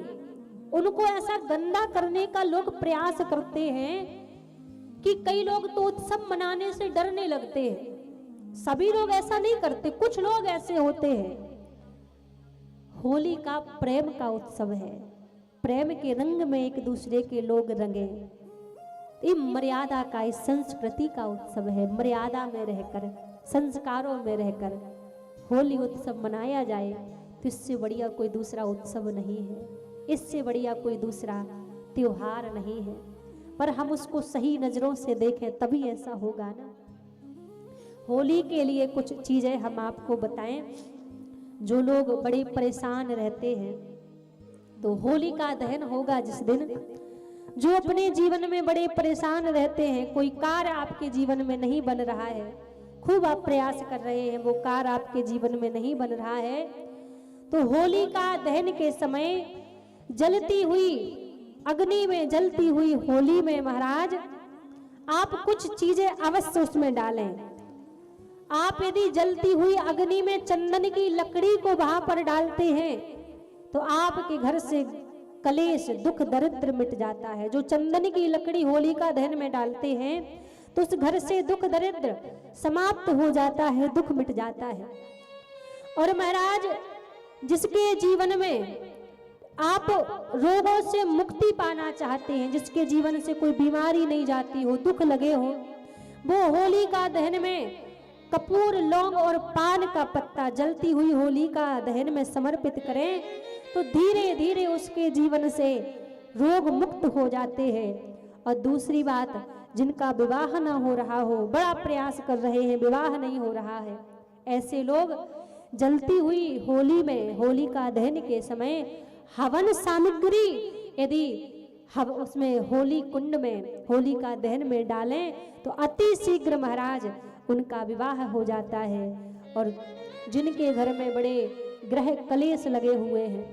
S3: उनको ऐसा गंदा करने का लोग प्रयास करते हैं कि कई लोग तो उत्सव मनाने से डरने लगते हैं। सभी लोग ऐसा नहीं करते, कुछ लोग ऐसे होते हैं। होली का प्रेम का उत्सव है, प्रेम के रंग में एक दूसरे के लोग रंगे। ये मर्यादा का, इस संस्कृति का उत्सव है। मर्यादा में रहकर, संस्कारों में रहकर होली उत्सव मनाया जाए तो इससे बढ़िया कोई दूसरा उत्सव नहीं है, इससे बढ़िया कोई दूसरा त्योहार नहीं है। पर हम उसको सही नजरों से देखें तभी ऐसा होगा ना। होली के लिए कुछ चीजें हम आपको बताएं। जो लोग बड़े परेशान रहते हैं, तो होलिका दहन होगा जिस दिन, जो अपने जीवन में बड़े परेशान रहते हैं, कोई कार्य आपके जीवन में नहीं बन रहा है, खूब आप प्रयास कर रहे हैं, वो कार्य आपके जीवन में नहीं बन रहा है, तो होलिका दहन के समय जलती हुई अग्नि में जलती हुई होली में महाराज आप कुछ चीजें अवश्य उसमें डालें। आप यदि जलती हुई अग्नि में चंदन की लकड़ी को वहां पर डालते हैं तो आपके घर से कलेश दुख दरिद्र मिट जाता है। जो चंदन की लकड़ी होलिका दहन में डालते हैं तो उस घर से दुख दरिद्र समाप्त हो जाता है, दुख मिट जाता है। और महाराज जिसके जीवन में आप रोगों से मुक्ति पाना चाहते हैं, जिसके जीवन से कोई बीमारी नहीं जाती हो, दुख लगे हो, वो होलिका दहन में कपूर लौंग और पान का पत्ता जलती हुई होलिका दहन में समर्पित करें तो धीरे धीरे उसके जीवन से रोग मुक्त हो जाते हैं। और दूसरी बात, जिनका विवाह ना हो रहा हो, बड़ा प्रयास कर रहे हैं, विवाह नहीं हो रहा है, ऐसे लोग जलती हुई होली में होलिका दहन के समय हवन सामग्री यदि उसमें होली कुंड में होलिका दहन में डालें तो अति शीघ्र महाराज उनका विवाह हो जाता है। और जिनके घर में बड़े ग्रह कलेश लगे हुए हैं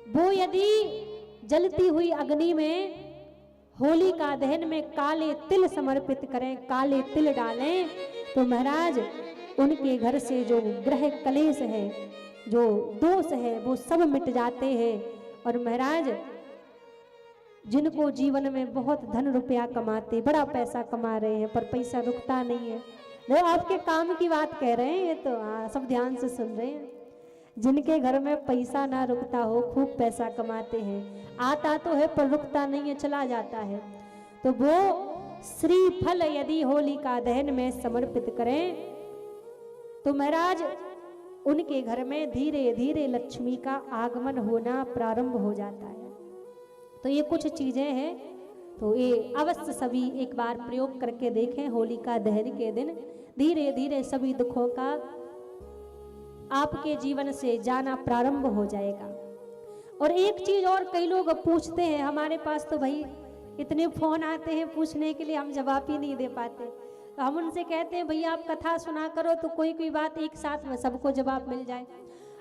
S3: वो यदि जलती हुई अग्नि में होलिका दहन में काले तिल समर्पित करें, काले तिल डालें तो महाराज उनके घर से जो ग्रह कलेश है, जो दोष है, वो सब मिट जाते हैं। और महाराज जिनको जीवन में बहुत धन रुपया कमाते, बड़ा पैसा कमा रहे हैं पर पैसा रुकता नहीं है, वो आपके काम की बात कह रहे हैं, ये तो सब ध्यान से सुन रहे हैं। जिनके घर में पैसा ना रुकता हो, खूब पैसा कमाते हैं, आता तो है पर रुकता नहीं है, चला जाता है, तो वो श्रीफल यदि होलिका दहन में समर्पित करें तो महाराज उनके घर में धीरे धीरे लक्ष्मी का आगमन होना प्रारंभ हो जाता है। तो ये कुछ चीजें हैं, तो ये अवश्य सभी एक बार प्रयोग करके देखें। होलिका दहन के दिन धीरे धीरे सभी दुखों का आपके जीवन से जाना प्रारंभ हो जाएगा। और एक चीज और, कई लोग पूछते हैं, हमारे पास तो भाई इतने फोन आते हैं पूछने के लिए, हम जवाब ही नहीं दे पाते, तो हम उनसे कहते हैं भैया आप कथा सुना करो तो कोई कोई बात एक साथ में सबको जवाब मिल जाए।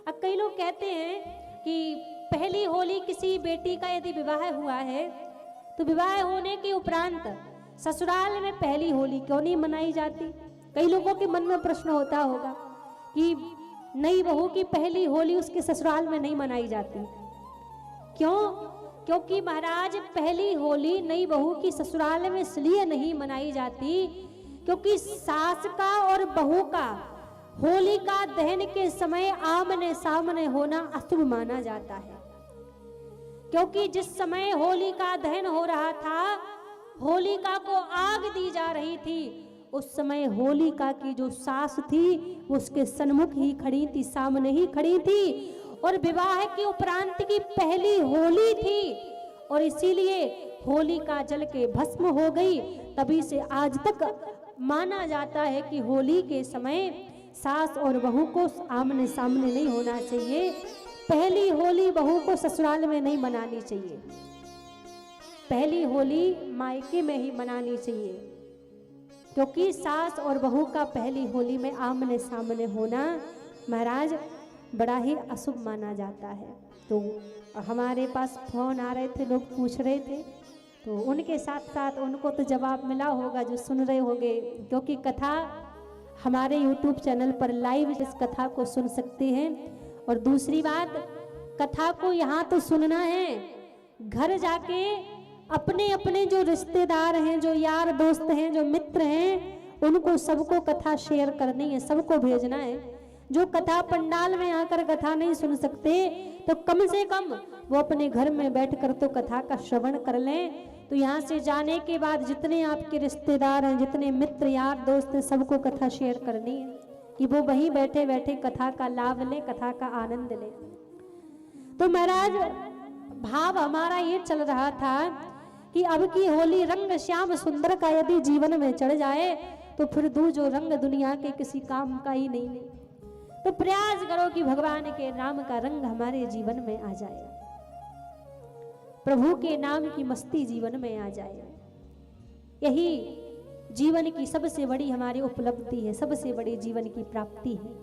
S3: अब कई लोग कहते हैं कि पहली होली किसी बेटी का यदि विवाह हुआ है तो विवाह होने के उपरांत ससुराल में पहली होली क्यों नहीं मनाई जाती। कई लोगों के मन में प्रश्न होता होगा कि नई बहू की पहली होली उसके ससुराल में नहीं मनाई जाती, क्यों? क्योंकि महाराज पहली होली नई बहू की ससुराल में इसलिए नहीं मनाई जाती क्योंकि सास का और बहू का होलिका दहन के समय आमने सामने होना अशुभ माना जाता है। क्योंकि जिस समय होलिका दहन हो रहा था, होलिका को आग दी जा रही थी, उस समय होलिका की जो सास थी वो उसके सन्मुख ही खड़ी थी, सामने ही खड़ी थी, और विवाह के उपरांत की पहली होली थी और इसीलिए होलिका जल के भस्म हो गई। तभी से आज तक माना जाता है कि होली के समय सास और बहू को आमने सामने नहीं होना चाहिए, पहली होली बहू को ससुराल में नहीं मनानी चाहिए, पहली होली मायके में ही मनानी चाहिए, क्योंकि सास और बहू का पहली होली में आमने सामने होना महाराज बड़ा ही अशुभ माना जाता है। तो हमारे पास फोन आ रहे थे, लोग पूछ रहे थे, तो उनके साथ साथ उनको तो जवाब मिला होगा जो सुन रहे होंगे, क्योंकि कथा हमारे YouTube चैनल पर लाइव इस कथा को सुन सकते हैं। और दूसरी बात, कथा को यहाँ तो सुनना है, घर जाके अपने अपने जो रिश्तेदार हैं, जो यार दोस्त हैं, जो मित्र हैं, उनको सबको कथा शेयर करनी है, सबको भेजना है। जो कथा पंडाल में आकर कथा नहीं सुन सकते तो कम से कम वो अपने घर में बैठकर तो कथा का श्रवण कर लें। तो यहाँ से जाने के बाद जितने आपके रिश्तेदार हैं, जितने मित्र यार दोस्त हैं, सबको कथा शेयर करनी है कि वो वहीं बैठे बैठे कथा का लाभ लें, कथा का आनंद लें। तो महाराज भाव हमारा ये चल रहा था कि अब की होली रंग श्याम सुंदर का यदि जीवन में चढ़ जाए तो फिर जो रंग दुनिया के किसी काम का ही नहीं है। तो प्रयास करो कि भगवान के नाम का रंग हमारे जीवन में आ जाए, प्रभु के नाम की मस्ती जीवन में आ जाए। यही जीवन की सबसे बड़ी हमारी उपलब्धि है, सबसे बड़ी जीवन की प्राप्ति है।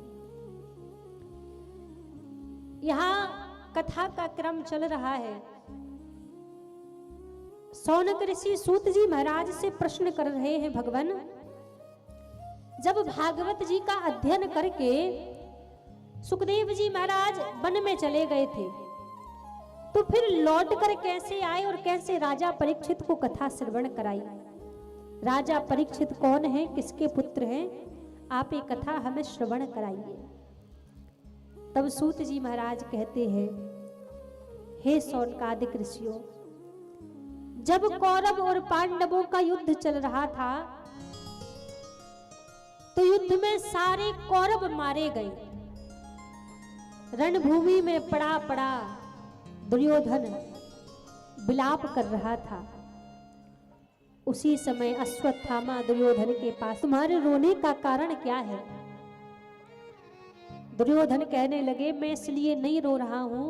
S3: यहाँ कथा का क्रम चल रहा है। सौनक ऋषि सूत जी महाराज से प्रश्न कर रहे हैं, भगवान जब भागवत जी का अध्ययन करके सुखदेव जी महाराज वन में चले गए थे, तो फिर लौट कर कैसे आए और कैसे राजा परीक्षित को कथा श्रवण कराई? राजा परीक्षित कौन है, किसके पुत्र हैं? आप ये कथा हमें श्रवण कराइए। तब सूत जी महाराज कहते हैं, हे सौनकादिक ऋषियों, जब कौरव और पांडवों का युद्ध चल रहा था तो युद्ध में सारे कौरव मारे गए। रणभूमि में पड़ा पड़ा दुर्योधन विलाप कर रहा था। उसी समय अश्वत्थामा दुर्योधन के पास, तुम्हारे रोने का कारण क्या है? दुर्योधन कहने लगे, मैं इसलिए नहीं रो रहा हूं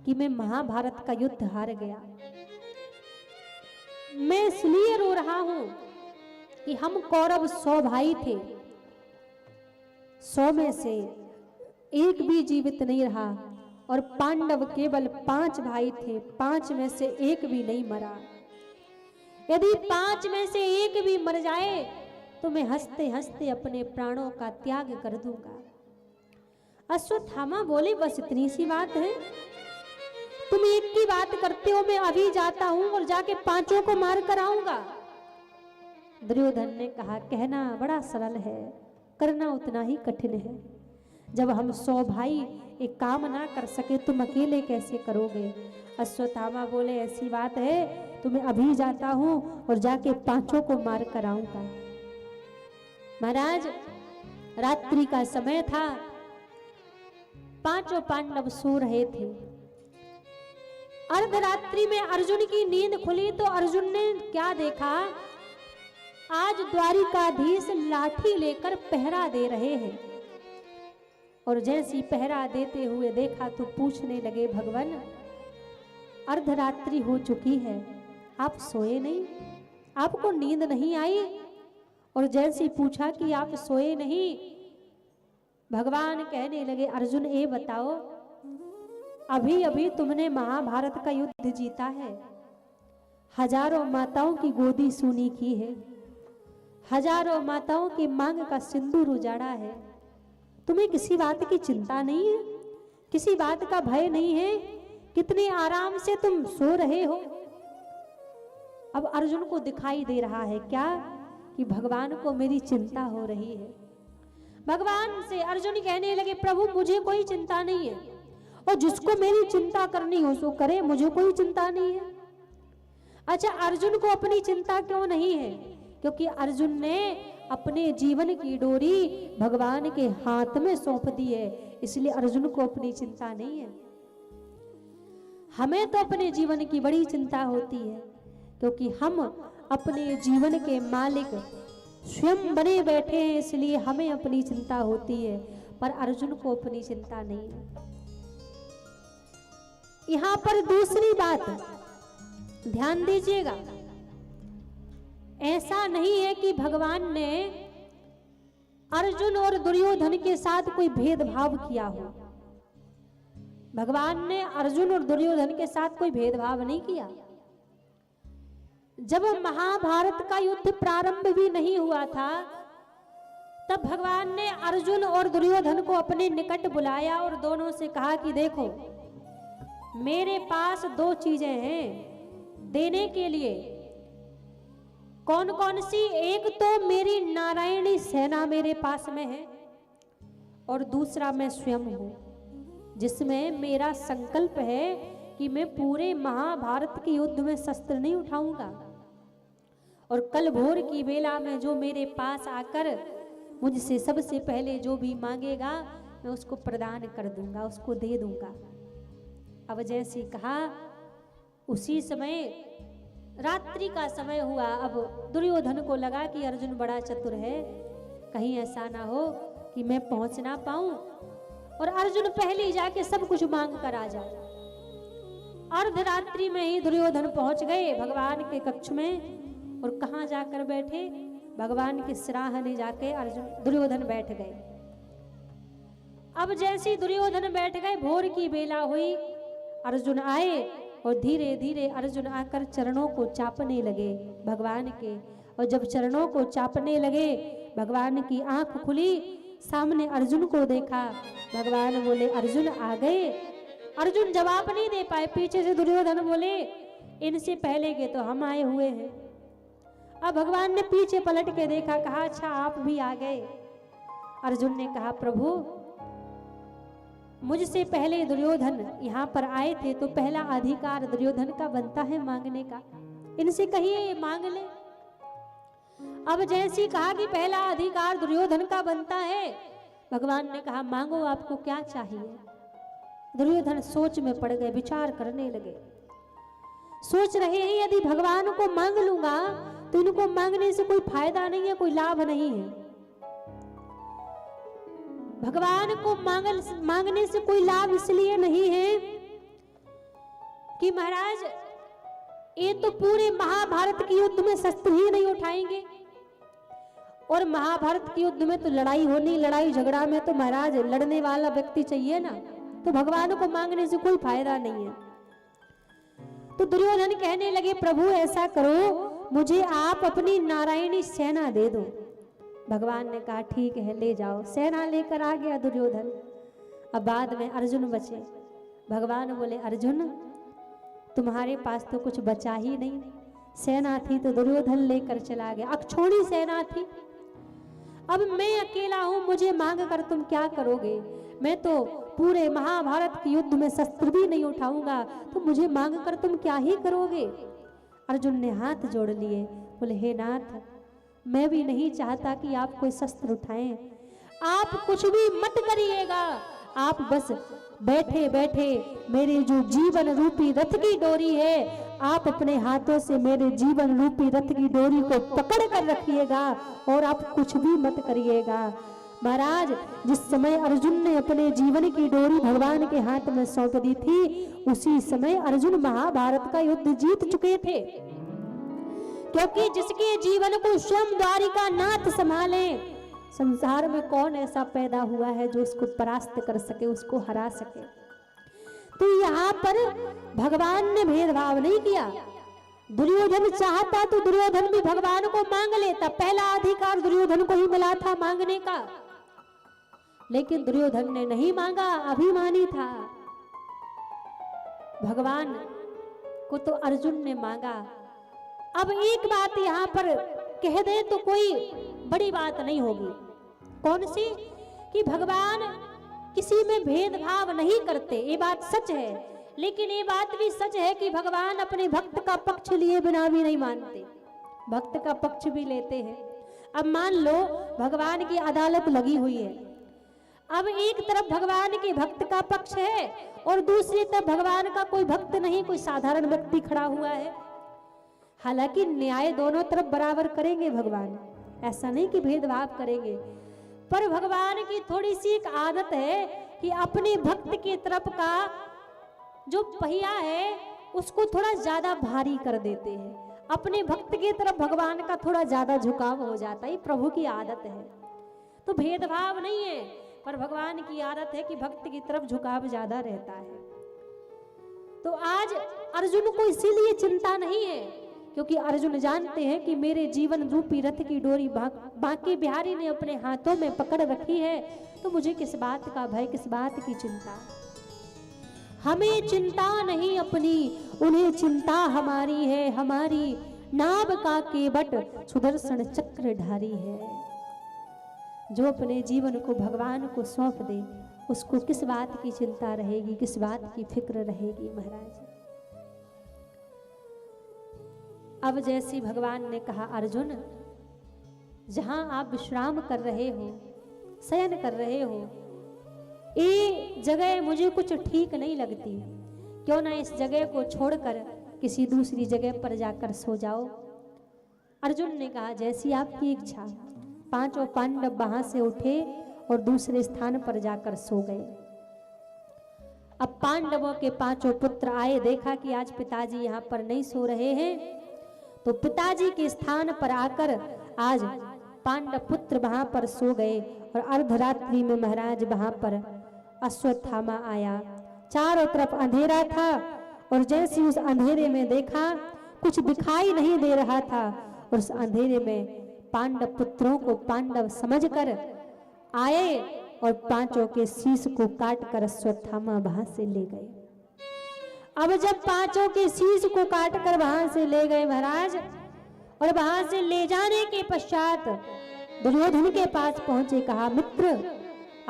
S3: कि मैं महाभारत का युद्ध हार गया। मैं इसलिए रो रहा हूं कि हम कौरव 100 भाई थे, 100 में से एक भी जीवित नहीं रहा, और पांडव केवल 5 भाई थे, 5 में से एक भी नहीं मरा। यदि 5 में से एक भी मर जाए तो मैं हंसते हंसते अपने प्राणों का त्याग कर दूंगा। अश्वत्थामा बोले, बस इतनी सी बात है? तुम एक की बात करते हो, मैं अभी जाता हूं और जाके 5 को मार कर आऊंगा। दुर्योधन ने कहा, कहना बड़ा सरल है, करना उतना ही कठिन है। जब हम 100 भाई एक काम ना कर सके, तुम अकेले कैसे करोगे? अश्वत्थामा बोले, ऐसी बात है तो मैं अभी जाता हूं और जाके 5 को मार कर आऊंगा। महाराज, रात्रि का समय था, 5 पांडव सो रहे थे। अर्धरात्रि में अर्जुन की नींद खुली तो अर्जुन ने क्या देखा? आज द्वारिकाधीश लाठी लेकर पहरा दे रहे हैं, और जैसी पहरा देते हुए देखा तो पूछने लगे, भगवान अर्धरात्रि हो चुकी है, आप सोए नहीं? आपको नींद नहीं आई? और जैसी पूछा कि आप सोए नहीं, भगवान कहने लगे, अर्जुन ये बताओ, अभी अभी तुमने महाभारत का युद्ध जीता है, हजारों माताओं की गोदी सूनी की है, हजारों माताओं की मांग का सिंदूर उजाड़ा है, तुम्हें किसी बात की चिंता नहीं है? किसी बात का भय नहीं है? कितने आराम से तुम सो रहे हो। अब अर्जुन को दिखाई दे रहा है क्या कि भगवान को मेरी चिंता हो रही है। भगवान से अर्जुन कहने लगे, प्रभु मुझे कोई चिंता नहीं है, और जिसको मेरी चिंता करनी हो सो करे, मुझे कोई चिंता नहीं है। अच्छा, अर्जुन को अपनी चिंता क्यों नहीं है? क्योंकि अर्जुन ने अपने जीवन की डोरी भगवान के हाथ में सौंप दी है, इसलिए अर्जुन को अपनी चिंता नहीं है। हमें तो अपने जीवन की बड़ी चिंता होती है, क्योंकि हम अपने जीवन के मालिक स्वयं बने बैठे हैं, इसलिए हमें अपनी चिंता होती है, पर अर्जुन को अपनी चिंता नहीं है। यहां पर दूसरी बात ध्यान दीजिएगा, ऐसा नहीं है कि भगवान ने अर्जुन और दुर्योधन के साथ कोई भेदभाव किया हो। भगवान ने अर्जुन और दुर्योधन के साथ कोई भेदभाव नहीं किया। जब महाभारत का युद्ध प्रारंभ भी नहीं हुआ था, तब भगवान ने अर्जुन और दुर्योधन को अपने निकट बुलाया और दोनों से कहा कि देखो, मेरे पास 2 चीजें हैं देने के लिए। कौन कौन सी? एक तो मेरी नारायणी सेना मेरे पास में है, और दूसरा मैं स्वयं हूं, जिसमें मेरा संकल्प है कि मैं पूरे महाभारत के युद्ध में शस्त्र नहीं उठाऊंगा, और कल भोर की बेला में जो मेरे पास आकर मुझसे सबसे पहले जो भी मांगेगा, मैं उसको प्रदान कर दूंगा, उसको दे दूंगा। अब जैसे कहा, उसी समय रात्रि का समय हुआ। अब दुर्योधन को लगा कि अर्जुन बड़ा चतुर है, कहीं ऐसा ना हो कि मैं पहुंच ना पाऊं और अर्जुन पहले ही जाके सब कुछ मांग कर आ जाए। अर्धरात्रि में ही दुर्योधन पहुंच गए भगवान के कक्ष में, और कहां जाकर बैठे? भगवान के सिराहने जाके दुर्योधन बैठ गए। अब जैसी दुर्योधन बैठ गए, भोर की बेला हुई, अर्जुन आए और धीरे धीरे अर्जुन आकर चरणों को चापने लगे भगवान के। और जब चरणों को चापने लगे, भगवान की आंख खुली, सामने अर्जुन को देखा। भगवान बोले अर्जुन आ गए। अर्जुन जवाब नहीं दे पाए। पीछे से दुर्योधन बोले इनसे पहले के तो हम आए हुए हैं। अब भगवान ने पीछे पलट के देखा, कहा अच्छा आप भी आ गए। अर्जुन ने कहा प्रभु मुझसे पहले दुर्योधन यहाँ पर आए थे, तो पहला अधिकार दुर्योधन का बनता है मांगने का, इनसे कहिए ये मांग ले। अब जैसी कहा कि पहला अधिकार दुर्योधन का बनता है, भगवान ने कहा मांगो आपको क्या चाहिए। दुर्योधन सोच में पड़ गए, विचार करने लगे। सोच रहे हैं यदि भगवान को मांग लूंगा तो इनको मांगने से कोई फायदा नहीं है, कोई लाभ नहीं है। भगवान को मांगने से कोई लाभ इसलिए नहीं है कि महाराज ये तो पूरे महाभारत के युद्ध में शस्त्र ही नहीं उठाएंगे, और महाभारत के युद्ध में तो लड़ाई होनी, लड़ाई झगड़ा में तो महाराज लड़ने वाला व्यक्ति चाहिए ना, तो भगवान को मांगने से कोई फायदा नहीं है। तो दुर्योधन कहने लगे प्रभु ऐसा करो, मुझे आप अपनी नारायणी सेना दे दो। भगवान ने कहा ठीक है ले जाओ। सेना लेकर आ गया दुर्योधन। अब बाद में अर्जुन बचे। भगवान बोले अर्जुन तुम्हारे पास तो कुछ बचा ही नहीं, सेना थी तो दुर्योधन लेकर चला गया, अक्षौणी सेना थी। अब मैं अकेला हूं, मुझे मांग कर तुम क्या करोगे? मैं तो पूरे महाभारत के युद्ध में शस्त्र भी नहीं उठाऊंगा, तो मुझे मांग कर तुम क्या ही करोगे? अर्जुन ने हाथ जोड़ लिए, बोले हे नाथ मैं भी नहीं चाहता कि आप कोई शस्त्र उठाएं, आप कुछ भी मत करिएगा, आप बस बैठे बैठे मेरे जो जीवन रूपी रथ की डोरी है, आप अपने हाथों से मेरे जीवन रूपी रथ की डोरी को पकड़ कर रखिएगा और आप कुछ भी मत करिएगा। महाराज जिस समय अर्जुन ने अपने जीवन की डोरी भगवान के हाथ में सौंप दी थी, उसी समय अर्जुन महाभारत का युद्ध जीत चुके थे, क्योंकि जिसके जीवन को स्वयं द्वारिका नाथ संभाले, संसार में कौन ऐसा पैदा हुआ है जो उसको परास्त कर सके, उसको हरा सके। तो यहाँ पर भगवान ने भेदभाव नहीं किया। दुर्योधन चाहता तो दुर्योधन भी भगवान को मांग लेता, पहला अधिकार दुर्योधन को ही मिला था मांगने का, लेकिन दुर्योधन ने नहीं मांगा, अभिमानी था। भगवान को तो अर्जुन ने मांगा। अब एक बात यहाँ पर कह दे तो कोई बड़ी बात नहीं होगी, कौन सी? कि भगवान किसी में भेदभाव नहीं करते, ये बात सच है। लेकिन ये बात भी सच है कि भगवान अपने भक्त का पक्ष लिए बिना भी नहीं मानते, भक्त का पक्ष भी लेते हैं। अब मान लो भगवान की अदालत लगी हुई है, अब एक तरफ भगवान के भक्त का पक्ष है और दूसरी तरफ भगवान का कोई भक्त नहीं, कोई साधारण व्यक्ति खड़ा हुआ है। हालांकि न्याय दोनों तरफ बराबर करेंगे भगवान, ऐसा नहीं कि भेदभाव करेंगे, पर भगवान की थोड़ी सी एक आदत है कि अपने भक्त की तरफ का जो पहिया है उसको थोड़ा ज्यादा भारी कर देते हैं, अपने भक्त की तरफ भगवान का थोड़ा ज्यादा झुकाव हो जाता है, प्रभु की आदत है। तो भेदभाव नहीं है, पर भगवान की आदत है कि भक्त की तरफ झुकाव ज्यादा रहता है। तो आज अर्जुन को इसीलिए चिंता नहीं है, क्योंकि अर्जुन जानते हैं कि मेरे जीवन रूपी रथ की डोरी बांके बिहारी ने अपने हाथों में पकड़ रखी है, तो मुझे किस बात का भय, किस बात की चिंता? हमें चिंता नहीं अपनी, उन्हें चिंता हमारी है, हमारी नाव का केवट सुदर्शन चक्रधारी है। जो अपने जीवन को भगवान को सौंप दे, उसको किस बात की चिंता रहेगी, किस बात की फिक्र रहेगी महाराज। अब जैसे भगवान ने कहा अर्जुन जहां आप विश्राम कर रहे हो, शयन कर रहे हो, ये जगह मुझे कुछ ठीक नहीं लगती, क्यों ना इस जगह को छोड़कर किसी दूसरी जगह पर जाकर सो जाओ। अर्जुन ने कहा जैसी आपकी इच्छा। पांचों पांडव वहां से उठे और दूसरे स्थान पर जाकर सो गए। अब पांडवों के पांचों पुत्र आए, देखा कि आज पिताजी यहाँ पर नहीं सो रहे हैं, तो पिताजी के स्थान पर आकर आज पांडव पुत्र वहां पर सो गए और अर्धरात्रि में महाराज वहां पर अश्वत्थामा आया। चारों तरफ अंधेरा था और जैसे उस अंधेरे में देखा कुछ दिखाई नहीं दे रहा था और उस अंधेरे में पांडव पुत्रों को पांडव समझकर आए और पांचों के शीश को काट कर अश्वत्थामा वहां से ले गए। अब जब पांचों के शीश को काट कर वहां से ले गए महाराज, और वहां से ले जाने के पश्चात दुर्योधन के पास पहुंचे, कहा मित्र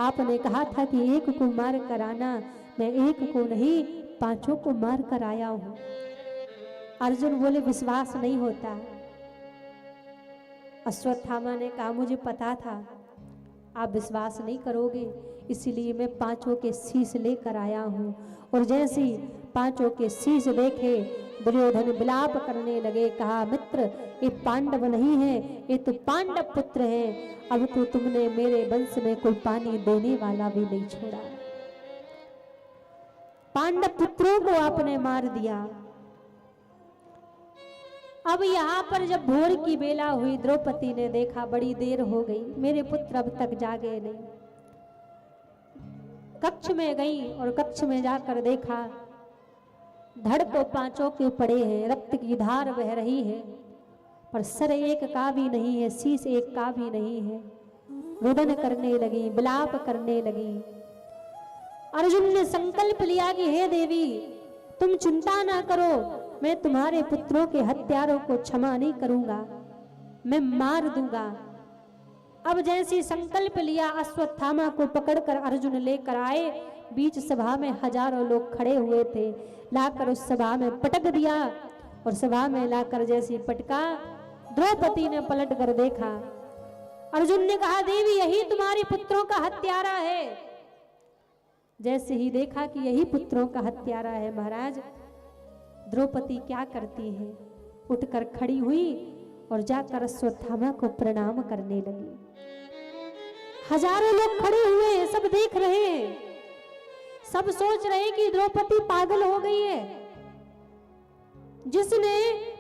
S3: आपने कहा था कि एक को मार कर आना, मैं एक को नहीं पांचों को मार कर आया हूं। अर्जुन बोले विश्वास नहीं होता। अश्वत्थामा ने कहा मुझे पता था आप विश्वास नहीं करोगे, इसीलिए मैं पांचों के शीश लेकर आया हूं। और जैसे ही पांचों के शीश देखे दुर्योधन विलाप करने लगे, कहा मित्र ये पांडव नहीं है, ये तो पांडव पुत्र हैं। अब तो तुमने मेरे वंश में कोई पानी देने वाला भी नहीं छोड़ा, पांडव पुत्रों को आपने मार दिया। अब यहाँ पर जब भोर की बेला हुई, द्रौपदी ने देखा बड़ी देर हो गई, मेरे पुत्र अब तक जागे नहीं। कक्ष में गई और कक्ष में जाकर देखा धड़ तो पांचों के पड़े हैं, रक्त की धार बह रही है, पर सर एक का भी नहीं है, शीश एक का भी नहीं है। रुदन करने लगी, विलाप करने लगी। अर्जुन ने संकल्प लिया कि हे देवी तुम चिंता ना करो, मैं तुम्हारे पुत्रों के हत्यारों को क्षमा नहीं करूंगा, मैं मार दूंगा। अब जैसे संकल्प लिया, अश्वत्थामा को पकड़कर अर्जुन लेकर आए। बीच सभा में हजारों लोग खड़े हुए थे, लाकर उस सभा में पटक दिया। और सभा में लाकर जैसे पटका, द्रौपदी ने पलट कर देखा। अर्जुन ने कहा देवी यही तुम्हारे पुत्रों का हत्यारा है। जैसे ही देखा कि यही पुत्रों का हत्यारा है, महाराज द्रौपदी क्या करती है, उठकर खड़ी हुई और जाकर अश्वत्थामा को प्रणाम करने लगी। हजारों लोग खड़े हुए हैं, सब देख रहे हैं, सब सोच रहे हैं कि द्रौपदी पागल हो गई है। जिसने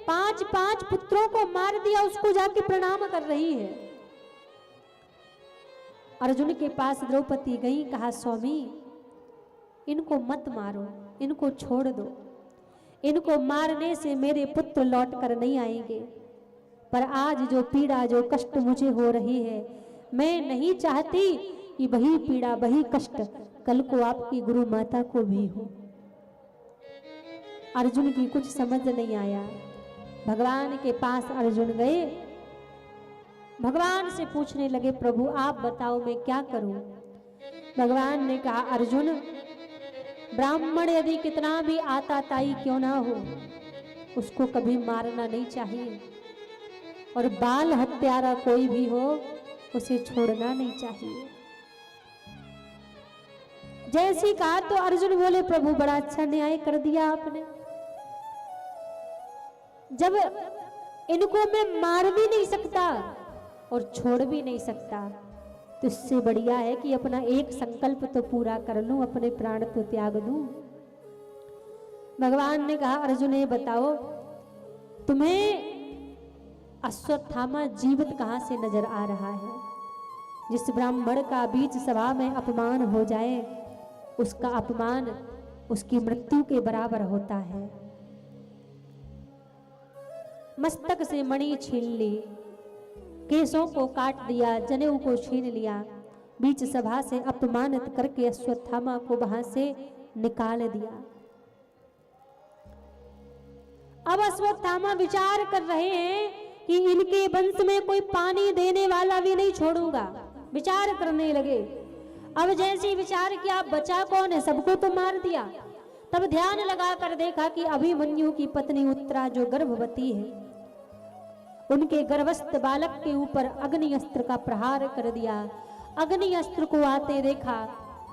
S3: 5 पुत्रों को मार दिया उसको जाके प्रणाम कर रही है। अर्जुन के पास द्रौपदी गई, कहा स्वामी इनको मत मारो, इनको छोड़ दो, इनको मारने से मेरे पुत्र लौट कर नहीं आएंगे। पर आज जो पीड़ा जो कष्ट मुझे हो रही है, मैं नहीं चाहती कि वही पीड़ा वही कष्ट कल को आपकी गुरु माता को भी हो। अर्जुन की कुछ समझ नहीं आया। भगवान के पास अर्जुन गए, भगवान से पूछने लगे प्रभु आप बताओ मैं क्या करूं। भगवान ने कहा अर्जुन ब्राह्मण यदि कितना भी आताताई क्यों ना हो, उसको कभी मारना नहीं चाहिए, और बाल हत्यारा कोई भी हो उसे छोड़ना नहीं चाहिए। जैसी कहा तो अर्जुन बोले प्रभु बड़ा अच्छा न्याय कर दिया आपने। जब इनको मैं मार भी नहीं सकता और छोड़ भी नहीं सकता, तो इससे बढ़िया है कि अपना एक संकल्प तो पूरा कर लूं, अपने प्राण तो त्याग दूं। भगवान ने कहा अर्जुन ये बताओ तुम्हें अश्वत्थामा जीवित कहां से नजर आ रहा है। जिस ब्राह्मण का बीच सभा में अपमान हो जाए, उसका अपमान उसकी मृत्यु के बराबर होता है। मस्तक से मणि छीन ली, केसों को काट दिया, जनेऊ को छीन लिया, बीच सभा से अपमानित करके अश्वत्थामा को वहां से निकाल दिया। अब अश्वत्थामा विचार कर रहे हैं कि इनके वंश में कोई पानी देने वाला भी नहीं छोड़ूंगा, विचार करने लगे। अब जैसे विचार किया बचा कौन है, सबको तो मार दिया। तब ध्यान लगाकर देखा कि अभिमन्यु की पत्नी उत्तरा जो गर्भवती है, उनके गर्भस्थ बालक के ऊपर अग्नि अस्त्र का प्रहार कर दिया। अग्नि अस्त्र को आते देखा,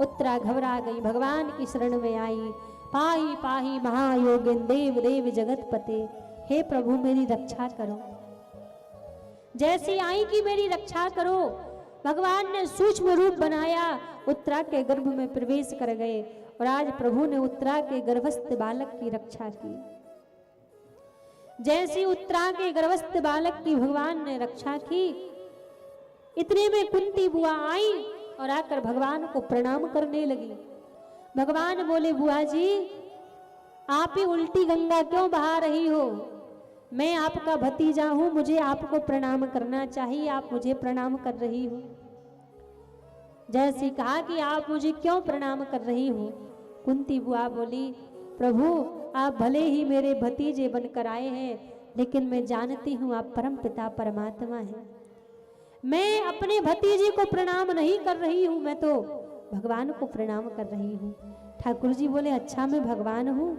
S3: उत्तरा घबरा गई, भगवान की शरण में आई। पाही पाही महायोगिन देव देव जगतपते, हे प्रभु मेरी रक्षा करो। जैसी आई कि मेरी रक्षा करो, भगवान ने सूक्ष्म रूप बनाया, उत्तरा के गर्भ में प्रवेश कर गए और आज प्रभु ने उत्तरा के गर्भस्थ बालक की रक्षा की। जैसी उत्तरा के गर्भस्थ बालक की भगवान ने रक्षा की, इतने में कुंती बुआ आई और आकर भगवान को प्रणाम करने लगी। भगवान बोले बुआ जी आप ही उल्टी गंगा क्यों बहा रही हो? मैं आपका भतीजा हूं, मुझे आपको प्रणाम करना चाहिए, आप मुझे प्रणाम कर रही हो। जैसे कहा कि आप मुझे क्यों प्रणाम कर रही हो, कुंती बुआ बोली प्रभु आप भले ही मेरे भतीजे बनकर आए हैं, लेकिन मैं जानती हूं आप परम पिता परमात्मा हैं। मैं अपने भतीजे को प्रणाम नहीं कर रही हूं, मैं तो भगवान को प्रणाम कर रही हूं। ठाकुर जी बोले अच्छा मैं भगवान हूं?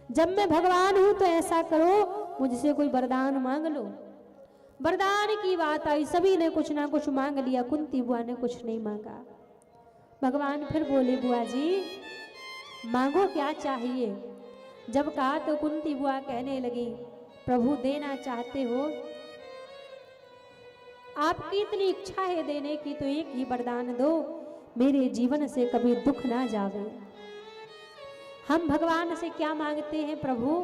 S3: जब मैं भगवान हूं तो ऐसा करो मुझसे कोई वरदान मांग लो। वरदान की बात आई, सभी ने कुछ ना कुछ मांग लिया, कुंती बुआ ने कुछ नहीं मांगा। भगवान फिर बोले बुआ जी मांगो क्या चाहिए? जब कहा तो कुंती बुआ कहने लगी प्रभु देना चाहते हो, आपकी इतनी इच्छा है देने की तो एक ही वरदान दो, मेरे जीवन से कभी दुख ना जावे। हम भगवान से क्या मांगते हैं प्रभु,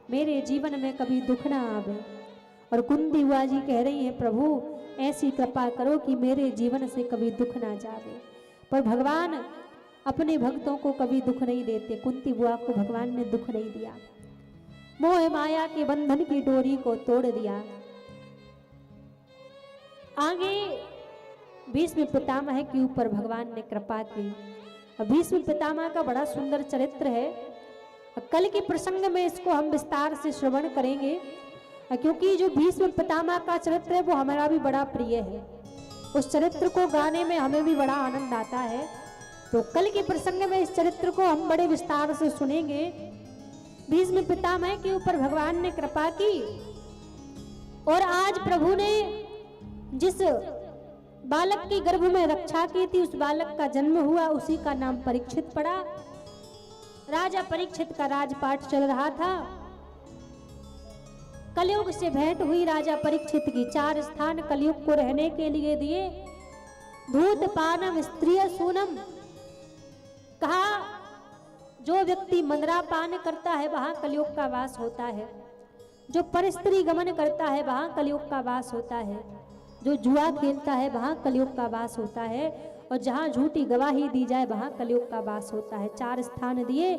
S3: मेरे जीवन में कभी दुख ना आवे। और कुंती बुआ जी कह रही है प्रभु ऐसी कृपा करो कि मेरे जीवन से कभी दुख ना जावे। पर भगवान अपने भक्तों को कभी दुख नहीं देते। कुंती बुआ को भगवान ने दुख नहीं दिया, मोह माया के बंधन की डोरी को तोड़ दिया। आगे भीष्म पितामह के ऊपर भगवान ने कृपा की। भीष्म पितामह का बड़ा सुंदर चरित्र है, कल के प्रसंग में इसको हम विस्तार से श्रवण करेंगे, क्योंकि जो भीष्म पितामह का चरित्र है वो हमारा भी बड़ा प्रिय है। उस चरित्र को गाने में हमें भी बड़ा आनंद आता है, तो कल के प्रसंग में इस चरित्र को हम बड़े विस्तार से सुनेंगे। भीष्म पितामह के ऊपर भगवान ने कृपा की और आज प्रभु ने जिस बालक की गर्भ में रक्षा की थी उस बालक का जन्म हुआ, उसी का नाम परीक्षित पड़ा। राजा परीक्षित का राजपाट चल रहा था। कलयुग से भेंट हुई राजा परीक्षित की। 4 स्थान कलयुग को रहने के लिए दिए, धूत पानम स्त्रिय सूनम। कहा जो व्यक्ति मंदरा पान करता है वहां कलयुग का वास होता है, जो परस्त्री गमन करता है वहां कलयुग का वास होता है, जो जुआ खेलता है वहां कलयुग का वास होता है, और जहां झूठी गवाही दी जाए वहां कलयुग का वास होता है। 4 स्थान दिए।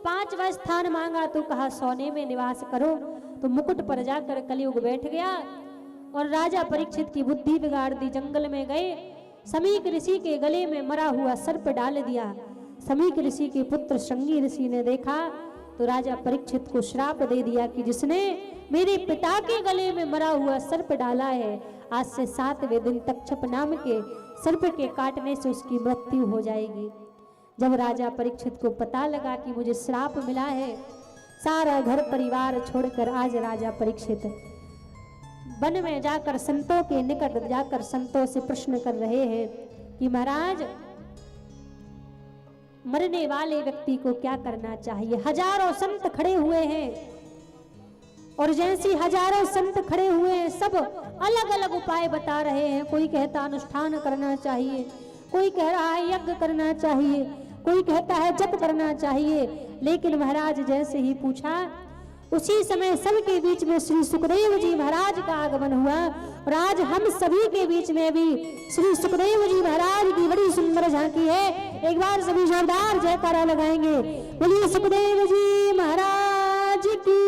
S3: 5वां स्थान मांगा तो कहा सोने में निवास करो, तो मुकुट पर जाकर कलयुग बैठ गया और राजा परीक्षित की बुद्धि बिगाड़ दी। जंगल में गए, समीक ऋषि के गले में मरा हुआ सर्प डाल दिया। समीक ऋषि के पुत्र श्रृंगी ऋषि ने देखा तो राजा परीक्षित को श्राप दे दिया कि जिसने मेरे पिता के गले में मरा हुआ सर्प डाला है, आज से 7वें दिन तक्षप नाम के सर्प के काटने से उसकी मृत्यु हो जाएगी। जब राजा परीक्षित को पता लगा कि मुझे श्राप मिला है, सारा घर परिवार छोड़कर आज राजा परीक्षित वन में जाकर संतों के निकट जाकर संतों से प्रश्न कर रहे हैं कि महाराज मरने वाले व्यक्ति को क्या करना चाहिए। हजारों संत खड़े हुए हैं और जैसी हजारों संत खड़े हुए हैं सब अलग अलग उपाय बता रहे हैं। कोई कहता अनुष्ठान करना चाहिए, कोई कह रहा है यज्ञ करना चाहिए, कोई कहता है जप करना चाहिए। लेकिन महाराज जैसे ही पूछा उसी समय सबके बीच में श्री सुखदेव जी महाराज का आगमन हुआ और आज हम सभी के बीच में भी श्री सुखदेव जी महाराज की बड़ी सुंदर झांकी है। एक बार सभी जोरदार जयकारा लगाएंगे, बोलिए सुखदेव जी महाराज की।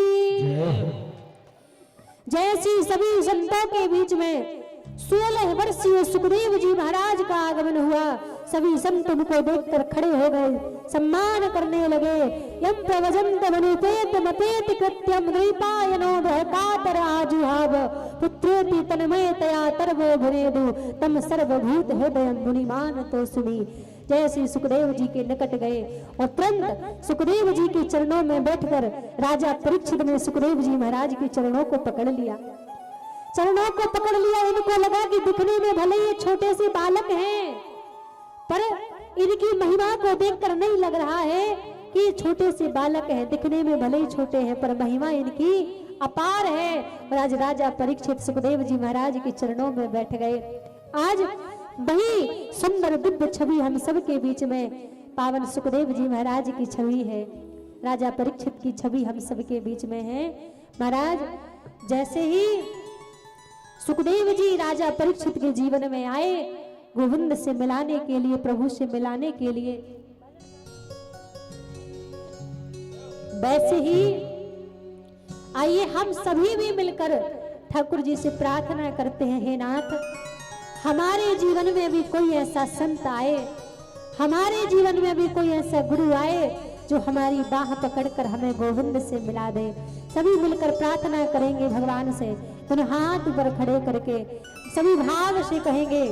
S3: जैसी सभी संतों के बीच में 16 वर्षीय सुखदेव जी महाराज का आगमन हुआ, सभी संत उनको देखकर खड़े हो गए, सम्मान करने लगे। यम प्रवजंत मनुपेत मतेत कृत्यम द्वैपायनो दहकातर आजुहाव पुत्रेति तन्मयतया तरवो भरेदु तम सर्वभूत हृदय मुनिमान तो सुनी। जैसे सुखदेव जी के निकट गए और तुरंत सुखदेव जी के चरणों में बैठकर राजा परीक्षित ने सुखदेव जी महाराज के चरणों को पकड़ लिया। चरणों को पकड़ लिया। इनको लगा कि दिखने में भले ये छोटे से बालक हैं, पर इनकी महिमा को देखकर नहीं लग रहा है कि छोटे से बालक हैं। दिखने में भले ही छोटे हैं पर महिमा इनकी अपार है। और आज राजा परीक्षित सुखदेव जी महाराज के चरणों में बैठ गए। आज वही सुंदर दिव्य छवि हम सब के बीच में पावन सुखदेव जी महाराज की छवि है, राजा परीक्षित की छवि हम सब के बीच में है। महाराज जैसे ही सुखदेव जी राजा परीक्षित के जीवन में आए, गोविंद से मिलाने के लिए, प्रभु से मिलाने के लिए, वैसे ही आइए हम सभी भी मिलकर ठाकुर जी से प्रार्थना करते हैं, हे नाथ हमारे जीवन में भी कोई ऐसा संत आए, हमारे जीवन में भी कोई ऐसा गुरु आए जो हमारी बाह पकड़कर हमें गोविंद से मिला दे। सभी मिलकर प्रार्थना करेंगे भगवान से, दोनों हाथ ऊपर खड़े करके सभी भाव से कहेंगे।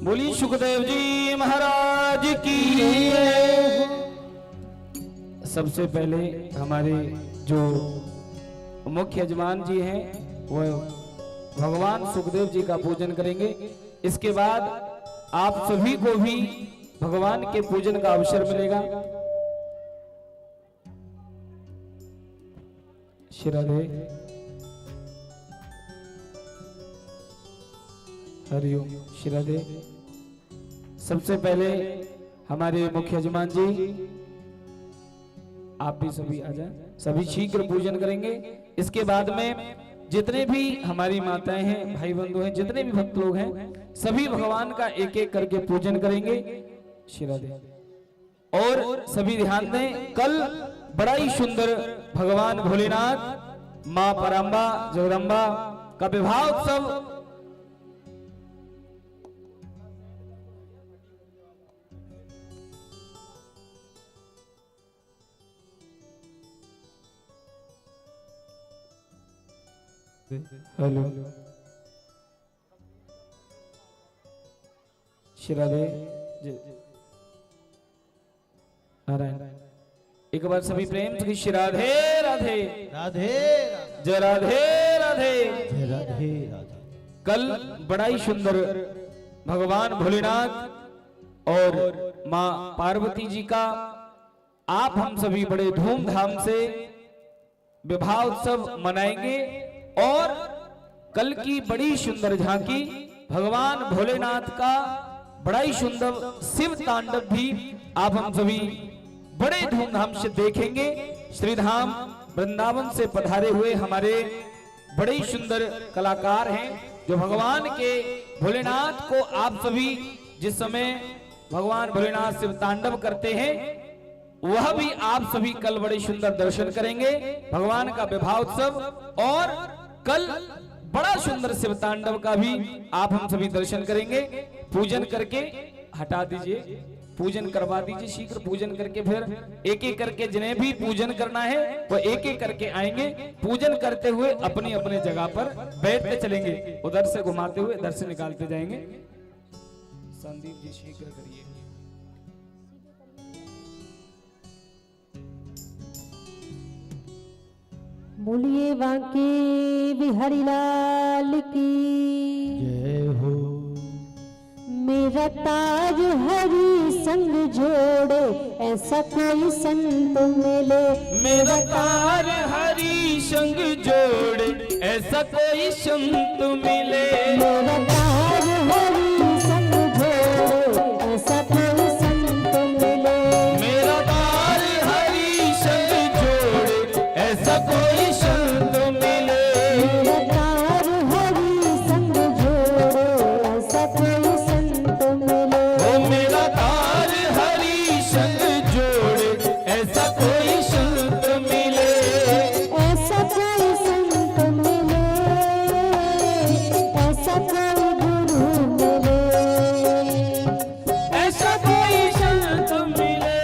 S2: बोली सुखदेव जी महाराज की। सबसे पहले हमारे जो मुख्य यजमान जी हैं वो भगवान सुखदेव जी का पूजन करेंगे। इसके बाद आप सभी को भी भगवान के पूजन का अवसर मिलेगा। श्री राधे हरिओम। श्री राधे। सबसे पहले हमारे मुख्य यजमान जी आप भी सभी आ जाए, सभी शीघ्र पूजन करेंगे। इसके बाद में जितने भी हमारी माताएं हैं, भाई बंधु हैं, जितने भी भक्त लोग हैं, सभी भगवान का एक एक करके पूजन करेंगे। श्री राधे। और सभी ध्यान दें, कल बड़ा ही सुंदर भगवान भोलेनाथ, मां पराम्बा जगदम्बा का विवाह उत्सव हेलो श्री राधे। एक बार सभी प्रेम से श्री राधे राधे
S1: राधे
S2: जय राधे राधे
S1: राधे राधे राधे।
S2: कल बड़ा ही सुंदर भगवान भोलेनाथ और मां पार्वती जी का आप हम सभी बड़े धूमधाम से विवाह उत्सव मनाएंगे। और कल की बड़ी सुंदर झांकी भगवान भोलेनाथ का बड़ा ही सुंदर शिव तांडव भी आप हम सभी बड़े धूमधाम से देखेंगे। श्रीधाम वृंदावन से पधारे हुए हमारे बड़े ही सुंदर कलाकार हैं जो भगवान के भोलेनाथ को आप सभी जिस समय भगवान भोलेनाथ शिव तांडव करते हैं वह भी आप सभी कल बड़े सुंदर दर्शन करेंगे। भगवान का विवाह उत्सव और कल बड़ा सुंदर शिव तांडव का भी आप हम सभी दर्शन करेंगे। पूजन करके हटा दीजिए, पूजन करवा दीजिए, शीघ्र पूजन करके फिर एक एक करके जिन्हें भी पूजन करना है वो एक एक करके आएंगे। पूजन करते हुए अपनी अपनी जगह पर बैठते चलेंगे, उधर से घुमाते हुए इधर से निकालते जाएंगे। संदीप जी शीघ्र करिए।
S3: बोलिए बांके बिहारी लाल की
S1: जय हो।
S3: मेरा ताज हरि संग जोड़े ऐसा कोई संत मिले।
S2: मेरा तार हरि संग जोड़े ऐसा कोई संत मिले।
S3: मेरा ताज हरि संग जोड़े ऐसा कोई संत मिले।
S2: मेरा तार हरि संग जोड़े ऐसा कोई संत मिले।
S3: मेरा तार हरि संग जोड़े ऐसा कोई संत मिले।
S2: ओ मेरा तार हरि संग जोड़े ऐसा कोई संत मिले।
S3: ऐसा कोई संत मिले, ऐसा कोई गुरु मिले।
S2: ऐसा कोई संत मिले,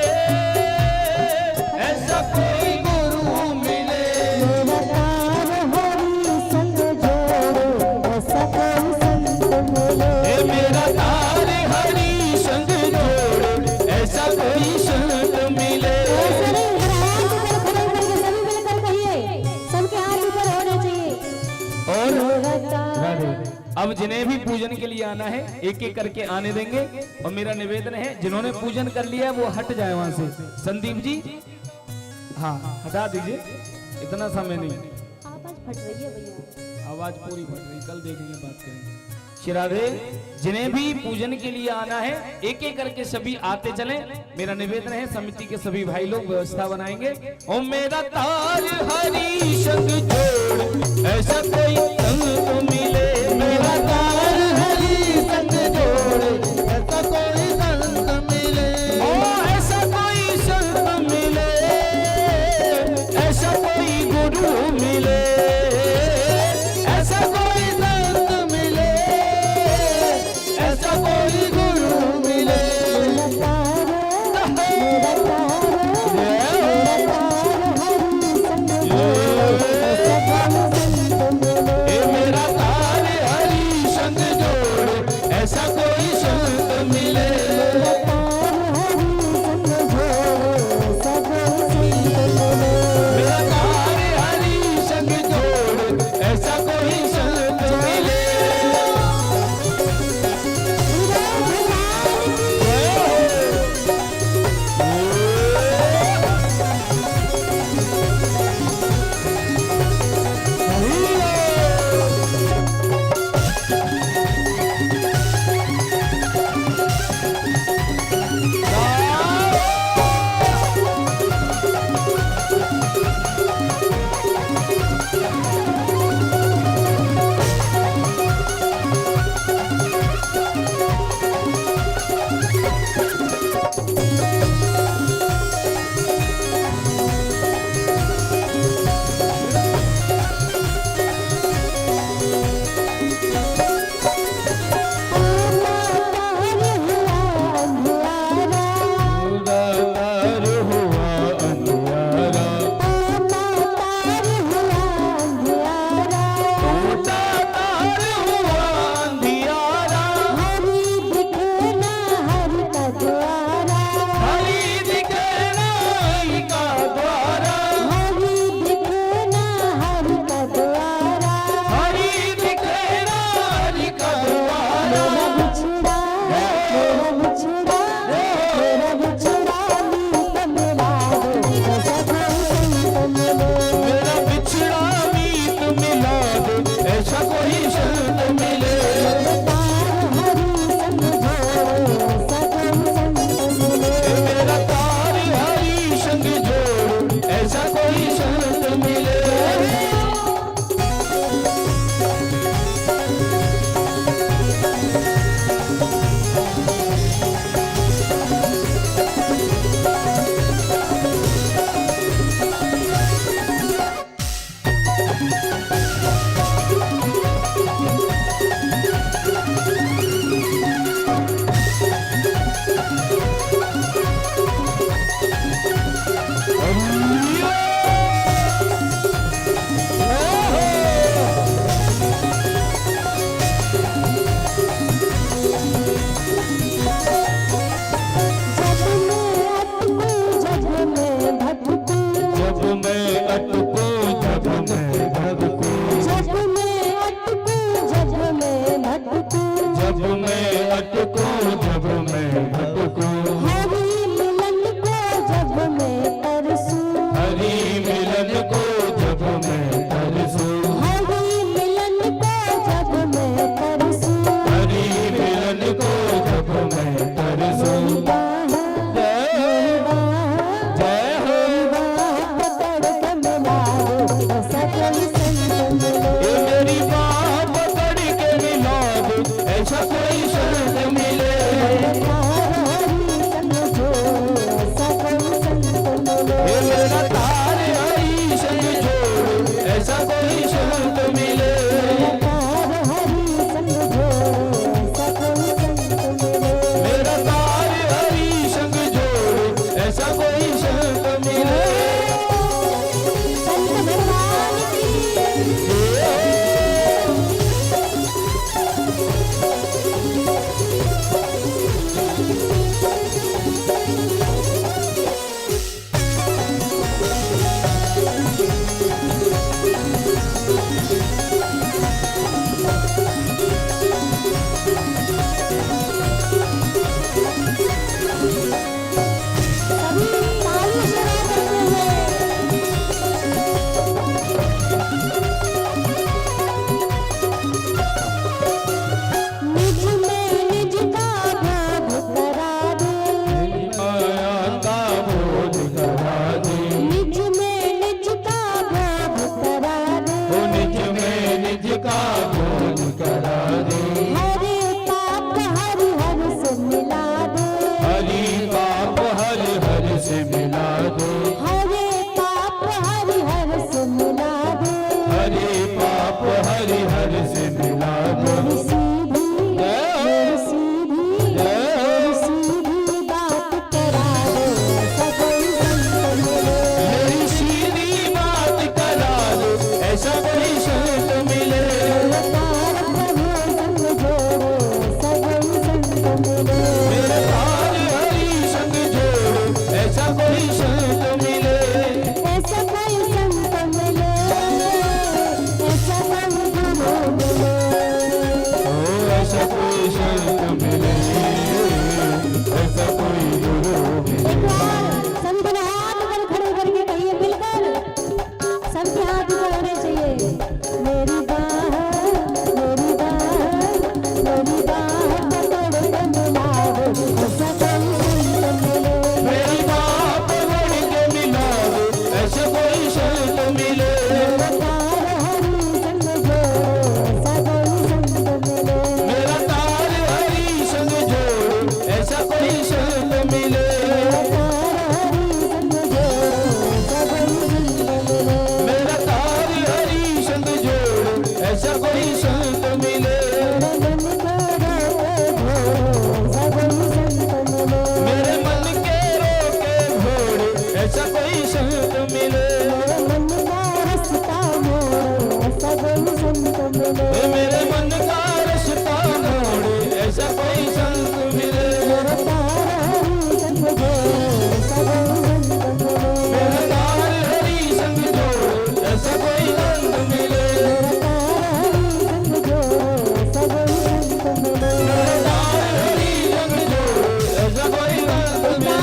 S2: ऐसा कोई गुरु मिले।
S3: मेरा तार हरि संग जोड़े ऐसा कोई संत मिले।
S2: ए मेरा तार हरि संग जोड़े ऐसा कोई संत मिले।
S3: ऐसे नहीं, हाथ ऊपर खड़े करके सभी मिलकर कहिए, सबके हाथ ऊपर होने चाहिए।
S2: और
S3: मेरा तार
S2: अब जिन्हें भी पूजन के लिए आना है एक एक करके आने देंगे। और मेरा निवेदन है जिन्होंने पूजन कर लिया है वो हट जाए वहां से। संदीप जी हाँ हटा दीजिए, इतना समय नहीं।
S3: आवाज फट रही है भैया।
S2: आवाज पूरी फट रही, कल देखेंगे बात करेंगे। श्री राधे। जिन्हें भी पूजन के लिए आना है एक एक करके सभी आते चले। मेरा निवेदन है समिति के सभी भाई लोग व्यवस्था बनाएंगे। ओ मेरा तार हरि संग जोड़ ऐसा कोई संत मिले। मेरा तार हरि संग जोड़
S1: ऐसा कोई संत मिले।
S2: ओ ऐसा कोई संत मिले।
S1: गुरु मिले, ऐसा कोई संत मिले, ऐसा कोई गुरु मिले। मेरा तार हरि संग जोड़े, ऐसा कोई संत मिले। मेरा तार हरि संग जोड़े,
S3: सबके हाथ ऊपर होने चाहिए। मेरी बाह पकड़ के मिलाओ, ऐसा कोई संत मिले।
S1: मेरी बात पकड़ के मिलाओ, ऐसा कोई संत मिले।
S3: मेरा तार हरी संग जोड़ो, ऐसा कोई संत मिले।
S1: मेरा तार हरी संग जोड़ो, ऐसा कोई संत मिले।
S3: मेरा तार हरी संग जोड़ो, ऐसा कोई संत मिले।
S1: मेरे मन के रोके घोड़े, ऐसा कोई संत मिले। मेरे मन का रास्ता मोड़े, ऐसा कोई संत मिले। मेरा तार हरी संग जोड़ो, ऐसा कोई संत मिले। मेरा तार हरी संग जोड़ो, ऐसा कोई संत मिले।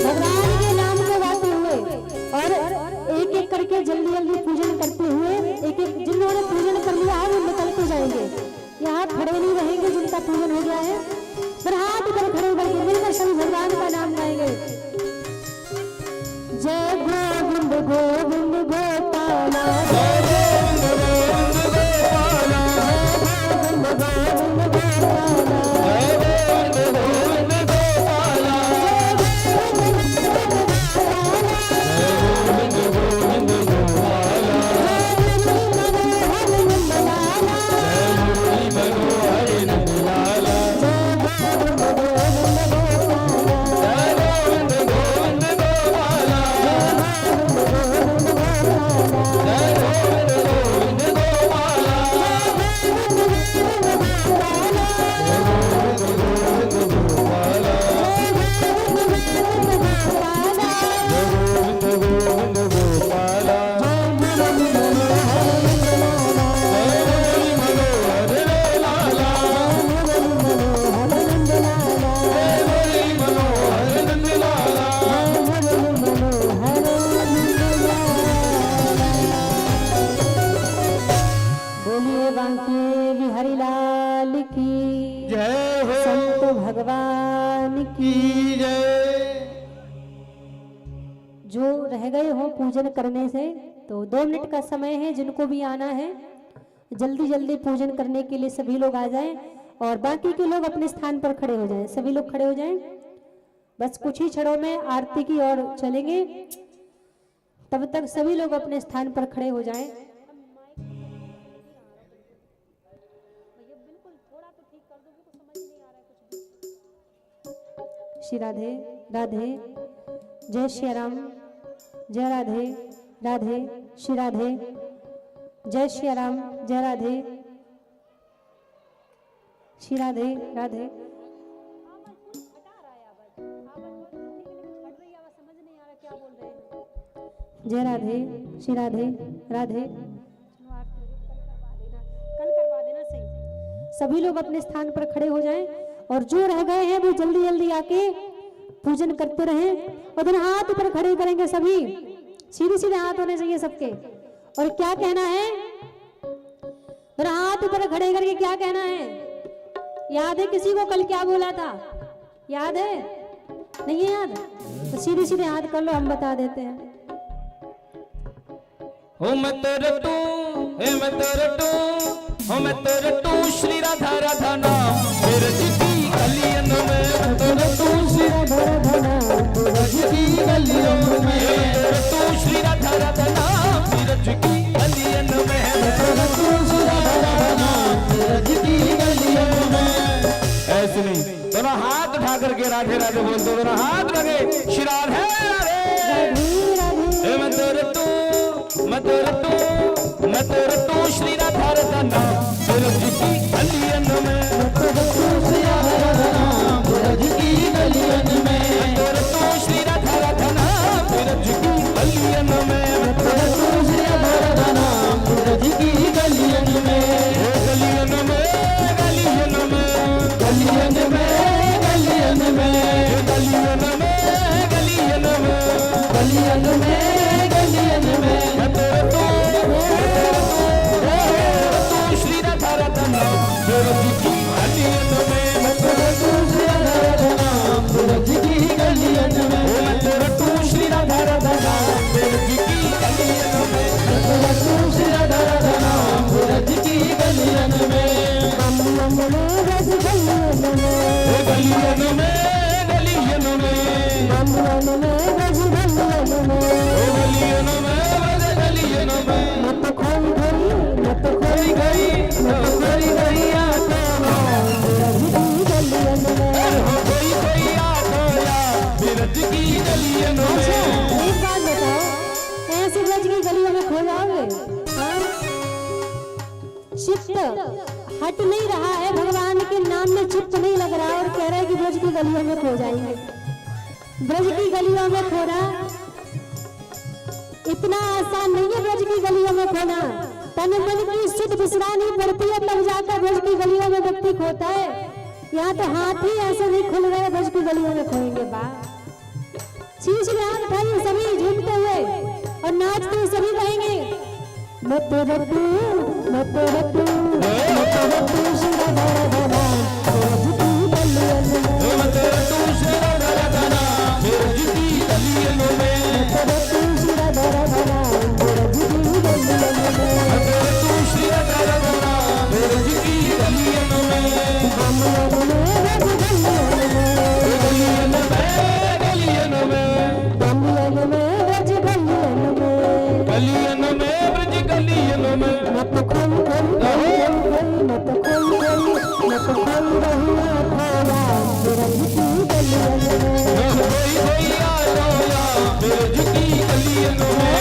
S3: भगवान के नाम को गाते हुए और एक एक करके जल्दी जल्दी पूजन करते हुए, एक एक जिन्होंने पूजन कर लिया है वो निकल के जाएंगे। यहाँ खड़े नहीं रहेंगे जिनका पूजन हो गया है, फिर हाथ ऊपर खड़े करके मिलकर सभी भगवान का नाम गाएंगे। जय गोविंद गोविंद गोपाला, जय गोविंद गोविंद गोपाला, जय गोविंद गोविंद गोपाला,
S1: जय गोविंद गोविंद गोपाला,
S3: बोलिए बांके बिहारी लाल की
S1: जय हो
S3: संत भगवान की।
S1: की जय।
S3: जो रह गए हो पूजन करने से तो 2 मिनट का समय है, जिनको भी आना है जल्दी जल्दी पूजन करने के लिए सभी लोग आ जाएं और बाकी के लोग अपने स्थान पर खड़े हो जाएं। सभी लोग खड़े हो जाएं, बस कुछ ही क्षणों में आरती की ओर चलेंगे, तब तक सभी लोग अपने स्थान पर खड़े हो जाएं। श्री राधे राधे, जय श्री राम, जय राधे राधे, श्री राधे, जय श्री राम, जय राधे, श्री राधे राधे। जय राधे, श्री राधे राधे। कल करवा देना सही। सभी लोग अपने स्थान पर खड़े हो जाएं और जो रह गए हैं वो जल्दी जल्दी आके पूजन करते रहें। और दोनों हाथ ऊपर खड़े करेंगे, सभी सीधे सीधे हाथ होने चाहिए सबके। और क्या कहना है, दोनों हाथ ऊपर खड़े करके क्या कहना है? याद है किसी को कल क्या बोला था? याद है? नहीं है याद? तो सीधे सीधे हाथ कर लो, हम बता देते हैं।
S1: हो मैं तेरे तू, हे मैं तेरे तू, हो मैं तेरे तू, श्री राधा राधा नाम तेरे की गलियन में। तेरे तू श्री राधा राधा नाम तेरे की गलियन में। तेरे तू श्री राधा राधा नाम तेरे की गलियन में। तेरे तू श्री राधा राधा नाम तेरे की गलियन में। ऐसे नहीं, दोनों हाथ उठा करके राधे राधे बोल दो, दोनों हाथ लगे श्री राधे राधे। मैं तेरे तू, मैं तेरे तू, मैं तेरे तू, श्री राधा राधा नाम तेरे की गलियन में। तेरे तू श्री राधा राधा नाम तेरे की गलियन में। तेरे तू श्री राधा राधा नाम तेरे की गलियन में। तेरे तू श्री राधा राधा नाम तेरे की गलियन में। गलियन में, गलियन में, गलियन में, गलियन में, गलियन में, गलियन में, गलियन में, गलियन में, गलियन में तू श्री राधा राधा नाम ब्रज की गलियन में तू श्री राधा राधा नाम ब्रज की गलियन में तू श्री राधा राधा नाम ब्रज की गलियन में तू श्री राधा राधा नाम ब्रज की गलियन में गलियन में गलियन में गलियन में मत खोई गई कोई आ गया ब्रज की गलियन में।
S4: एक बात बताओ, ऐसे ब्रज की गलियों में खो जाओगे? चित्त हट नहीं रहा है, भगवान के नाम में चित्त नहीं लग रहा और कह रहा है कि ब्रज की गलियों में खो जाएंगे। ब्रज की गलियों में खोना इतना आसान नहीं है। ब्रज की गलियों में खोना तन मन की सिद्ध विश्रानी पड़ती है, तब जाकर ब्रज की गलियों में व्यक्ति खोता है। यहाँ तो हाथ ही ऐसे नहीं खुल रहे, ब्रज की गलियों में खोएंगे। शीश में हाथ उठाइए सभी झूमते हुए और नाचते हुए सभी कहेंगे मत रटू मत रटू मत रटू श्री राधा राधा नाम ब्रज की गलियन में
S1: मत रटू श्री राधा राधा नाम ब्रज की गलियन में
S4: मत रटू श्री राधा राधा नाम ब्रज की गलियन में
S1: मत रटू श्री राधा राधा नाम ब्रज की गलियन में गलियन में गलियन में गलियन में ब्रज गलियन में
S4: मत खोई मत खोई मत खोई रहुआ थारा ब्रज की गलियन में
S1: कोई आ गया ब्रज की गलियन में।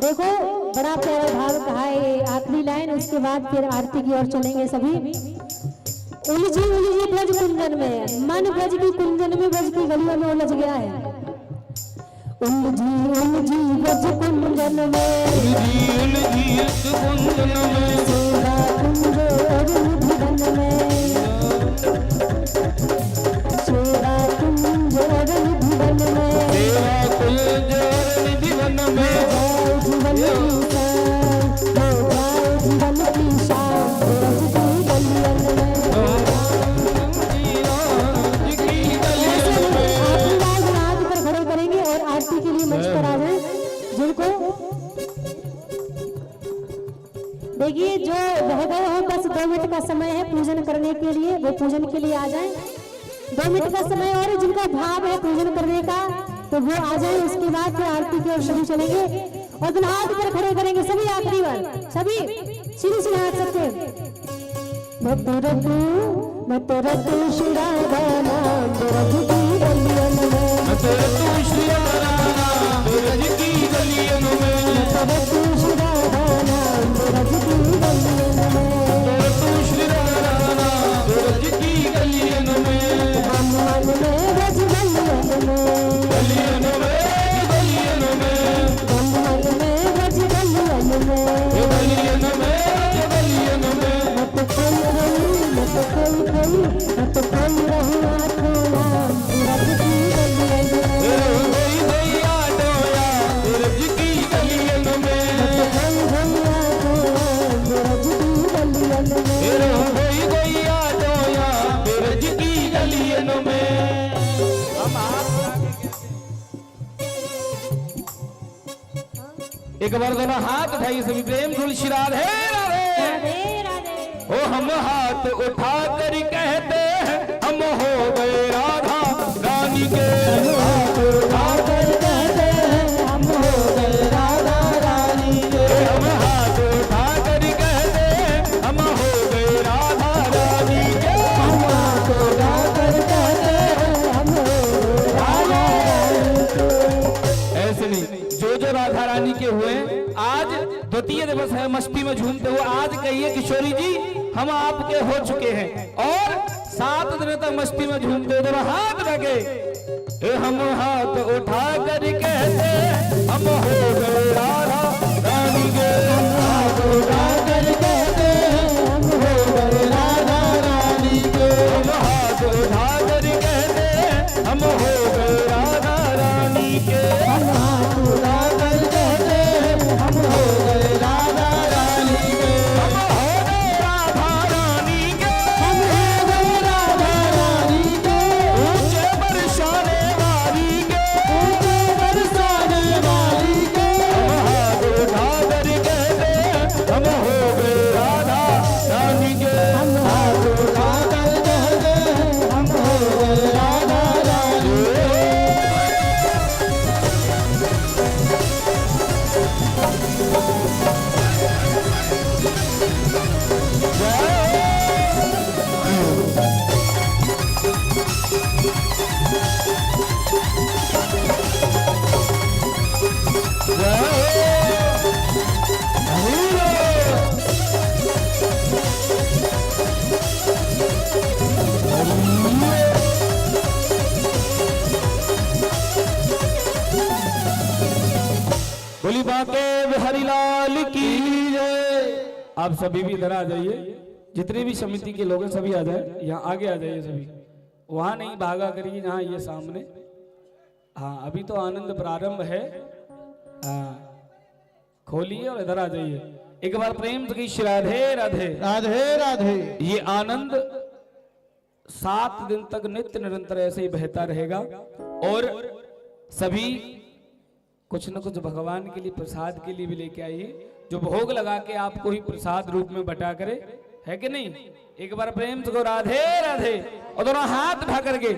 S4: देखो बड़ा प्यारा भाव कहा है, आखिरी लाइन, उसके बाद फिर आरती की ओर चलेंगे सभी। उलझी ब्रज कुंजन में, मन ब्रज की कुंजन में, ब्रज की गलियों में उलझ गया है। उलझी ब्रज कुंजन में, सेवा कुंज अरुण भवन में, सेवा कुंज अरुण भवन में, जीवन की जो रह गए हो बस 2 मिनट का समय है पूजन करने के लिए, वो पूजन के लिए आ जाएं। 2 मिनट का समय और जिनका भाव है पूजन करने का तो वो आ जाए। उसके बाद फिर आरती की ओर सभी चलेंगे और दोनों हाथ पर खड़े करेंगे सभी आखिरी बार, सभी सीधे सीधे हाथ सबके। मत रतु श्री राधा नाम ब्रज की गलियन में,
S1: मत रतु श्री राधा नाम ब्रज की गलियन में,
S4: मत रतु श्री राधा नाम ब्रज की गलियन में,
S1: मत रतु श्री राधा नाम ब्रज की गलियन में,
S4: मन में ब्रज गलियन में,
S1: गलियन में, गलियन में,
S4: मन में ब्रज गलियन में,
S1: गलियन में, गलियन में।
S4: मत कोई रही आँखों नाम ब्रज की गलियन में,
S1: कोई गैया डोया ब्रज की गलियन में,
S4: मत कोई रही आँखों नाम ब्रज की गलियन में।
S1: कोई गैया डोया ब्रज की गलियन में। एक बार दोनों हाथ उठाइए सभी प्रेम तुलसी राधे राधे।
S4: राधे राधे।
S1: ओ हम हाथ उठा कर कहते हैं हम हो गए राधा रानी के, हाथ उठा कर कहते हैं हम हो गए राधा रानी के, हम हाथ उठा कर कहते हैं हम हो गए राधा रानी के, हम हाथ उठा कर कहते हैं हम हो गए राधा रानी के। ऐसे नहीं, जो राधा रानी के हुए आज द्वितीय दिवस है, मस्ती में झूमते हुए आज कहिए किशोरी जी हम आपके हो चुके हैं और 7 दिन तक मस्ती में झूमते हुए हाथ लगे। हम हाथ उठा कर कहते हम हो गए राधा रानी के, हम हाथ उठा कर कहते हम हो गए राधा रानी के, हम हाथ उठा कर कहते हम हो गए राधा रानी के, हम हाथ उठा कर कहते हम हो गए राधा रानी के, हम हो गए राधा रानी के, हम हो गए राधा रानी के, ऊंचे बरसाने वाली के, ऊंचे बरसाने वाली के, हम हाथ उठा कर कहते हम हो गए राधा रानी के, हम हाथ उठा कर कहते हम हो गए राधा रानी के। बोली बाके बिहारी लाल की जय। आप सभी भी इधर आ जाइए, जितने भी समिति के लोग हैं सभी आ जाए, यहाँ आगे आ जाइए सभी, वहां नहीं भागा करिए, यहाँ ये सामने। हाँ अभी तो आनंद प्रारंभ है, हाँ खोलिए और इधर आ जाइए। एक बार प्रेम से की राधे राधे
S5: राधे राधे।
S1: ये आनंद 7 दिन तक नित्य निरंतर ऐसे ही बहता रहेगा और सभी कुछ न कुछ भगवान के लिए प्रसाद के लिए भी लेके आइए, जो भोग लगा के आपको ही प्रसाद रूप में बटा करे, है कि नहीं। एक बार प्रेम से राधे राधे और दोनों हाथ उठा करके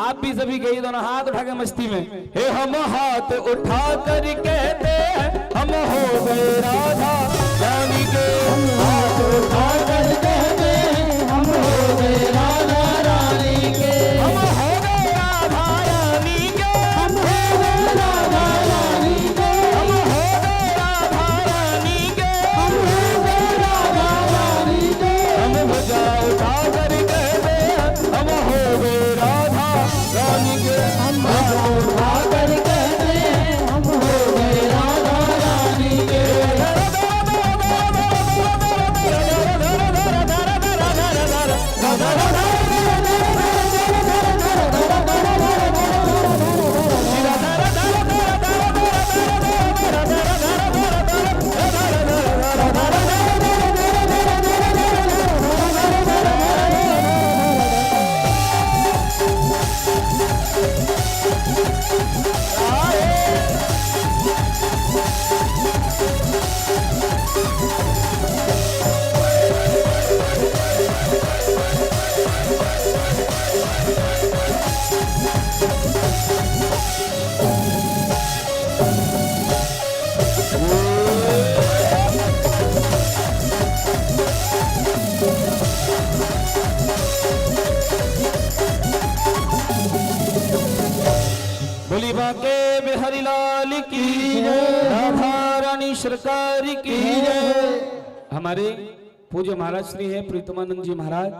S1: आप भी सभी गई, दोनों हाथ उठा के मस्ती में हे हम हाथ उठा कर कहते हैं हम हो गए राधा रानी के, हम हाथ उठा कर कहते हैं हम हो गए राधा रानी के, हम हो गए राधा रानी के, हम हो गए राधा रानी के, हम हो गए राधा रानी के, हम हो गए राधा रानी के, हम भजा उठा कर कहते हैं हम हो गए राधा रानी के, हम भजा उठा कर कहते हैं हम हो गए राधा रानी के।
S2: बांके बिहारी लाल की राधा रानी सरकार की हमारे पूज्य महाराज श्री है प्रीतमानंद जी महाराज,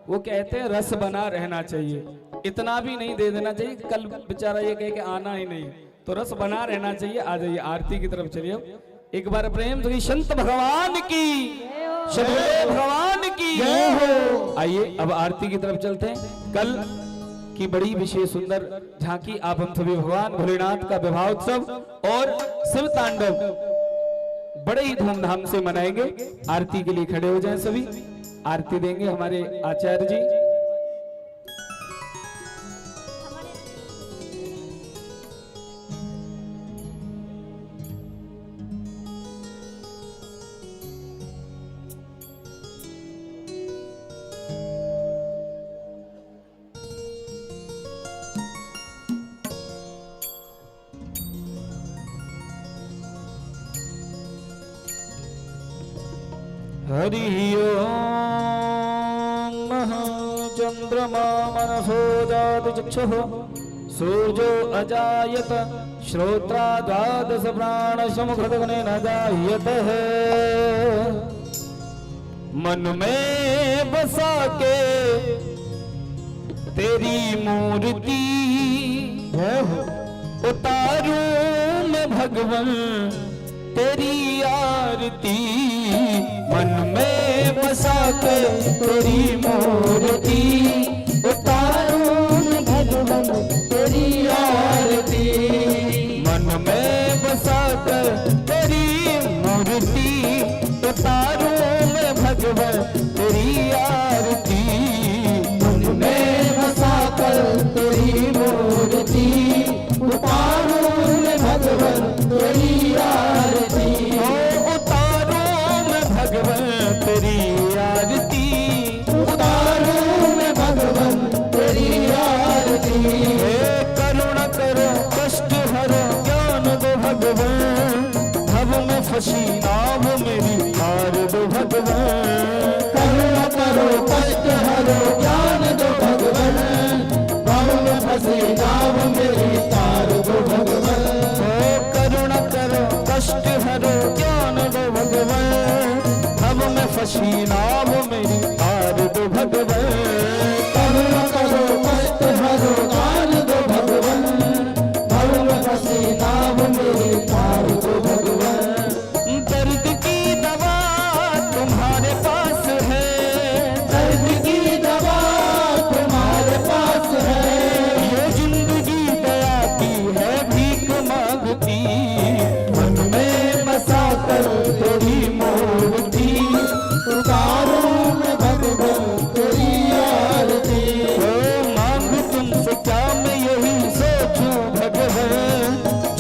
S2: वो कहते हैं रस बना रहना चाहिए, इतना भी नहीं दे देना चाहिए कल बेचारा ये कहे कि आना ही नहीं, तो रस बना रहना चाहिए। आ जाइए आरती की तरफ चलिए एक बार प्रेम से संत भगवान की, सदगुरु भगवान की आइए अब आरती की तरफ चलते हैं। कल की बड़ी विशेष सुंदर झांकी आप हम सभी भगवान भोलेनाथ का विवाह उत्सव और शिव तांडव बड़े ही धूमधाम से मनाएंगे। आरती के लिए खड़े हो जाएं सभी, आरती देंगे हमारे आचार्य जी। हरि ओम चंद्रमा मनसो जात चक्षुः सूर्यो अजायत श्रोत्रा द्वादश प्राण समुखगणे न जायतः मन में बसा के तेरी मूर्ति उतारूं मैं भगवन तेरी आरती, मन में बसा के तेरी मूर्ति उतारूं मैं भगवन तेरी आरती, मन में बसा कर तेरी मूर्ति उतारूं मैं भगवन तेरी आरती, मन में बसा कर तेरी मूर्ति उतारूं मैं भगवन तेरी आरती, उतारूं मैं भगवन तेरी आरती, उतारूं मैं भगवन तेरी आरती, करुणा करो कष्ट हरो ज्ञान दो भगवान, भव में फंसी नाव मेरी तार दो भगवान, करुणा करो कष्ट हरो ज्ञान दो भगवान, भव में फंसी नाव मेरी तार दो भगवान, करुणा करो कष्ट हरो ज्ञान दो भगवान, भव में फंसी नाव मेरी तार दो भगवान, करुणा करो कष्ट हरो ज्ञान दो भगवान, भव में फंसी नाव मेरी तार दो भगवान, दर्द की दवा तुम्हारे पास है, दर्द की दवा तुम्हारे पास है, ये जिंदगी दया की है भीख मांगती, मन में बसा कर तेरी मूर्ति उतारूं मैं भगवन तेरी आरती, मांगू तुमसे क्या मैं यही सोचूं भगवान,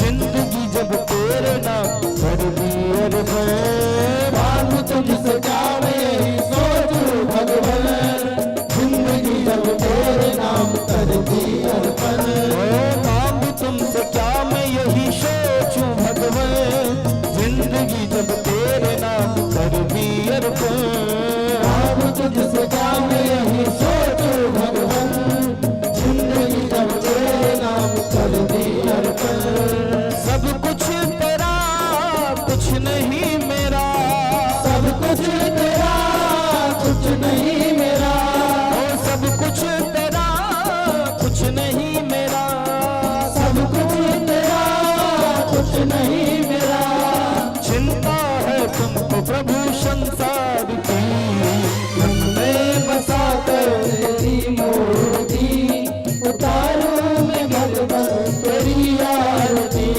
S2: जिंदगी जब तेरे नाम कर दी अर्पण, मांगू तुमसे क्या मैं यही सोचूं भगवान, जिंदगी जब तेरे नाम कर दी अर्पण, मांगू तुमसे क्या मैं यही सोचूं भगवान, जिंदगी जब तेरे नाम कर दी अर्पण, मांगू तुमसे क्या मैं यही सोचूं भगवान, जिंदगी जब तेरे नाम कर दी अर्पण, सब कुछ तेरा कुछ नहीं मेरा, सब कुछ तेरा कुछ नहीं मेरा, सब कुछ तेरा कुछ नहीं मेरा, सब कुछ तेरा कुछ नहीं मेरा, चिंता है तुमको प्रभु संसार की, मन में बसा कर तेरी मूर्ति उतारूं मैं भगवन तेरी आरती,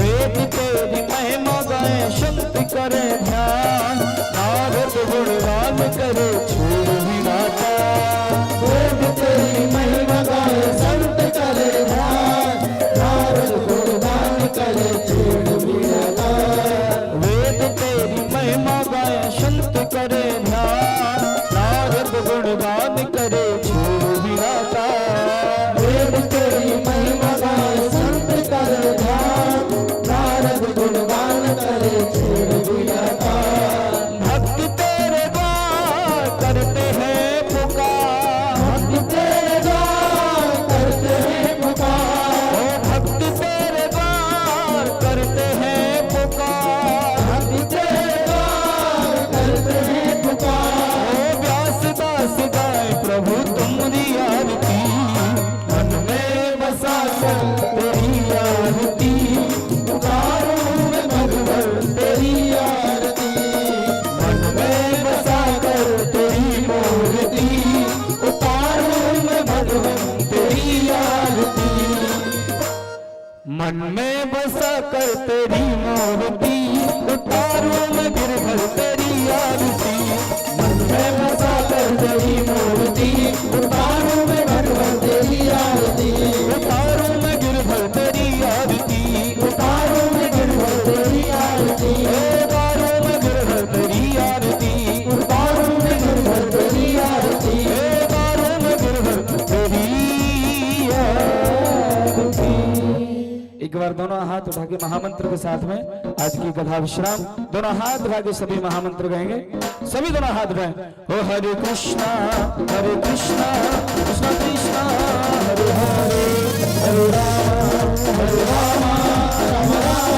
S2: वेद तेरी महिमा गाए संत करे ध्यान, नारद गुणगान करे छोड़ विराटा, वेद तेरी महिमा गाए संत करे ध्यान, नारद गुणगान करे छोड़ विराटा, वेद तेरी महिमा गाए संत करे ध्यान, नारद गुणगान करे छोड़ विराटा, वेद तेरी महिमा गाए संत करे ध्यान, नारद गुणगान करे छोड़ विराटा, भक्त तेरे द्वार करते हैं दोनों हाथ उठा के महामंत्र के साथ में आज की कथा विश्राम। दोनों हाथ उठा के सभी महामंत्र गाएंगे। सभी दोनों हाथ उठाएं। ओ हरे कृष्णा कृष्णा कृष्णा हरे हरे, हरे राम राम राम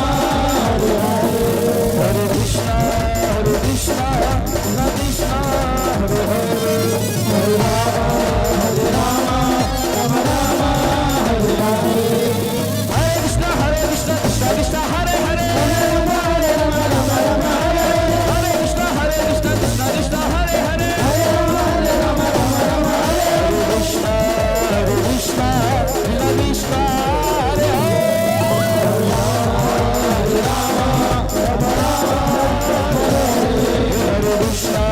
S2: हरे हरे, हरे कृष्णा कृष्णा कृष्णा हरे हरे, हरे राम राम राम हरे हरे, हरे कृष्णा कृष्णा कृष्णा हरे हरे, हरे कृष्णा कृष्णा कृष्णा हरे हरे, हरे कृष्णा कृष्णा कृष्णा हरे हरे, कृष्णा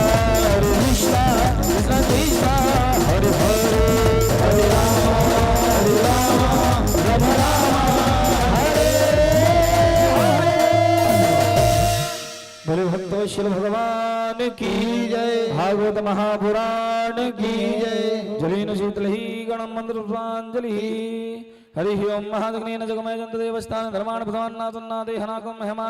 S2: कृष्णा कृष्णा हरे हरे, हरे राम बोले भक्तों शिव भगवान की जय। भागवत महापुराण की जय। जलीन शीतल ही गणम मंत्र पुष्पांजलि। हरि ओम महादग्नेन जगमय जंत देवस्थान धर्माण प्रधान नाथन्नादे हनाकम हेमा